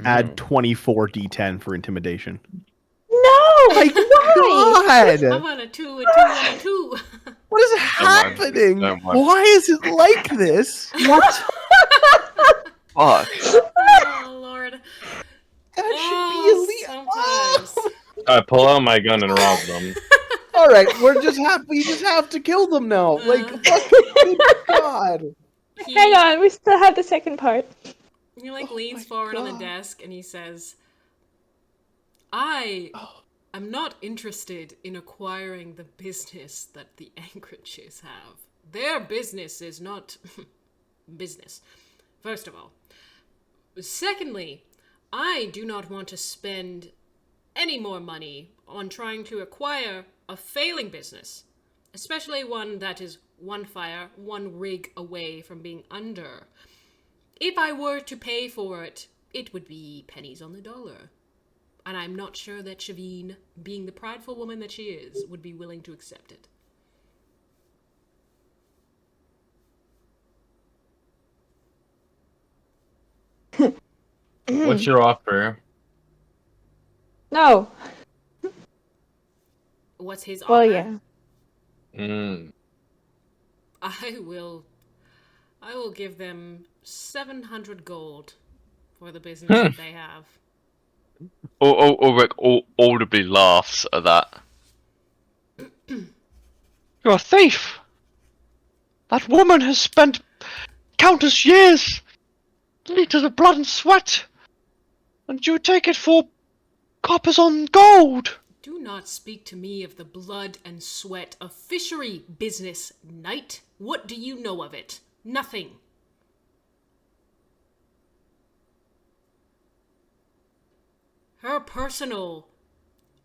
Add 24 d10 for intimidation. No! Like why? God! I'm on a 2, a 2, and a 2. What is happening? So much. Why is it like this? What? Fuck. Oh Lord. That should be Oh, elite. sometimes. I pull out my gun and rob them. All right, we just have to kill them now. Like, fucking God. Hang on, we still have the second part. He leans forward on the desk and he says, I am not interested in acquiring the business that the anchorages have. Their business is not business, first of all. Secondly, I do not want to spend any more money on trying to acquire a failing business, especially one that is one fire, one rig away from being under. If I were to pay for it, it would be pennies on the dollar. And I'm not sure that Shavine, being the prideful woman that she is, would be willing to accept it. What's your offer? No. What's his offer? Well, yeah. I will give them 700 gold for the business that they have. Ulrich audibly laughs at that. You're a thief! That woman has spent countless years, liters of blood and sweat, and you take it for coppers on gold! Do not speak to me of the blood and sweat of fishery business, knight. What do you know of it? Nothing. Her personal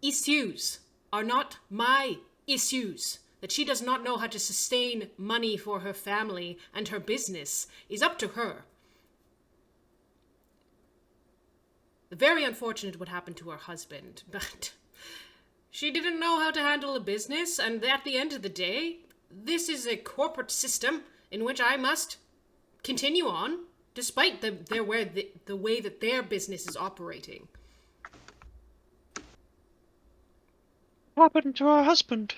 issues are not my issues. That she does not know how to sustain money for her family and her business is up to her. Very unfortunate what happened to her husband, but she didn't know how to handle a business, and at the end of the day, this is a corporate system in which I must continue on, despite the way that their business is operating. What happened to her husband?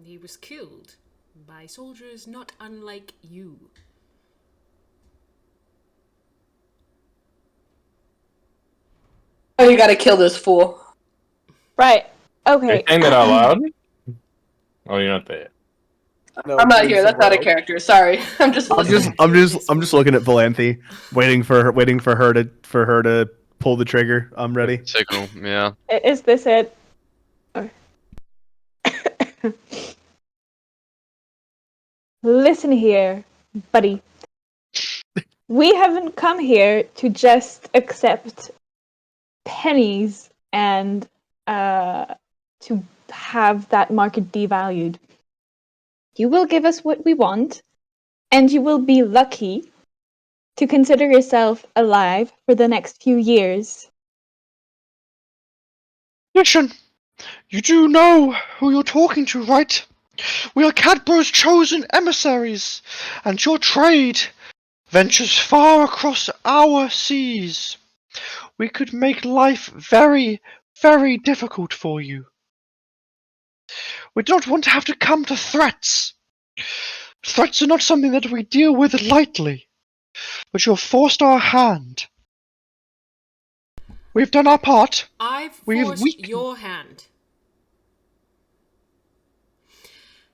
He was killed by soldiers not unlike you. Oh, you gotta kill this fool. Right. Are you Okay. saying that out loud? Oh, you're not there. No, I'm not please, here. That's out of bro. character. Sorry. I'm just listening. I'm just looking at Valanthe, waiting for her to pull the trigger. I'm ready. Signal, yeah. Is this it? Or- Listen here, buddy. We haven't come here to just accept pennies and to have that market devalued. You will give us what we want, and you will be lucky to consider yourself alive for the next few years. Listen, you do know who you're talking to, right? We are Cadboro's chosen emissaries, and your trade ventures far across our seas. We could make life very, very difficult for you. We don't want to have to come to threats. Threats are not something that we deal with lightly, but you have forced our hand. We've done our part. I've We forced your hand.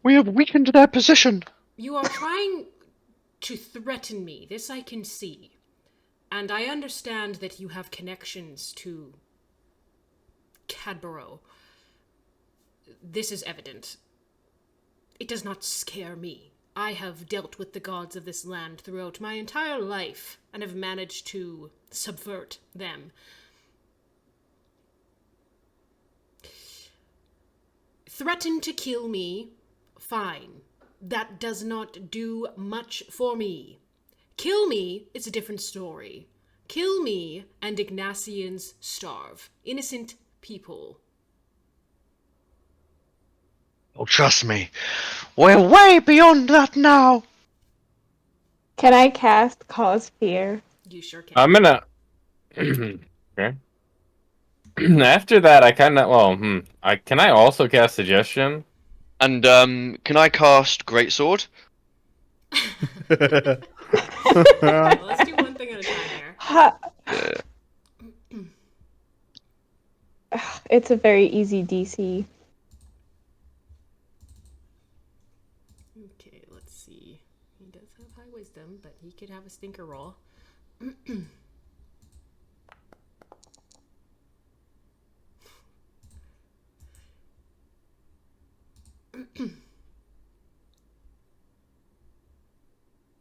We have weakened their position. You are trying to threaten me. This I can see. And I understand that you have connections to Cadboro. This is evident. It does not scare me. I have dealt with the gods of this land throughout my entire life and have managed to subvert them. Threaten to kill me? Fine. That does not do much for me. Kill me, it's a different story. Kill me, and Ignasians starve. Innocent people. Oh, trust me, we're way beyond that now. Can I cast Cause Fear? You sure can. I'm gonna. Okay. After that, I kind of. Can I also cast Suggestion? And can I cast Greatsword? Well, let's do one thing at a time here. Ha! Yeah. It's a very easy DC. Okay, let's see. He does have high wisdom, but he could have a stinker roll.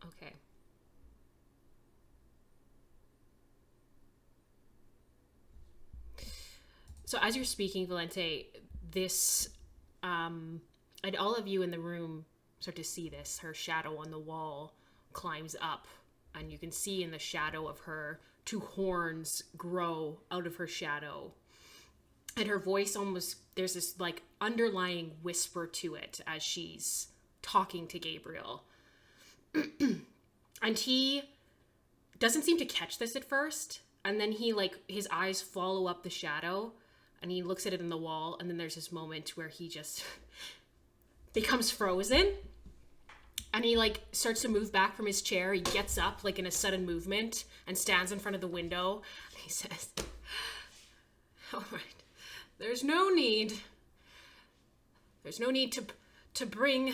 Okay. So as you're speaking, Valente, this, and all of you in the room start to see this. Her shadow on the wall climbs up, and you can see in the shadow of her 2 horns grow out of her shadow. And her voice almost, there's this like underlying whisper to it as she's talking to Gabriel. And he doesn't seem to catch this at first, and then he like his eyes follow up the shadow, and he looks at it in the wall, and then there's this moment where he just becomes frozen, and he like starts to move back from his chair. He gets up like in a sudden movement and stands in front of the window. He says, "All right, there's no need to bring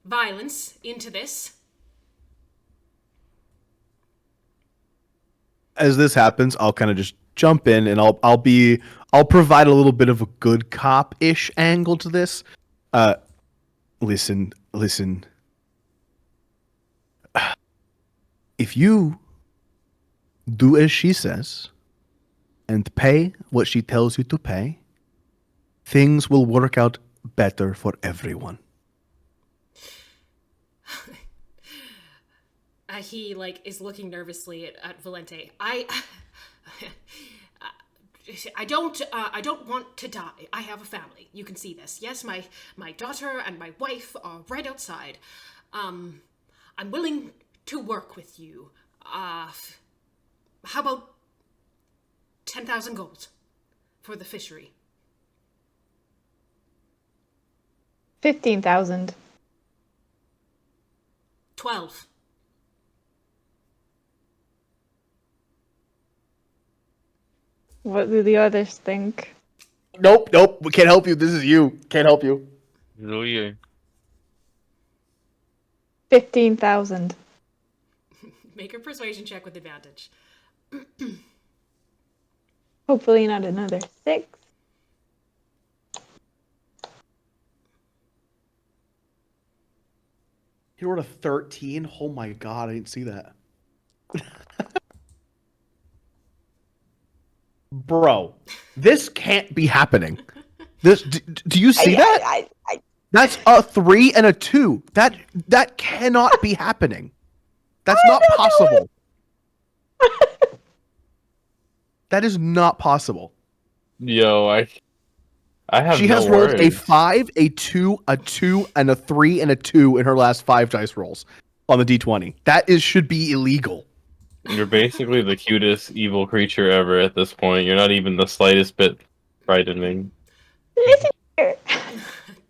violence into this." As this happens, I'll kind of just jump in, and I'll provide a little bit of a good cop-ish angle to this. Listen. If you do as she says and pay what she tells you to pay, things will work out better for everyone. He like is looking nervously at Valente. I don't want to die. I have a family. You can see this. Yes, my daughter and my wife are right outside. I'm willing to work with you. How about 10,000 gold for the fishery? 15,000. 12. What do the others think? Nope. We can't help you. This is you. Can't help you. Really? 15,000. Make a persuasion check with advantage. Hopefully not another 6. You rolled a 13? Oh my god, I didn't see that. Bro, this can't be happening. Do you see that? That's a 3 and a 2. That cannot be happening. That's not possible. That is not possible. Yo, I have She no has rolled a words. 5, a 2, a 2, and a 3 and a 2 in her last 5 dice rolls on the D20. That should be illegal. You're basically the cutest evil creature ever at this point. You're not even the slightest bit frightening. Listen here.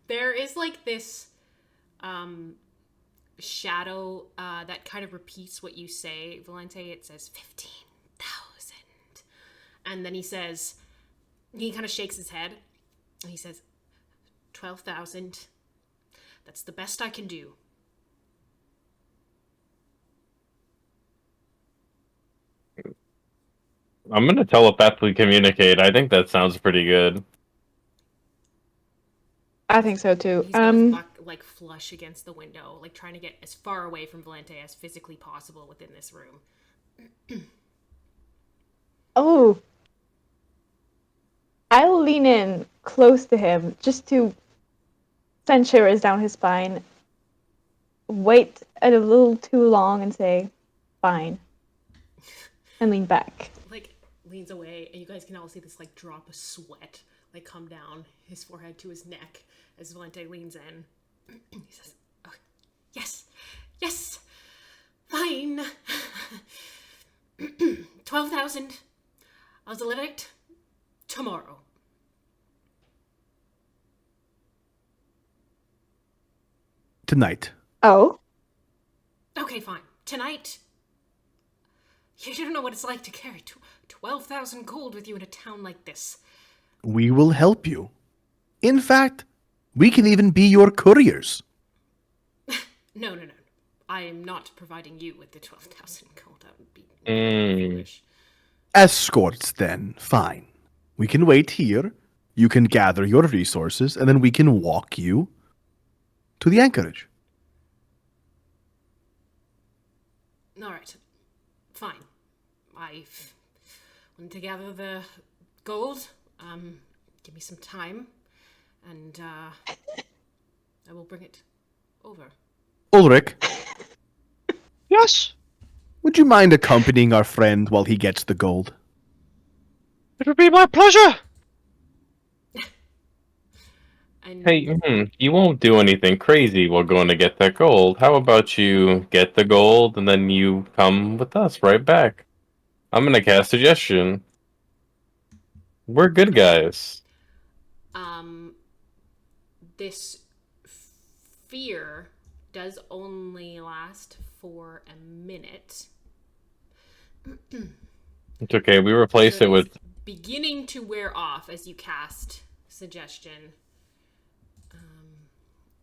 There is like this shadow that kind of repeats what you say, Valente. It says 15,000. And then he kind of shakes his head. And he says, 12,000. That's the best I can do. I'm gonna telepathically communicate. I think that sounds pretty good. I think so too. He's got his buck like flush against the window, like trying to get as far away from Valente as physically possible within this room. Oh. I'll lean in close to him just to send shivers down his spine. Wait a little too long and say, fine. And lean back. Like leans away, and you guys can all see this like drop of sweat like come down his forehead to his neck as Valente leans in. He says, "Oh, yes, fine. 12,000. I'll deliver it tomorrow." Tonight. Oh? Okay, fine. Tonight. You don't know what it's like to carry 12,000 gold with you in a town like this. We will help you. In fact, we can even be your couriers. No. I am not providing you with the 12,000 gold. That would be foolish. Escorts, then. Fine. We can wait here. You can gather your resources, and then we can walk you to the anchorage. All right. Fine. I want to gather the gold. Give me some time, and I will bring it over. Ulrich, Yes, would you mind accompanying our friend while he gets the gold? it would be my pleasure. And Hey, you won't do anything crazy while going to get that gold. How about you get the gold and then you come with us right back? I'm gonna cast suggestion. We're good guys. This fear does only last for a minute. It's okay. We replaced it with. Beginning to wear off as you cast suggestion.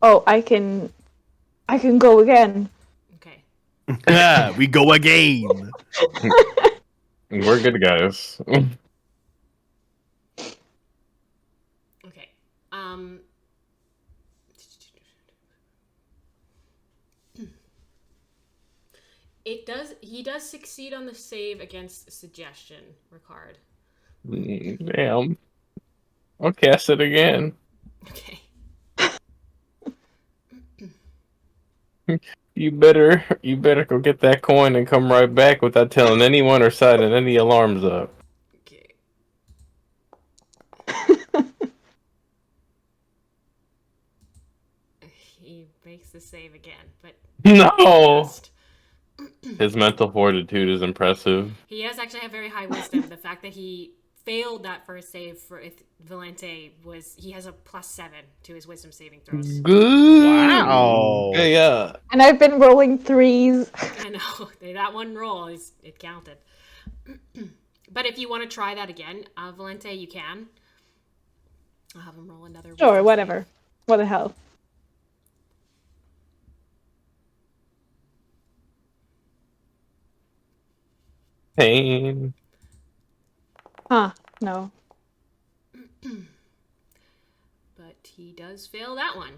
Oh, I can go again. Okay. Yeah, we go again. We're good guys. Okay. He does succeed on the save against suggestion, Ricard. Damn. I'll cast it again. Okay. You better go get that coin and come right back without telling anyone or setting any alarms up. Okay. He makes the save again, but No! just... His mental fortitude is impressive. He has actually have very high wisdom. The fact that he failed that first save for Valente was he has a +7 to his wisdom saving throws. Good. Wow. Yeah. And I've been rolling 3s. I know that one roll it counted. But if you want to try that again, Valente, you can. I'll have him roll another. Sure, wisdom whatever. save. What the hell? Pain. Huh, no. But he does fail that one.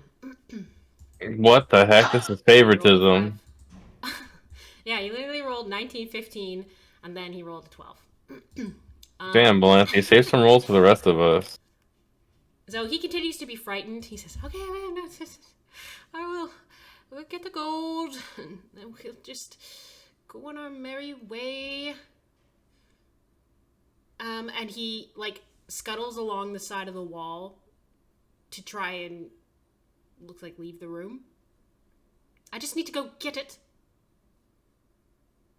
What the heck? This is favoritism. Yeah, he literally rolled 19, 15, and then he rolled a 12. Damn, Balanthi, save some rolls for the rest of us. So he continues to be frightened. He says, "Okay, we'll get the gold, and then we'll just go on our merry way." And he scuttles along the side of the wall to try and looks like leave the room. I just need to go get it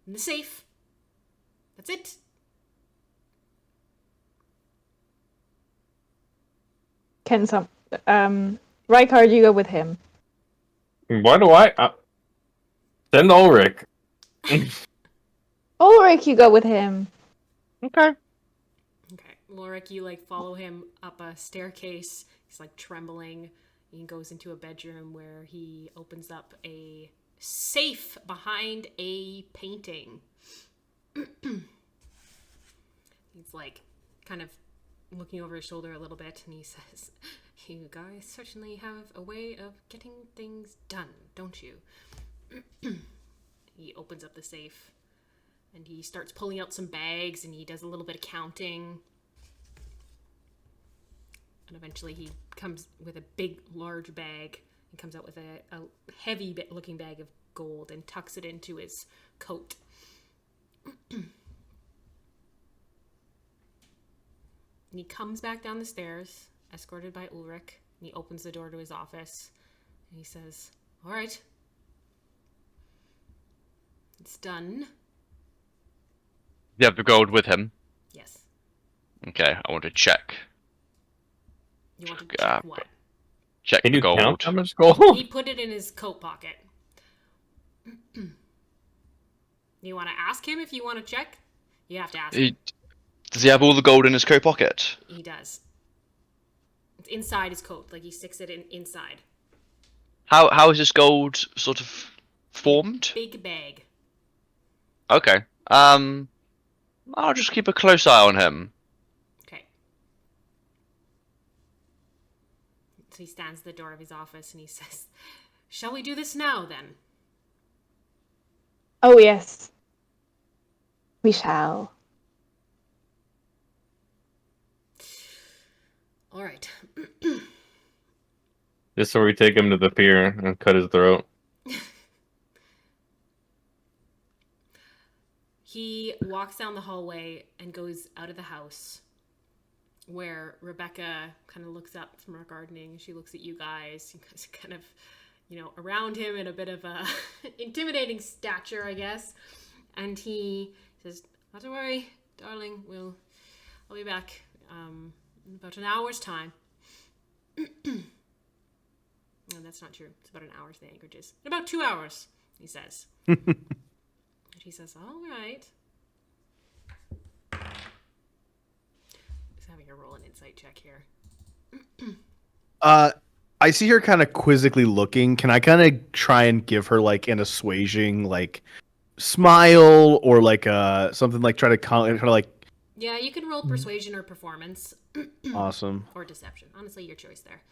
in the safe. That's it. Can Rykard, you go with him. Why do I... Send Ulrich. Ulrich, you go with him. Okay. Okay, Ulrich, you follow him up a staircase. He's trembling. He goes into a bedroom where he opens up a safe behind a painting. He's kind of looking over his shoulder a little bit, and he says, "You guys certainly have a way of getting things done, don't you?" He opens up the safe, and he starts pulling out some bags, and he does a little bit of counting. And eventually he comes with a big, large bag. He comes out with a heavy-looking bag of gold and tucks it into his coat. And he comes back down the stairs, escorted by Ulrich. And he opens the door to his office. And he says, "All right. It's done." You have the gold with him. Yes. Okay, I want to check. You want to check what? Check Can the you gold. count how much gold? He put it in his coat pocket. You want to ask him if you want to check? You have to ask him. Does he have all the gold in his coat pocket? He does. It's inside his coat. He sticks it inside. How is this gold sort of formed? Big bag. Okay. I'll just keep a close eye on him. Okay. So he stands at the door of his office and he says, "Shall we do this now, then?" Oh, yes. We shall. All right. Just so we take him to the pier and cut his throat. He walks down the hallway and goes out of the house, where Rebecca kind of looks up from her gardening. She looks at you guys. You guys kind of, around him in a bit of a intimidating stature, I guess. And he says, Not to worry, darling. I'll be back in about an hour's time. No, that's not true. It's about an hour to the anchorages. In about 2 hours, he says. And he says, all right. Just having her roll an insight check here. I see her kind of quizzically looking. Can I kind of try and give her like an assuaging like smile or like something like try to kind of like Yeah, you can roll persuasion or performance. awesome. Or deception. Honestly, your choice there.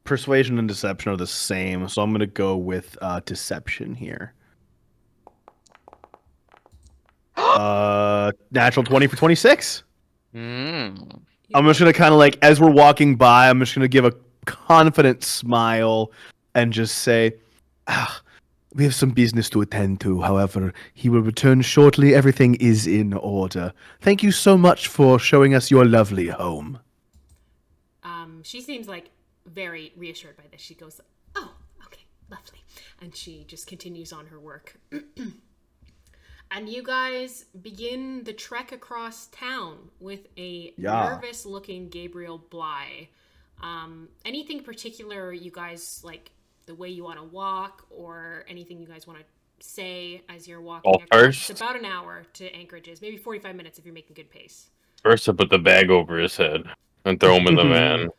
Persuasion and deception are the same, so I'm gonna go with deception here. Natural 20 for 26. Mm. I'm just gonna kind of like, as we're walking by, I'm just gonna give a confident smile and just say, we have some business to attend to. However, he will return shortly. Everything is in order. Thank you so much for showing us your lovely home. She seems like very reassured by this. She goes, oh, okay, lovely. And she just continues on her work. And you guys begin the trek across town with a nervous-looking Gabriel Bly. Anything particular you guys, like the way you want to walk or anything you guys want to say as you're walking across? First, It's about an hour to anchorages, maybe 45 minutes if you're making good pace. first I put the bag over his head and throw him in the van.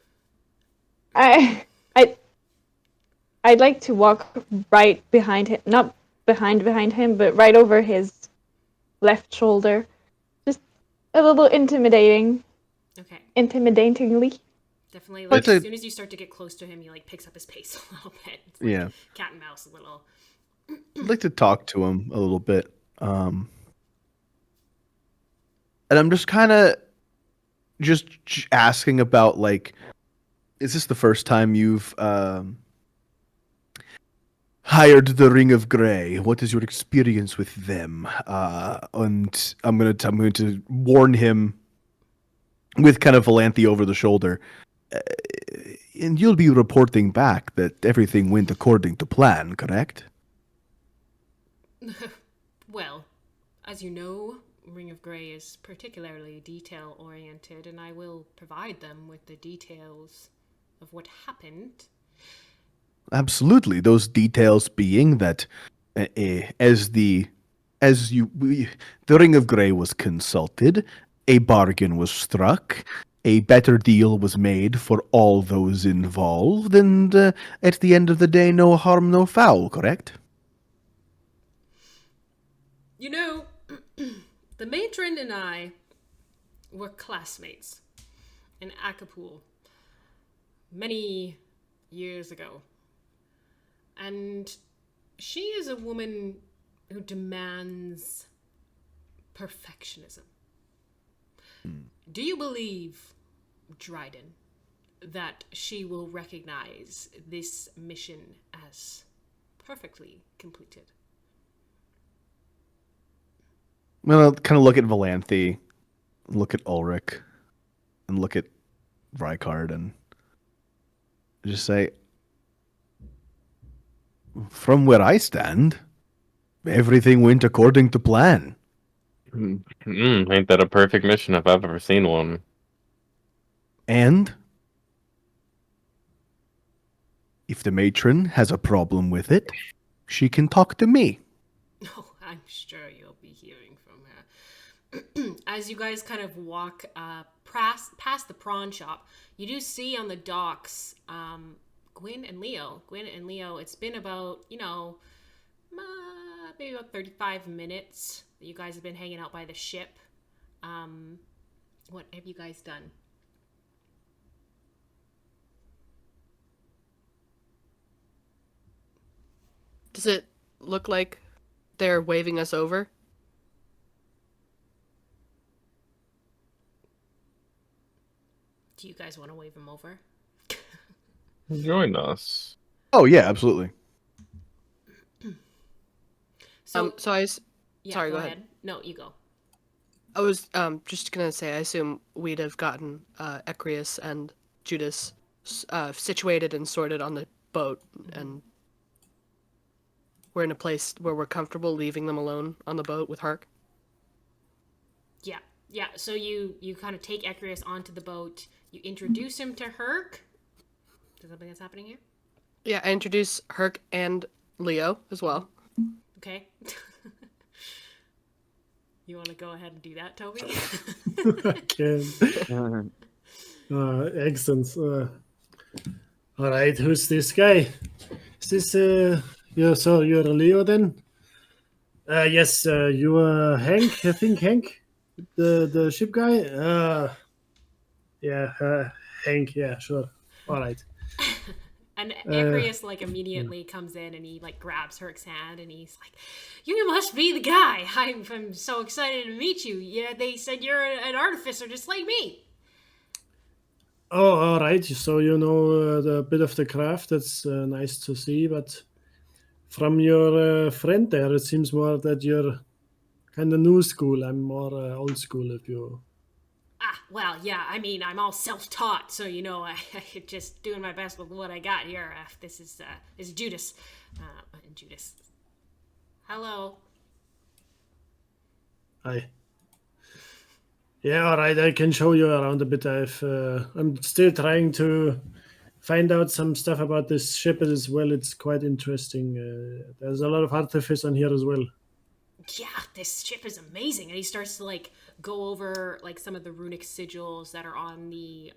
I'd like to walk right behind him, not behind him, but right over his left shoulder. Just a little intimidatingly. Definitely, Like as soon as you start to get close to him, he like picks up his pace a little bit. It's like cat and mouse a little. I'd like to talk to him a little bit. And I'm just kind of just asking about, like, is this the first time you've hired the Ring of Grey? What is your experience with them? And I'm going to warn him with kind of Valanthe over the shoulder. And you'll be reporting back that everything went according to plan, correct? Well, as you know, Ring of Grey is particularly detail-oriented, and I will provide them with the details of what happened. Absolutely. Those details being that the Ring of Grey was consulted, a bargain was struck, a better deal was made for all those involved, and at the end of the day, no harm, no foul, correct? You know, the matron and I were classmates in Acapulco many years ago. And she is a woman who demands perfectionism. Do you believe, Dryden, that she will recognize this mission as perfectly completed? Well, I'll kind of look at Valanthe, look at Ulrich, and look at Rykard, and just say, from where I stand, everything went according to plan. Ain't that a perfect mission if I've ever seen one? And if the matron has a problem with it, she can talk to me. Oh, I'm sure you'll be hearing from her. As you guys kind of walk past the prawn shop, you do see on the docks Gwyn and Leo. It's been about, maybe about 35 minutes that you guys have been hanging out by the ship. What have you guys done? Does it look like they're waving us over? Do you guys want to wave them over? Join us. Oh, yeah, absolutely. So, sorry, go ahead. No, you go. I was just gonna say, I assume we'd have gotten Ecrius and Judas situated and sorted on the boat, and we're in a place where we're comfortable leaving them alone on the boat with Hark? Yeah. So you kind of take Ecrius onto the boat. You introduce him to Herc. Is something that's happening here? Yeah, I introduce Herc and Leo as well. Okay. You want to go ahead and do that, Toby? I can. Excellent. All right, who's this guy? Is this you're Leo then? Yes, you are Hank. I think Hank, the ship guy. Yeah, Hank. Yeah, sure. All right. And Ecrius immediately comes in and he grabs Herc's hand and he's like, "You must be the guy. I'm so excited to meet you. Yeah, they said you're an artificer just like me." Oh, all right. So you know the bit of the craft. That's nice to see. But from your friend there, it seems more that you're kind of new school. I'm more old school. If you. Well, yeah. I mean, I'm all self-taught, so I just doing my best with what I got here. This is Judas. Judas. Hello. Hi. Yeah, all right. I can show you around a bit. I'm still trying to find out some stuff about this ship as well. It's quite interesting. There's a lot of artifice on here as well. Yeah, this ship is amazing. And he starts to go over some of the runic sigils that are on the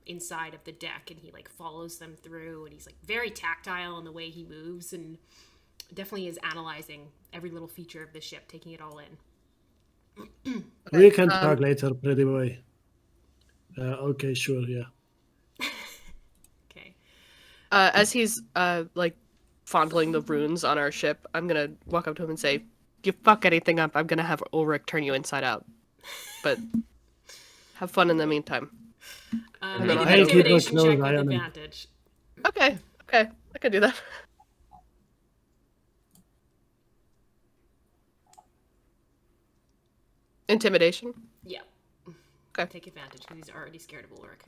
inside of the deck, and he follows them through, and he's very tactile in the way he moves, and definitely is analyzing every little feature of the ship, taking it all in. We can talk later, pretty boy. Okay, sure, yeah. Okay. As he's fondling the runes on our ship, I'm gonna walk up to him and say, "You fuck anything up, I'm gonna have Ulrich turn you inside out. But have fun in the meantime." Make an intimidation check with advantage. Okay, I can do that. Intimidation? Yeah. Okay. Take advantage because he's already scared of Ulrich.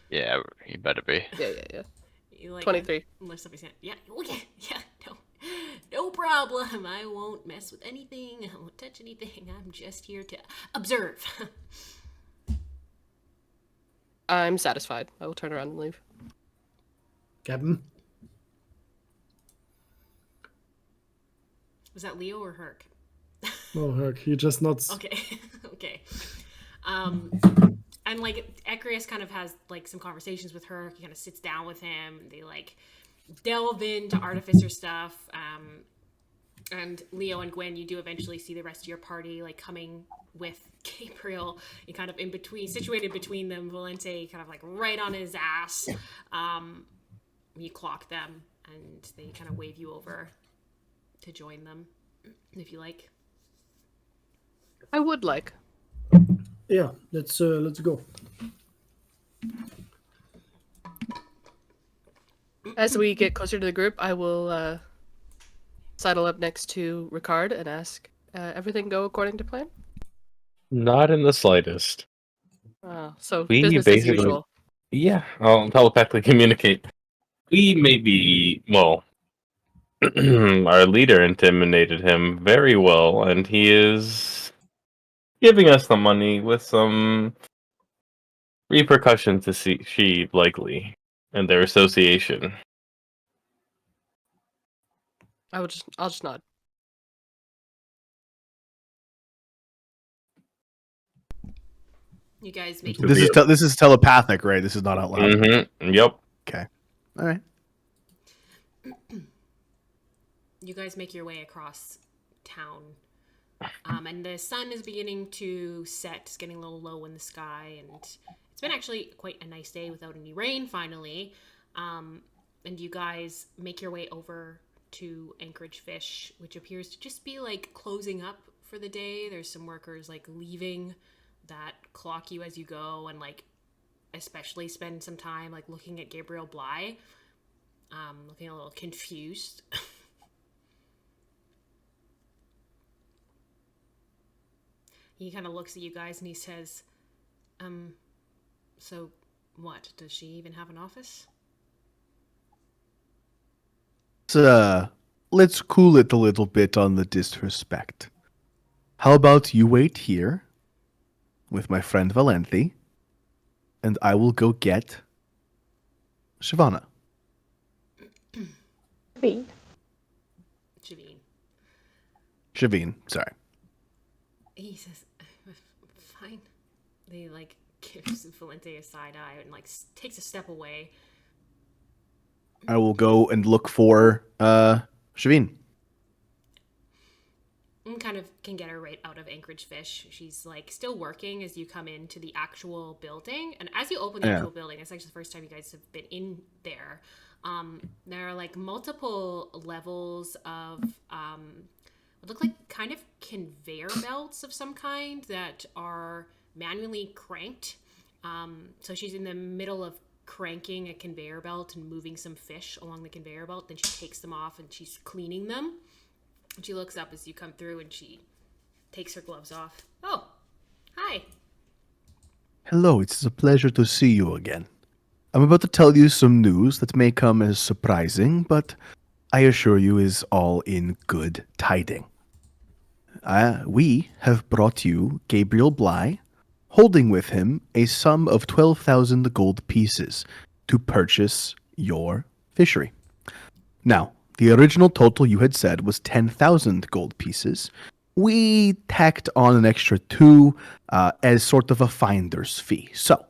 Yeah, he better be. Yeah. 23. Unless somebody's saying, yeah, no problem. I won't mess with anything. I won't touch anything. I'm just here to observe. I'm satisfied. I will turn around and leave. Captain? Was that Leo or Herc? No, Herc. He just nods. Okay. Okay. And Ecrius kind of has some conversations with Herc. He kind of sits down with him. And they delve into artificer stuff. And Leo and Gwen, you do eventually see the rest of your party coming with Gabriel. You kind of in between, situated between them. Valente kind of right on his ass. You clock them, and they kind of wave you over to join them, if you like. I would like. Yeah, let's go. As we get closer to the group, I will sidle up next to Ricard and ask, everything go according to plan? Not in the slightest. So We business as basically- usual. Yeah, I'll telepathically communicate. We may be, well, our leader intimidated him very well, and he is giving us the money with some repercussions to see likely, and their association. I'll just nod. You guys make This is telepathic, right? This is not out loud. Mm-hmm. Yep. Okay. All right. You guys make your way across town. And the sun is beginning to set. It's getting a little low in the sky. And it's been actually quite a nice day without any rain, finally. And you guys make your way over to Anchorage Fish, which appears to just be closing up for the day. There's some workers leaving that clock you as you go, and especially spend some time looking at Gabriel Bly, looking a little confused. He kind of looks at you guys and he says, so what, does she even have an office? It's let's cool it a little bit on the disrespect. How about you wait here with my friend Valenthi, and I will go get Shivana. Bean. Javine. Shavine, sorry. He says, fine. They, like, gives Valente a side eye and, like, takes a step away. I will go and look for Shavine. Kind of can get her right out of Anchorage Fish. She's, like, still working as you come into the actual building. And as you open the actual building, it's actually the first time you guys have been in there. There are, like, multiple levels of what look like kind of conveyor belts of some kind that are manually cranked. So she's in the middle of cranking a conveyor belt and moving some fish along the conveyor belt. Then she takes them off and she's cleaning them. And she looks up as you come through and she takes her gloves off. Oh, hi. Hello, it's a pleasure to see you again. I'm about to tell you some news that may come as surprising, but I assure you is all in good tiding. We have brought you Gabriel Bly, holding with him a sum of 12,000 gold pieces to purchase your fishery. Now, the original total you had said was 10,000 gold pieces. We tacked on an extra 2 as sort of a finder's fee. So,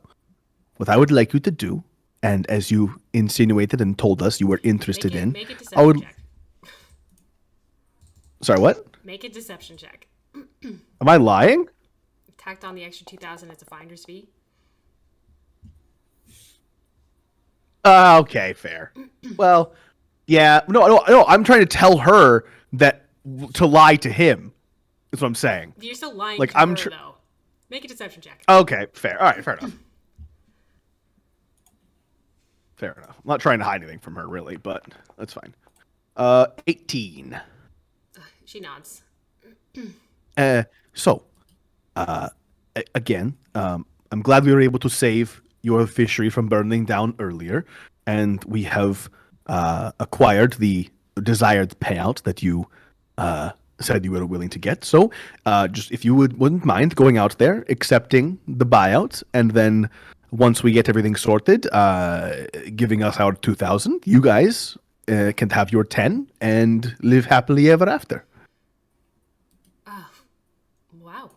what I would like you to do, and as you insinuated and told us you were interested Make a I deception would. check. Sorry, what? Make a deception check. Am I lying? Tacked on the extra 2,000 as a finder's fee. Okay, fair. Well, yeah, no. I'm trying to tell her that to lie to him. Is what I'm saying. You're still lying Like, to I'm her, though. Make a deception check. Okay, fair. All right, fair enough. Fair enough. I'm not trying to hide anything from her, really, but that's fine. 18. She nods. Again, I'm glad we were able to save your fishery from burning down earlier, and we have acquired the desired payout that you said you were willing to get. So, just if you wouldn't mind going out there, accepting the buyout, and then once we get everything sorted, giving us our 2,000, you guys can have your 10 and live happily ever after. Wow.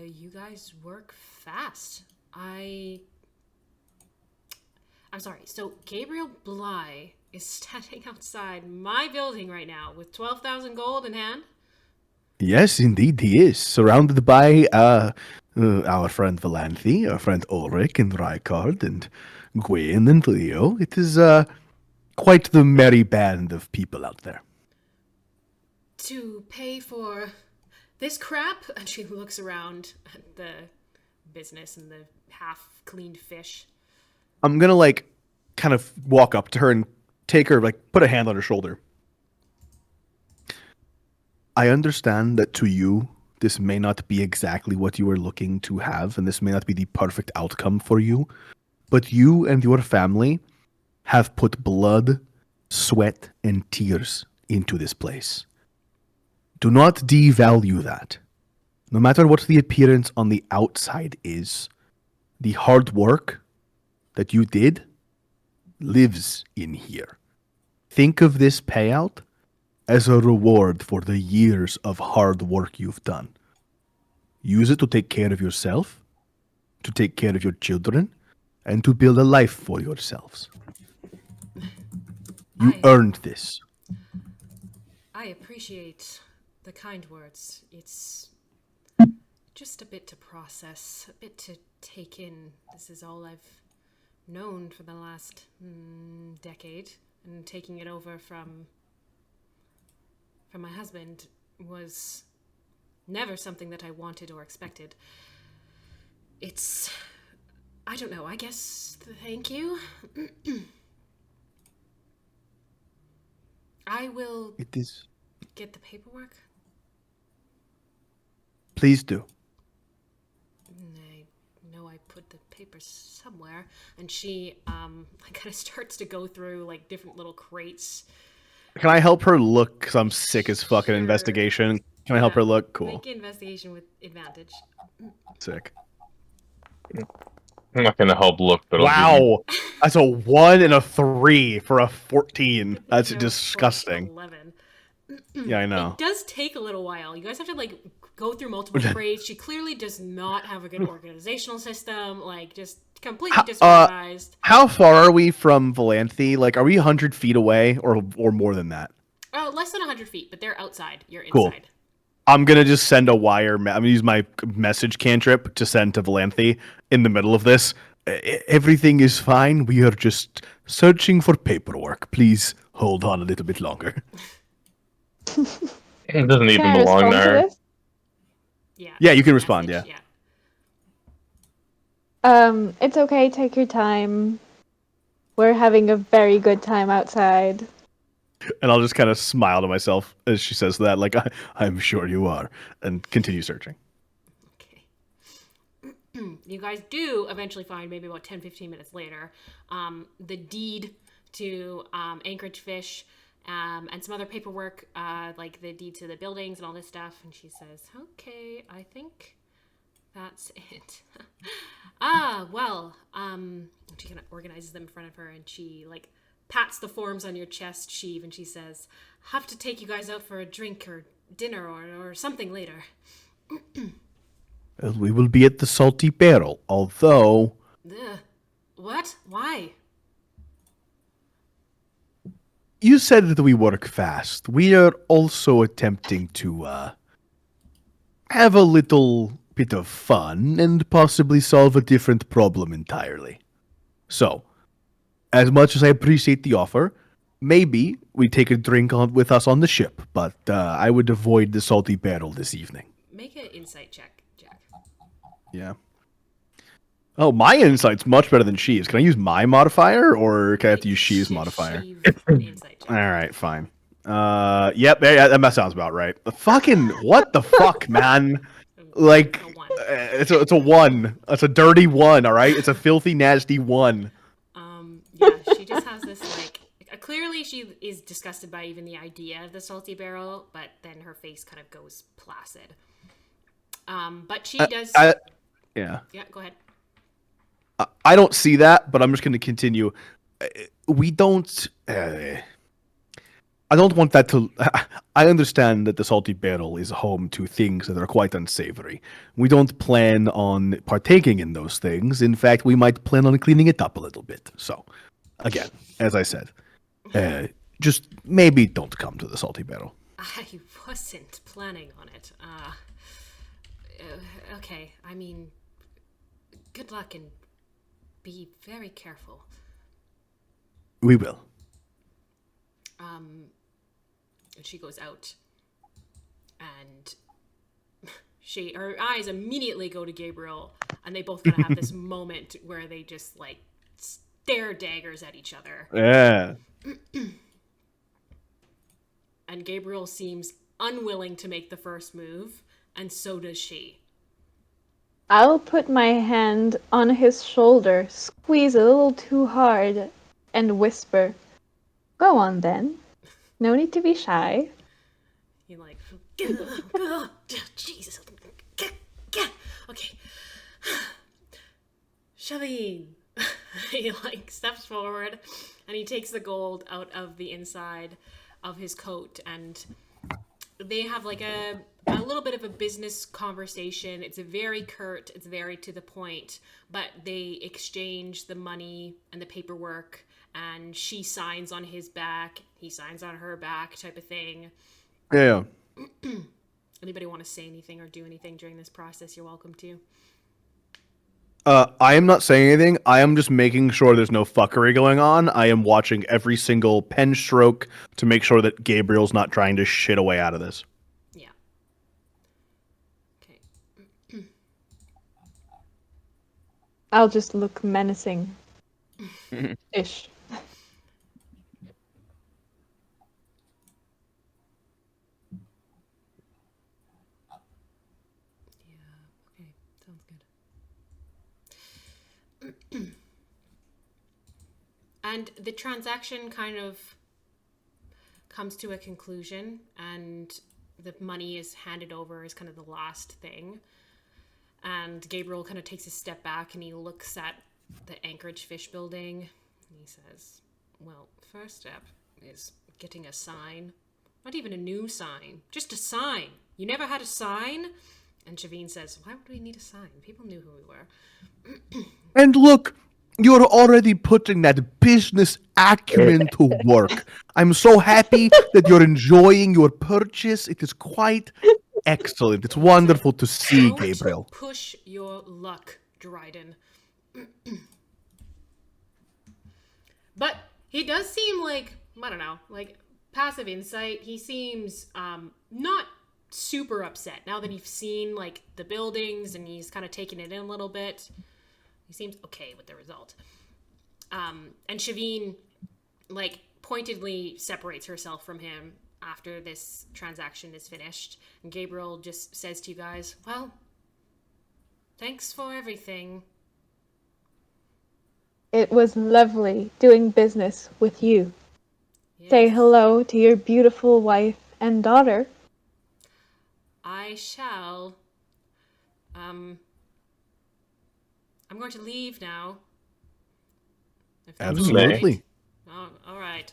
You guys work fast. I'm sorry. So Gabriel Bly is standing outside my building right now with 12,000 gold in hand. Yes, indeed, he is surrounded by our friend Valanthi, our friend Ulrich and Rykard and Gwen and Leo. It is quite the merry band of people out there. To pay for this crap? And she looks around at the business and the half-cleaned fish. I'm gonna kind of walk up to her and take her, put a hand on her shoulder. I understand that to you, this may not be exactly what you were looking to have, and this may not be the perfect outcome for you, but you and your family have put blood, sweat, and tears into this place. Do not devalue that. No matter what the appearance on the outside is, the hard work that you did lives in here. Think of this payout as a reward for the years of hard work you've done. Use it to take care of yourself, to take care of your children, and to build a life for yourselves. You earned this. I appreciate the kind words. It's just a bit to process, a bit to take in. This is all I've known for the last decade, and taking it over from my husband was never something that I wanted or expected. I don't know, I guess, thank you. I will get the paperwork. Please do. I know I put the papers somewhere. And she kind of starts to go through different little crates Can I help her look? Because I'm sick as fucking Sure. investigation. Can I help her look? Cool. Make an investigation with advantage. Sick. I'm not gonna help look, but I'll give you. Wow. That's a 1 and a 3 for a 14. That's No, disgusting. 11. Yeah, I know. It does take a little while. You guys have to like go through multiple trades. She clearly does not have a good organizational system. Like, just completely disorganized. How far are we from Valanthe? Like, are we 100 feet away or more than that? Less than 100 feet, but they're outside. You're Cool. inside. I'm gonna just send a wire. I'm gonna use my message cantrip to send to Valanthe in the middle of this. Everything is fine. We are just searching for paperwork. Please hold on a little bit longer. It doesn't even Can I belong respond to to her. this? Yeah, you can respond, Message, It's okay, take your time. We're having a very good time outside. And I'll just kind of smile to myself as she says that, like, I'm sure you are, and continue searching. Okay. You guys do eventually find, maybe about 10-15 minutes later, the deed to Anchorage Fish, and some other paperwork, like the deed to the buildings and all this stuff. And she says, okay, I think that's it. Well, she kind of organizes them in front of her, and she, like, pats the forms on your chest, Sheev, and she says, have to take you guys out for a drink or dinner or something later. Well, we will be at the Salty Barrel, although... Ugh. What? Why? You said that we work fast. We are also attempting to, have a little bit of fun and possibly solve a different problem entirely. So, as much as I appreciate the offer, maybe we take a drink with us on the ship, but I would avoid the Salty Barrel this evening. Make an insight check, Jack. Yeah. Oh, my insight's much better than She's. Can I use my modifier, or can I have to use She's modifier? Insight check. All right, fine. Yep, that sounds about right. The fucking what the fuck, man? Like, A 1. it's a 1. It's a dirty 1. All right, it's a filthy, nasty 1. Yeah, she just has this, like, clearly she is disgusted by even the idea of the salty barrel, but then her face kind of goes placid. But she does. Yeah. Yeah, go ahead. I don't see that, but I'm just going to continue. We don't. I don't want that to. I understand that the Salty Barrel is home to things that are quite unsavory. We don't plan on partaking in those things. In fact, we might plan on cleaning it up a little bit. So, again, as I said, just maybe don't come to the Salty Barrel. I wasn't planning on it. Okay, I mean, good luck and be very careful. We will. And she goes out, and her eyes immediately go to Gabriel, and they both kind of have this moment where they just, like, stare daggers at each other. Yeah. And Gabriel seems unwilling to make the first move, and so does she. I'll put my hand on his shoulder, squeeze a little too hard, and whisper, "Go on then. No need to be shy." He, like, Jesus. Okay. Shaveen. He, like, steps forward, and he takes the gold out of the inside of his coat, and they have, like, a little bit of a business conversation. It's very curt, it's very to the point, but they exchange the money and the paperwork, and she signs on his back, he signs on her back, type of thing. Yeah. Anybody want to say anything or do anything during this process, you're welcome to. I am not saying anything. I am just making sure there's no fuckery going on. I am watching every single pen stroke to make sure that Gabriel's not trying to shit away out of this. Yeah. Okay. I'll just look menacing. Ish. Okay, sounds good. And the transaction kind of comes to a conclusion, and the money is handed over as kind of the last thing. And Gabriel kind of takes a step back and he looks at the Anchorage fish building and he says, well, first step is getting a sign. Not even a new sign, just a sign. You never had a sign? And Shavine says, why would we need a sign? People knew who we were. And look, you're already putting that business acumen to work. I'm so happy that you're enjoying your purchase. It is quite excellent. It's wonderful to see, Don't Gabriel. push your luck, Dryden. But he does seem like, I don't know, like passive insight. He seems not super upset now that he's seen like the buildings and he's kind of taken it in a little bit. He seems okay with the result. And Shavine like pointedly separates herself from him after this transaction is finished. And Gabriel just says to you guys, well, thanks for everything. It was lovely doing business with you. Yes. Say hello to your beautiful wife and daughter. I shall. I'm going to leave now. If that's Absolutely. all right. Oh, all right.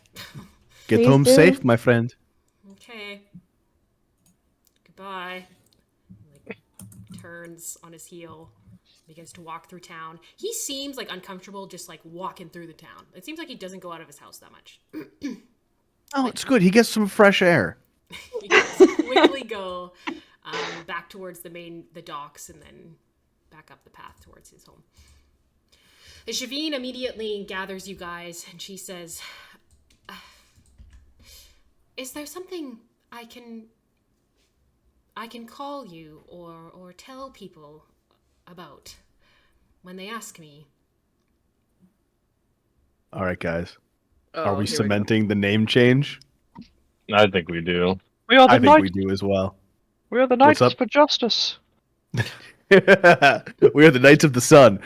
Get Please home do. safe, my friend. Okay. Goodbye. Like turns on his heel, begins to walk through town. He seems like uncomfortable just like walking through the town. It seems like he doesn't go out of his house that much. Oh, it's good. He gets some fresh air. He can quickly go back towards the docks and then back up the path towards his home. Shavine immediately gathers you guys and she says, is there something I can call you or tell people about when they ask me? All right, guys. Oh, Are we here we go. cementing the name change? I think we do. We are the I think we knights. do as well. We are the What's knights up? for justice. We are the Knights of the Sun.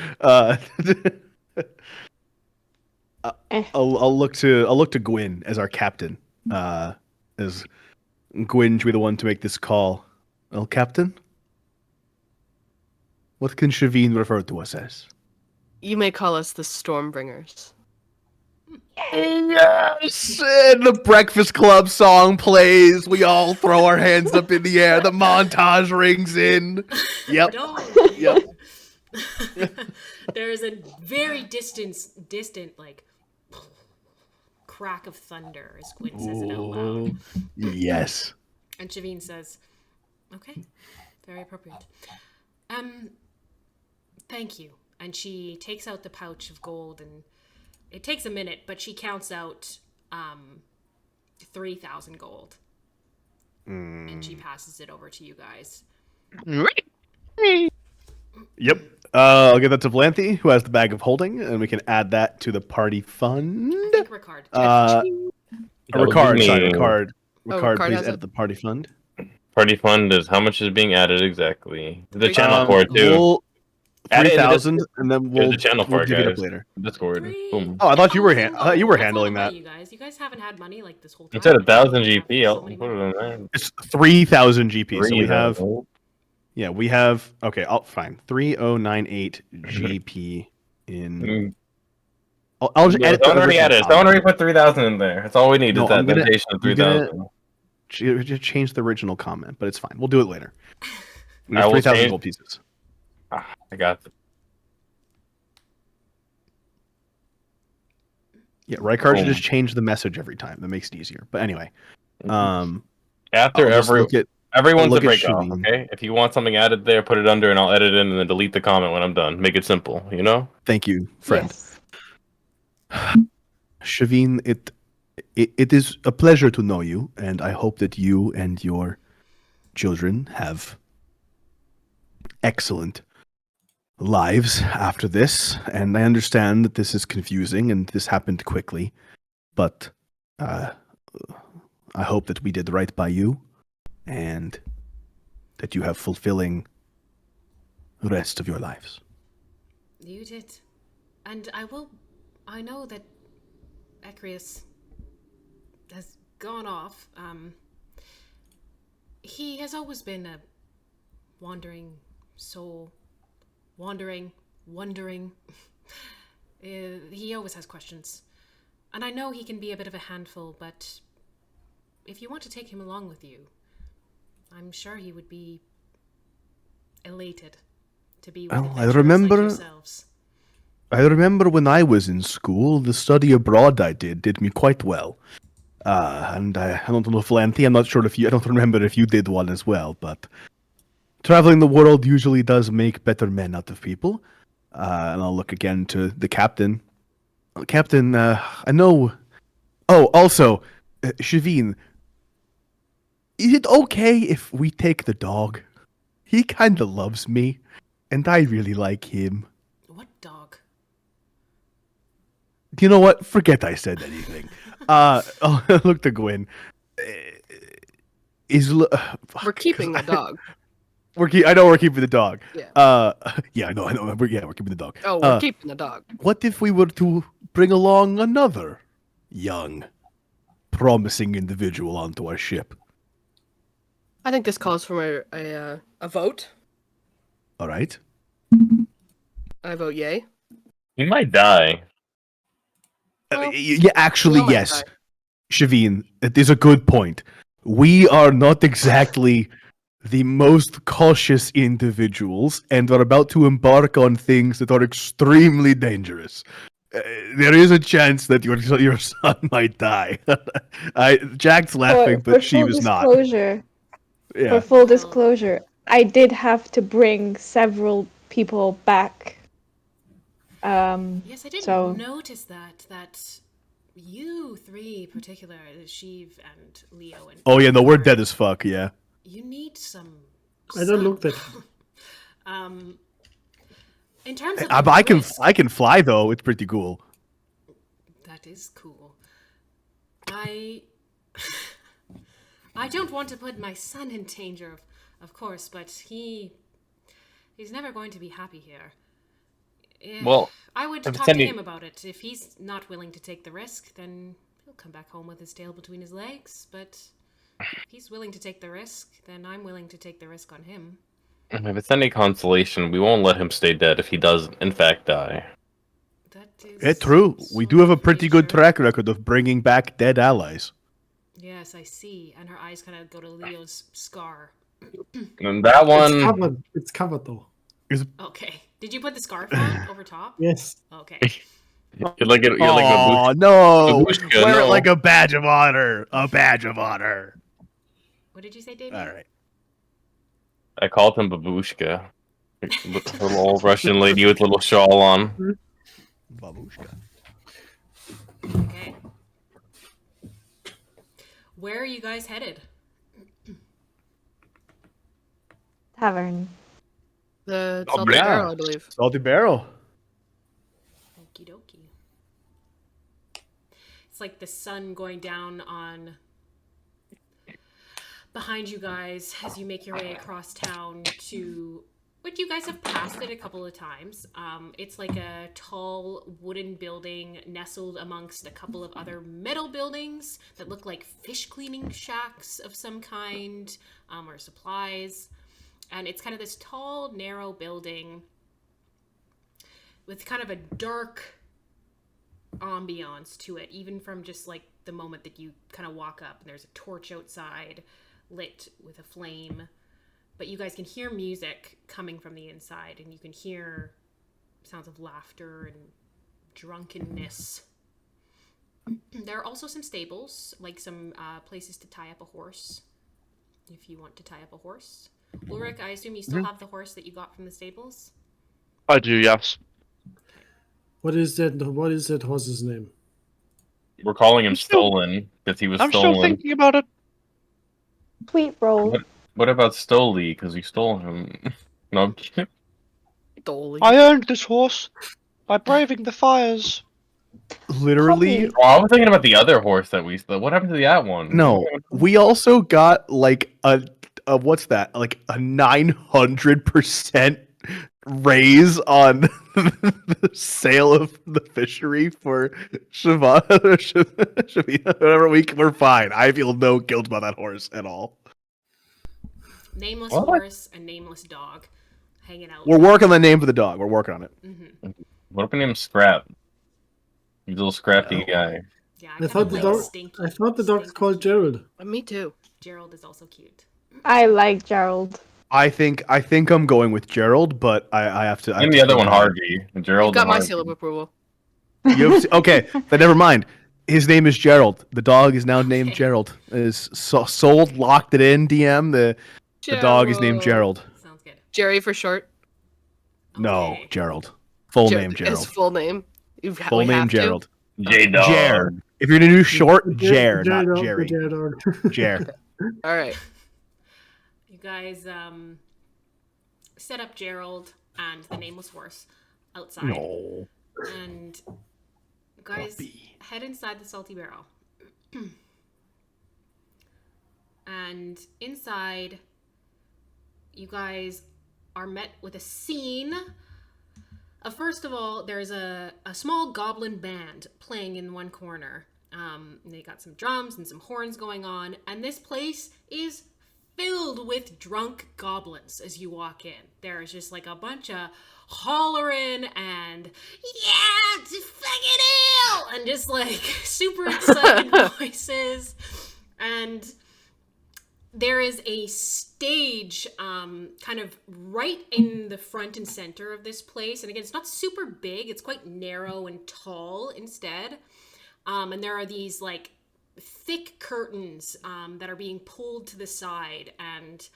I'll look to Gwyn as our captain. As Gwyn should be the one to make this call. Well, Captain, what can Shavine refer to us as? You may call us the Stormbringers. Yes! And the Breakfast Club song plays. We all throw our hands up in the air. The montage rings in. Yep. Don't. Yep. There is a very distant like crack of thunder as Quinn says it out loud. Yes. And Shavine says, okay, very appropriate. Thank you. And she takes out the pouch of gold, and it takes a minute, but she counts out 3,000 gold. And she passes it over to you guys. Yep. I'll give that to Valanthe, who has the bag of holding, and we can add that to the party fund. I think Ricard. Ricard, sorry, me. Ricard. Oh, Ricard, Ricard please has edit it. the party fund. Party fund is how much is being added exactly? The 3,000 channel for it too. We'll, Add it in the 3,000, and then There's we'll, the channel for we'll it, divvy it up guys. later. Discord. Boom. Oh, I thought you were That's a lot of handling that. money, you guys. You guys haven't had money like this whole time. It said 1,000 You have GP. so I'll many put it money. in there. It's 3,000 GP. So we have, 3,000. yeah, we have. Okay, fine. 3098 GP in. Mm. I'll just edit. Someone the already original added it. comment. Someone already put 3,000 in there. That's all we need No, is that I'm gonna- notation of I'm gonna- 3,000. Just change the original comment, but it's fine. We'll do it later. We I have will 3,000 change- gold pieces. I got it. Yeah, Rykard should Boom. just change the message every time. That makes it easier. But anyway, After I'll just look at everyone's look a at break off, Shavine. okay? If you want something added there, put it under and I'll edit it in and then delete the comment when I'm done. Make it simple, you know? Thank you, friend. Yes. Shavine, it is a pleasure to know you, and I hope that you and your children have excellent lives after this. And I understand that this is confusing and this happened quickly, but I hope that we did right by you and that you have fulfilling rest of your lives. You did. And I know that Ecrius has gone off. He has always been a wandering soul. Wondering. He always has questions. And I know he can be a bit of a handful, but if you want to take him along with you, I'm sure he would be elated to be with adventurers like yourselves. I remember when I was in school, the study abroad I did me quite well. And I don't know if Lanty, I don't remember if you did one as well, but traveling the world usually does make better men out of people. And I'll look again to the captain. Captain, I know... Oh, also, Shavine, is it okay if we take the dog? He kinda loves me, and I really like him. What dog? You know what? Forget I said anything. I'll look to Gwyn. We're keeping the dog. I know we're keeping the dog. Yeah. Yeah, I know. We're keeping the dog. Oh, we're keeping the dog. What if we were to bring along another young, promising individual onto our ship? I think this calls for a vote. All right. I vote yay. He might die. Well, Yeah, actually, well, yes. Shavine, it is a good point. We are not exactly the most cautious individuals and are about to embark on things that are extremely dangerous. There is a chance that your son might die. Jack's laughing, but she was not. For Yeah. full disclosure, I did have to bring several people back. Yes, I did So- notice that you three in particular, Sheev and Leo and... Oh yeah, no, we're dead as fuck. Yeah. You need some... I don't look that. In terms of I can risk, I can fly though. It's pretty cool. that is cool. I don't want to put my son in danger, of course, but he's never going to be happy here. Well, I would if talk it's to any- him about it. If he's not willing to take the risk, then he'll come back home with his tail between his legs. But if he's willing to take the risk, then I'm willing to take the risk on him. If it's any consolation, we won't let him stay dead if he does, in fact, die. That is... It's true. We do have a pretty good nature. track record of bringing back dead allies. Yes, I see. And her eyes kind of go to Leo's scar. And that It's one, covered. It's covered though. Okay. Did you put the scarf on over top? Yes. Okay. you're like a Oh no! Babushka, Wear it no. like a badge of honor. A badge of honor. What did you say, David? All right. I called him Babushka. Little old Russian lady with a little shawl on. Babushka. Okay. Where are you guys headed? Tavern. The Oh, Salty yeah. Barrel, I believe. Salty barrel. Okie dokie. It's like the sun going down on behind you guys as you make your way across town to what you guys have passed it a couple of times. It's like a tall wooden building nestled amongst a couple of other metal buildings that look like fish cleaning shacks of some kind, or supplies. And it's kind of this tall, narrow building with kind of a dark ambiance to it, even from just like the moment that you kind of walk up and there's a torch outside lit with a flame. But you guys can hear music coming from the inside, and you can hear sounds of laughter and drunkenness. There are also some stables, like some places to tie up a horse, if you want to tie up a horse. Ulrich, I assume you still have the horse that you got from the stables? I do, yes. What is that? What is that horse's name? We're calling him I'm still- Stolen because he was I'm stolen. still thinking about it. Sweet roll. What about Stoli? Because we stole him. No, I'm kidding. Dolly. I earned this horse by braving the fires. Literally, Puppy. Oh, I was thinking about the other horse that we stole. What happened to that one? no. We also got like a what's that? Like a 900% raise on the sale of the fishery for Shavina, whatever we're fine. I feel no guilt about that horse at all. Nameless What? horse and nameless dog hanging out. We're working on the name for the dog. We're working on it. What if we name him Scrap? He's a little scrappy No. guy. Yeah, I thought the dog. I thought the dog's called Gerald. Me too. Gerald is also cute. I like Gerald. I think I'm going with Gerald, but I have to. And the other one, Harvey. Gerald. Got and my Harvey. seal of approval. Okay, but never mind. His name is Gerald. The dog is now named Gerald. Is sold, locked it in. DM. The dog is named Gerald. Sounds good. Jerry for short. No, Okay. Gerald. Full name Gerald. His full name. Full name Gerald. J-Dog. Jer. If you're gonna do short, Jer, not Dog, Jerry. dog. Jer. All right. You guys set up Gerald and the nameless horse outside. No. And you guys Puppy. head inside the salty barrel. And inside, you guys are met with a scene. First of all, there's a small goblin band playing in one corner. They got some drums and some horns going on, and this place is filled with drunk goblins as you walk in. There's just like a bunch of hollering and yeah, it's fucking hell, and just like super excited voices. And there is a stage kind of right in the front and center of this place. And again, it's not super big. It's quite narrow and tall instead. And there are these like thick curtains that are being pulled to the side. And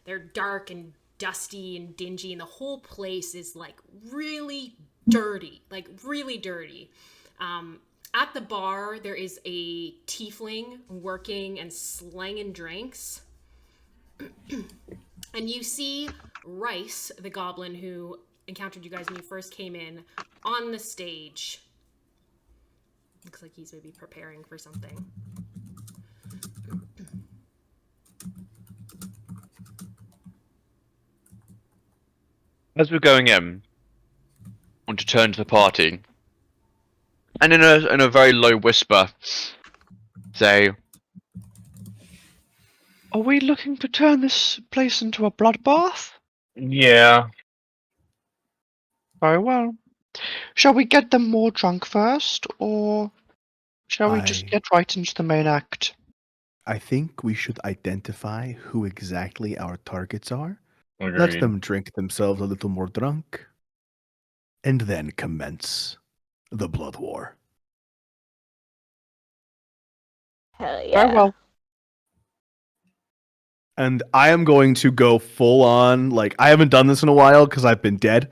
they're dark and dusty and dingy. And the whole place is like really dirty. Like really dirty. At the bar, there is a tiefling working and slanging drinks. And you see Rice, the goblin who encountered you guys when you first came in, on the stage. Looks like he's maybe preparing for something. As we're going in, I want to turn to the party, and in a very low whisper, say, "Are we looking to turn this place into a bloodbath?" Yeah. Very well. Shall we get them more drunk first, or shall we just get right into the main act? I think we should identify who exactly our targets are. Agreed. Let them drink themselves a little more drunk, and then commence the blood war. Hell yeah. Very well. And I am going to go full on, like, I haven't done this in a while because I've been dead.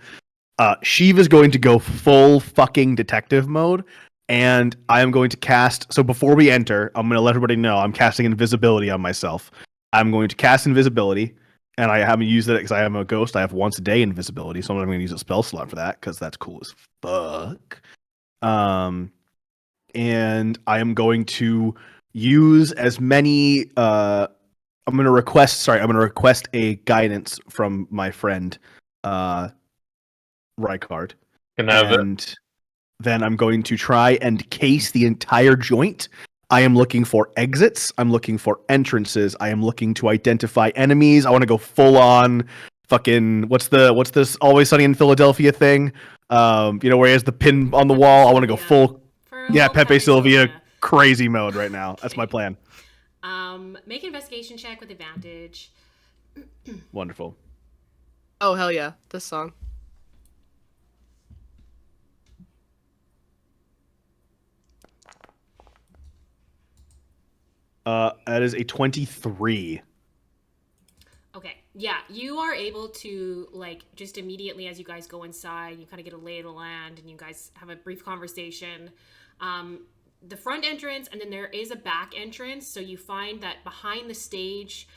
Shiva's going to go full fucking detective mode, and I am going to cast, so before we enter, I'm going to let everybody know I'm casting invisibility on myself. I'm going to cast invisibility, and I haven't used it because I am a ghost. I have once a day invisibility, so I'm going to use a spell slot for that because that's cool as fuck. And I am going to use as many, I'm going to request a guidance from my friend, Rykard. Can have it. And then I'm going to try and case the entire joint. I am looking for exits. I'm looking for entrances. I am looking to identify enemies. I want to go full on fucking what's this Always Sunny in Philadelphia thing? Where he has the pin on the wall. I want to go full Pepe Sylvia crazy mode right now. That's my plan. Make an investigation check with advantage. Wonderful. Oh, hell yeah. This song. That is a 23. Okay, yeah, you are able to, like, just immediately as you guys go inside, you kind of get a lay of the land, and you guys have a brief conversation. The front entrance, and then there is a back entrance, so you find that behind the stage,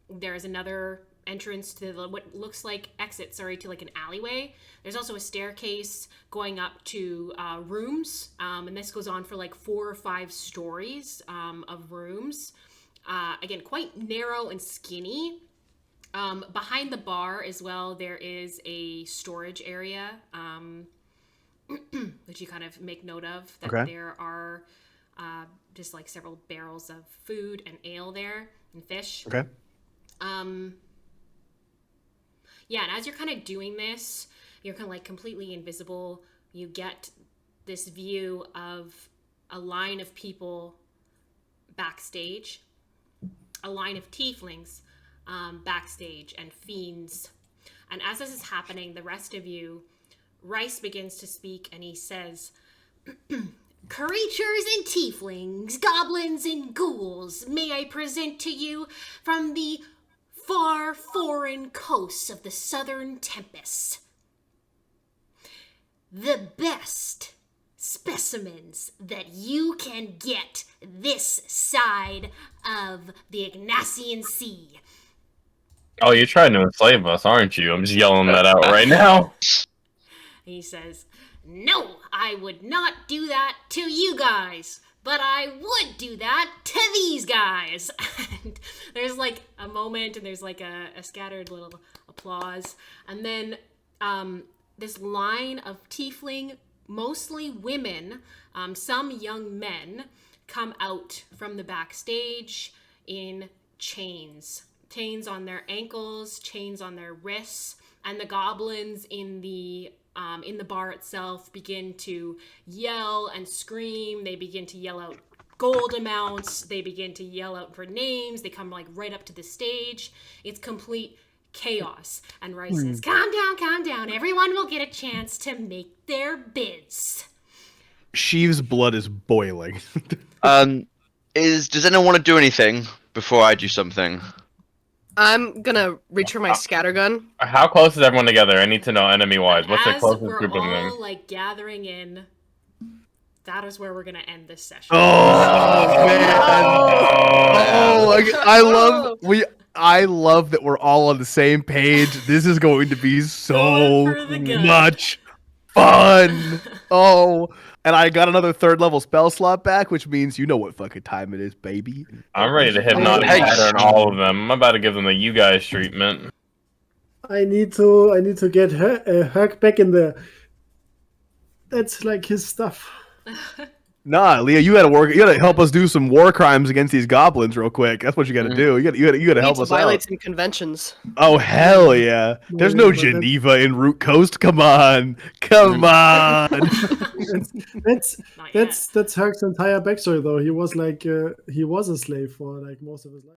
there is another entrance to what looks like to like an alleyway. There's also a staircase going up to rooms, and this goes on for like 4 or 5 stories of rooms. Again, quite narrow and skinny. Behind the bar as well, there is a storage area, which you kind of make note of. That there are just like several barrels of food and ale there and fish. Okay. Yeah, and as you're kind of doing this, you're kind of like completely invisible. You get this view of a line of people backstage, a line of tieflings backstage, and fiends. And as this is happening, the rest of you, Rice begins to speak, and he says, "Creatures and tieflings, goblins and ghouls, may I present to you from the far foreign coasts of the southern Tempest the best specimens that you can get this side of the Ignatian Sea." Oh, you're trying to enslave us, aren't you? I'm just yelling that out right now. He says, "No, I would not do that to you guys, but I would do that to these guys." And there's like a moment, and there's like a scattered little applause. And then this line of tiefling, mostly women, some young men, come out from the backstage in chains. Chains on their ankles, chains on their wrists, and the goblins in the bar itself begin to yell and scream. They begin to yell out gold amounts. They begin to yell out for names. They come like right up to the stage. It's complete chaos. And Rice says, calm down. Everyone will get a chance to make their bids." Sheev's blood is boiling. Does anyone want to do anything before I do something? I'm gonna reach for my scattergun. How close is everyone together? I need to know enemy-wise. What's the As closest we're group of all them? like gathering in, that is where we're gonna end this session. Oh man! I love that we're all on the same page. This is going to be so Going for the good. much fun. Oh, and I got another 3rd level spell slot back, which means you know what fucking time it is, baby. I'm ready to hypnotic pattern all of them. I'm about to give them the you guys treatment. I need to get Herc back in there. That's like his stuff. Nah, Leah, you gotta help us do some war crimes against these goblins real quick. That's what you gotta do. You gotta help us Violate out. some conventions. Oh hell yeah! There's no Geneva in Root Coast. Come on. That's Herc's entire backstory though. He was like he was a slave for like most of his life.